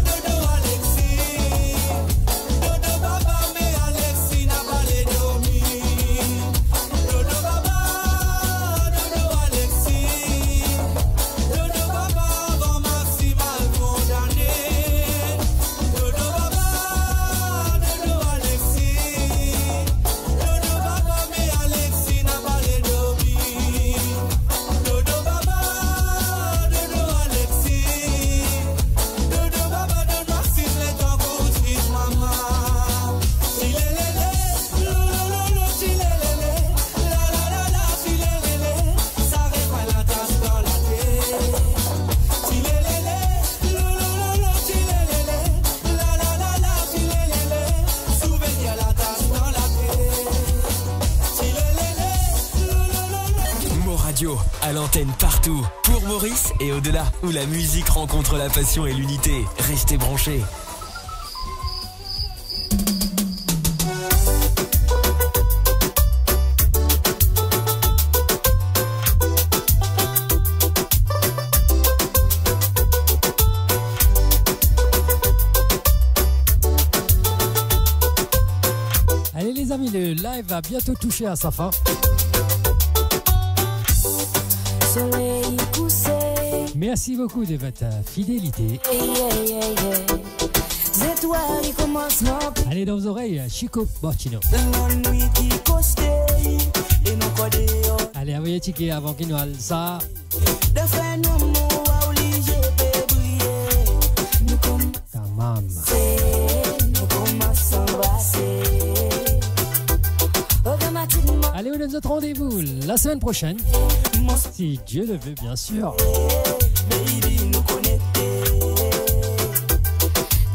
Dodo Alexis. Dodo Baba, mais Alexis n'a pas les domis. Dodo Baba, Dodo Alexis. Dodo Baba, avant maximal condamné. Dodo Baba, Dodo Alexis. Dodo Baba, mais Alexis n'a pas les domis. Dodo Baba, Dodo Alexis. Dodo Baba, Dodo Sible, ta bouche, maman. Chilelele, lololo, chilelele. La la la la, chilelele. Ça répand la tasse dans la tête. Chilelele, lololo, chilelele. La la la la, chilelele. Souvenir la tasse dans la tête. Chilelele, lololo. Mo Radio, à l'antenne partout, pour Maurice et au-delà, où la musique rencontre la passion et l'unité. Restez branchés. Allez les amis, le live va bientôt toucher à sa fin. Soleil coussé, Merci beaucoup de votre fidélité. étoiles ils commencent à Allez dans vos oreilles, Chico Borchino. la nuit qui costé et nous codéo. Allez, envoyez ticket avant qu'il nous aille ça. De faire nous mots à obligé de briller. Nous Tamam. nous commençons à embrasser. Automatiquement, Allez, on donne notre rendez-vous la semaine prochaine. Si Dieu le veut, bien sûr. baby, nous connecter.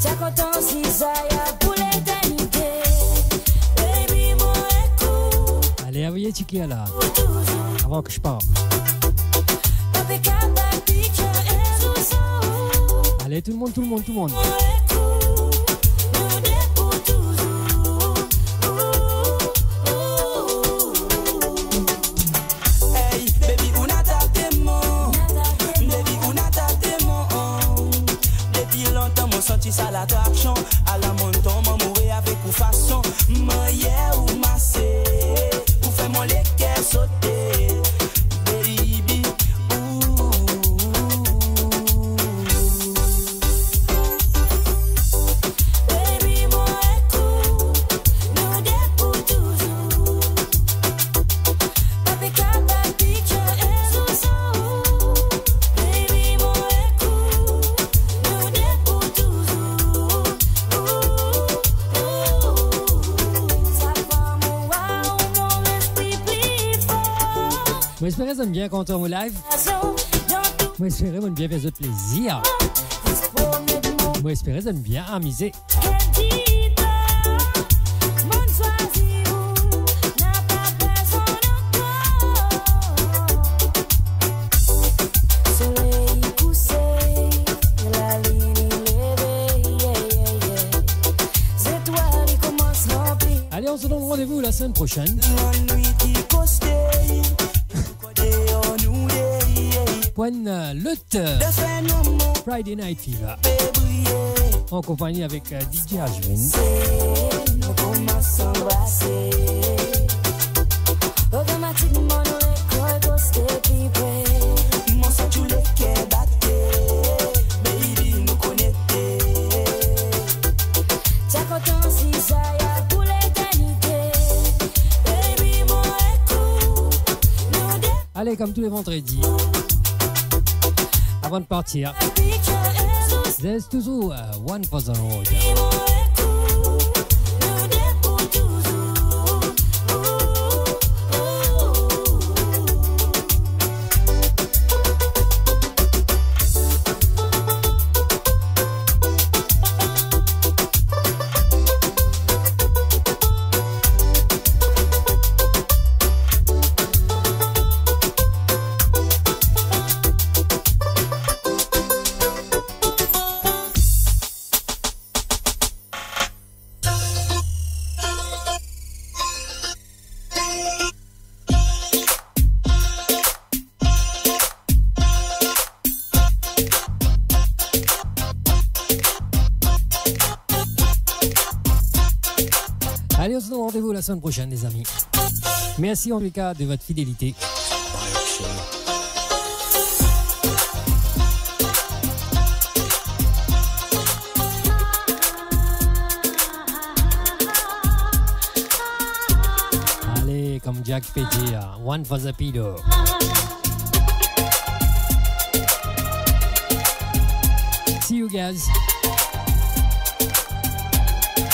T'as content si ça y a pour l'éternité. Baby, mon écoute. Allez, envoyez ticket là. Avant que je parte. Papi, capa, picture et tout ça. Allez, Allez, tout le monde, tout le monde, tout le monde. Hey, baby, unata temo. Baby, unata temo. Depuis longtemps, mon senti ça l'attraction. À la montant, mon mourir avec ou façon. Moye ou massé. Ou fait mon léquer sauter. Baby, Baby, moi écoute, nous deux pour toujours. Papi, capa, picture et zouzou. Baby, moi écoute, nous deux pour toujours. Ça va moi, mon esprit plus fort. Moi, j'espère que vous aimez bien quand on est au live. Moi, j'espère que vous aimez bien faire votre plaisir. Moi, j'espère que vous aimez bien amuser. Soleil poussé, la ligne levée, les étoiles commencent à remplir. Allez, on se donne rendez-vous la semaine prochaine. Point Lutte Friday Night Fever en compagnie avec DJ Ashwin. Nous commençons à embrasser. Automatiquement, nous les corps costés plus près. mon sang tu les qu'est batté. Baby, nous connectés. T'as content si ça y a pour l'éternité. Baby, mon écoute, nous deux Allez, comme tous les vendredis, avant de partir, picture et zouzou. there's toujours one for the road. Nous deux pour toujours. Allez, on se donne rendez-vous la semaine prochaine, les amis. Merci en tout cas de votre fidélité. Allez, comme Jack peut dire, one for the pillow. See you guys.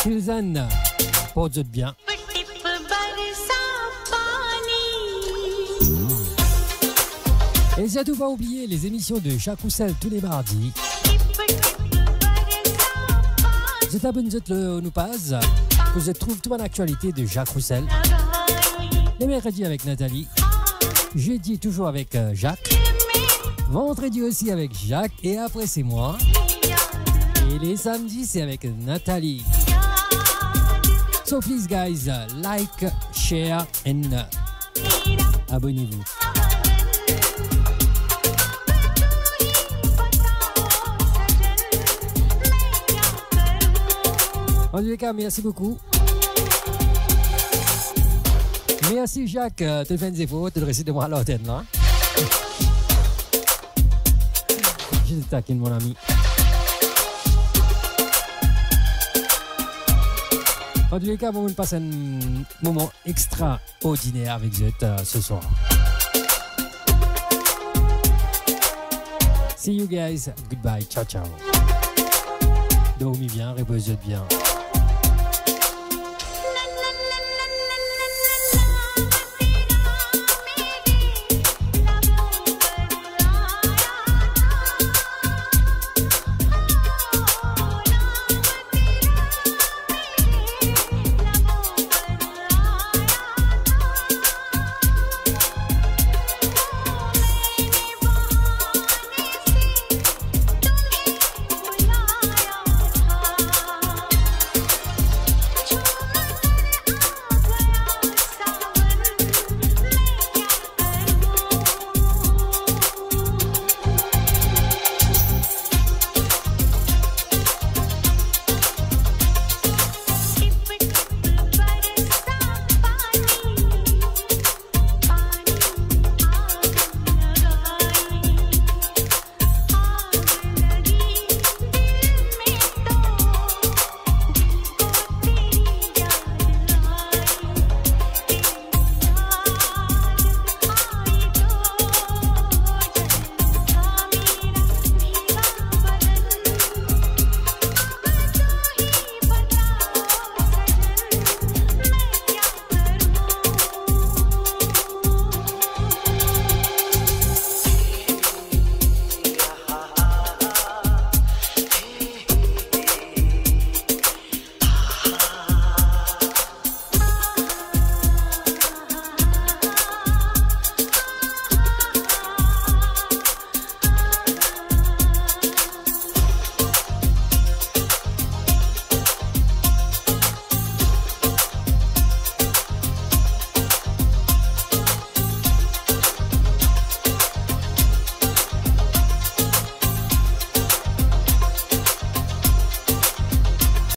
Till then, porte-vous bien. Et surtout pas oublier les émissions de Jacques Roussel tous les mardis. Vous abonnez nous passe. Vous trouvez toute l'actualité de Jacques Roussel. Les mercredis avec Nathalie. Jeudi toujours avec Jacques. Vendredi aussi avec Jacques. Et après c'est moi. Et les samedis c'est avec Nathalie. So please guys, like, share and abonnez-vous. En tous les cas, merci beaucoup. Merci Jacques, tu fais des efforts, tu le récites de moi à l'antenne là. Je te taquine mon ami. En tous les cas, on passe un moment extraordinaire avec vous ce soir. See you guys. Goodbye. Ciao, ciao. Dormez bien, reposez bien.